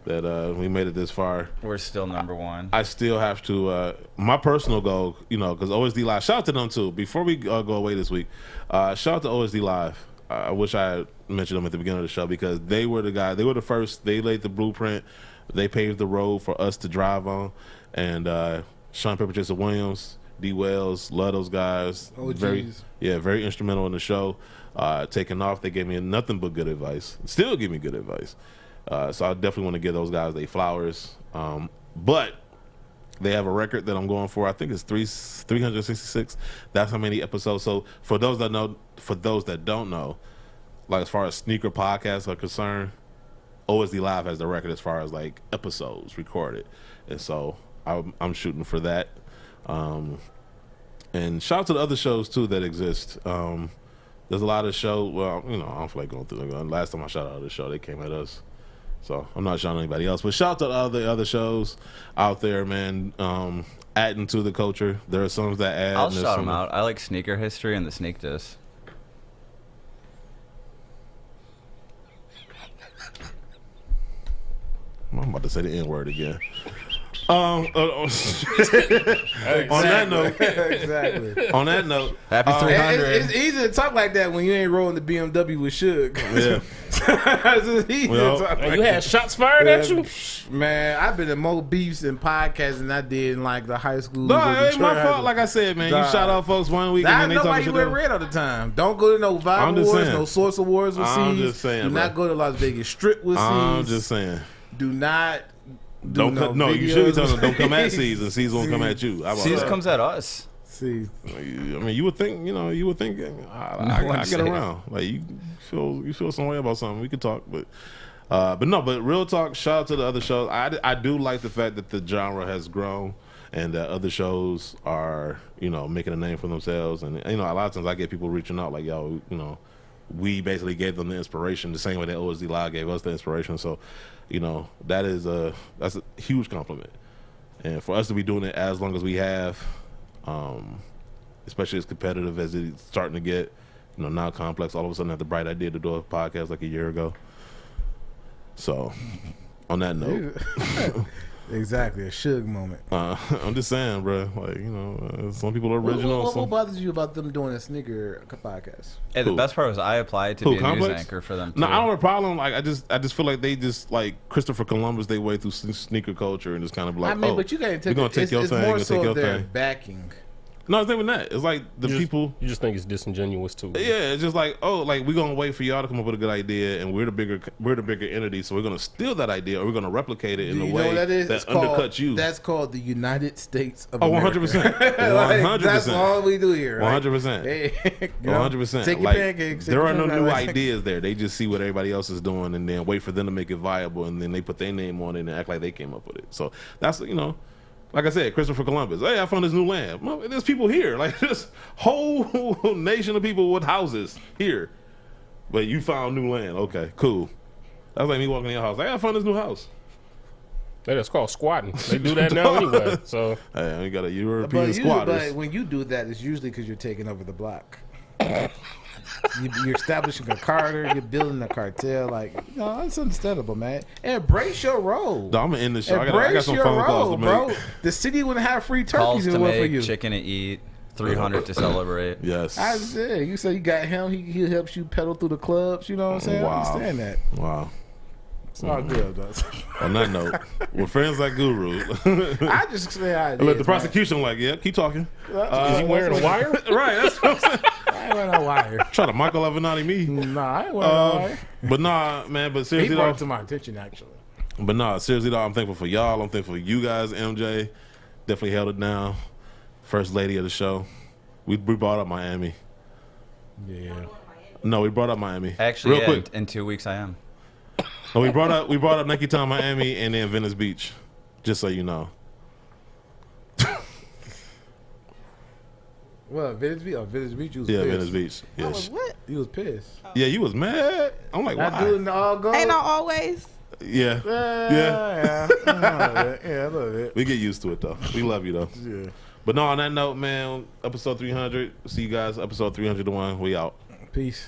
that we made it this far. We're still number one. I still have to my personal goal, because OSD Live. Shout out to them too. Before we go away this week, shout out to OSD Live. I wish I had mentioned them at the beginning of the show because they were the guy. They were the first. They laid the blueprint. They paved the road for us to drive on. And Sean Pepper, Jason Williams, D. Wells, love those guys. Oh, very instrumental in the show. Taking off, they gave me nothing but good advice. Still give me good advice. So I definitely want to give those guys their flowers. But they have a record that I'm going for. I think it's 366. That's how many episodes. So for those that know, for those that don't know, like as far as sneaker podcasts are concerned, OSD Live has the record as far as like episodes recorded, and so I'm shooting for that. And shout out to the other shows too that exist. There's a lot of shows. Well, I don't feel like going through them. Last time I shouted out the show, they came at us. So I'm not shouting anybody else, but shout out to all the other shows out there, man. Adding to the culture. There are some that add. I'll shout them out. I like Sneaker History and the Sneak Diss. I'm about to say the N word again. On that note, Exactly. on that note, Happy 300. It's easy to talk like that when you ain't rolling the BMW with Suge. yeah, It's easy Well, to talk And like you had shots fired at you? Man, I've been in more beefs and podcasts than I did in like the high school. no, it ain't my fault. Like I said, man, you Nah. shout out folks one week I and then they know why talking you shit. wear else. red all the time. Don't go to no I'm Vibe just Awards, saying. no Source Awards with I'm C's. just saying, Do bro. not go to Las Vegas Strip with C's. I'm just saying. Do not. Don't no come, no, you should be videos telling them don't come at with C's and C's won't come at you. How about C's that? comes at us. C's. I mean, you would think, I get around. Like you feel some way about something. We could talk, but real talk. Shout out to the other shows. I do like the fact that the genre has grown and that other shows are making a name for themselves. And a lot of times I get people reaching out like, yo, we basically gave them the inspiration the same way that OSD Live gave us the inspiration. So, that's a huge compliment. And for us to be doing it as long as we have, especially as competitive as it's starting to get, now Complex all of a sudden had the bright idea to do a podcast like a year ago. So, on that note, Exactly, a Suge moment. I'm just saying, bro. Like some people are original. What bothers you about them doing a sneaker podcast? Hey, the Who? best part was I applied to be a Complex? news anchor for them. Too. No, I don't have a problem. Like I just feel like they just like Christopher Columbus. They way through sneaker culture and just kind of like, but you can't take. we're gonna take your it's thing more and so take your their thing. backing. No, it's not even that. It's like the people. You just think it's disingenuous too. Yeah, it's just like, we're gonna wait for y'all to come up with a good idea, and we're the bigger entity, so we're gonna steal that idea, or we're gonna replicate it in a way what that is? It's undercuts called, you. That's called the United States of 100%, America. 100%. That's all we do here. Right? 100%, 100%. Take your like, pancakes. There are no new ideas there. They just see what everybody else is doing, and then wait for them to make it viable, and then they put their name on it and act like they came up with it. So that's like I said, Christopher Columbus. Hey, I found this new land. Well, there's people here. Like this whole nation of people with houses here. But you found new land. Okay, cool. That's like me walking in your house. Hey, I found this new house. Hey, that's called squatting. They do that now anyway. So hey, we got a European squatters. But when you do that, it's usually because you're taking over the block. You're establishing a carter. You're building a cartel. Like, it's understandable, man. Embrace your role. No, I'm gonna end the show. I got Embrace some your phone calls role, to make. bro. The city wouldn't have free Calls turkeys to in it for make, you. chicken to eat, 300 to celebrate. Yes. I said, you say you got him. He helps you pedal through the clubs. You know what I'm saying? Wow. I understand that. Wow. It's all good, though. On that note, we're friends like Guru. I just say I Let the prosecution keep talking. is he wearing a wire? Right, that's what I'm saying. I ain't wearing no wire. Try to Michael Avenatti me. Nah, I ain't wearing no wire. But nah, man, but He seriously brought though. it to my attention, actually. But nah, seriously though, I'm thankful for y'all. I'm thankful for you guys, MJ. Definitely held it down. First lady of the show. We brought up Miami. Yeah. No, we brought up Miami. Actually, real quick. in 2 weeks I am. No, we brought up Nike Town, Miami, and then Venice Beach. Just so you know. Well, Venice Beach. Oh, Venice Beach. You was Yeah, pissed. Venice Beach. I Yeah, was what? You was pissed. yeah, you was mad. I'm like, Not why? doing the all gold. Ain't no always. Yeah, Yeah. Yeah, a little bit. we get used to it though. We love you though. Yeah. But no, on that note, man, episode 300. See you guys, episode 301. We out. Peace.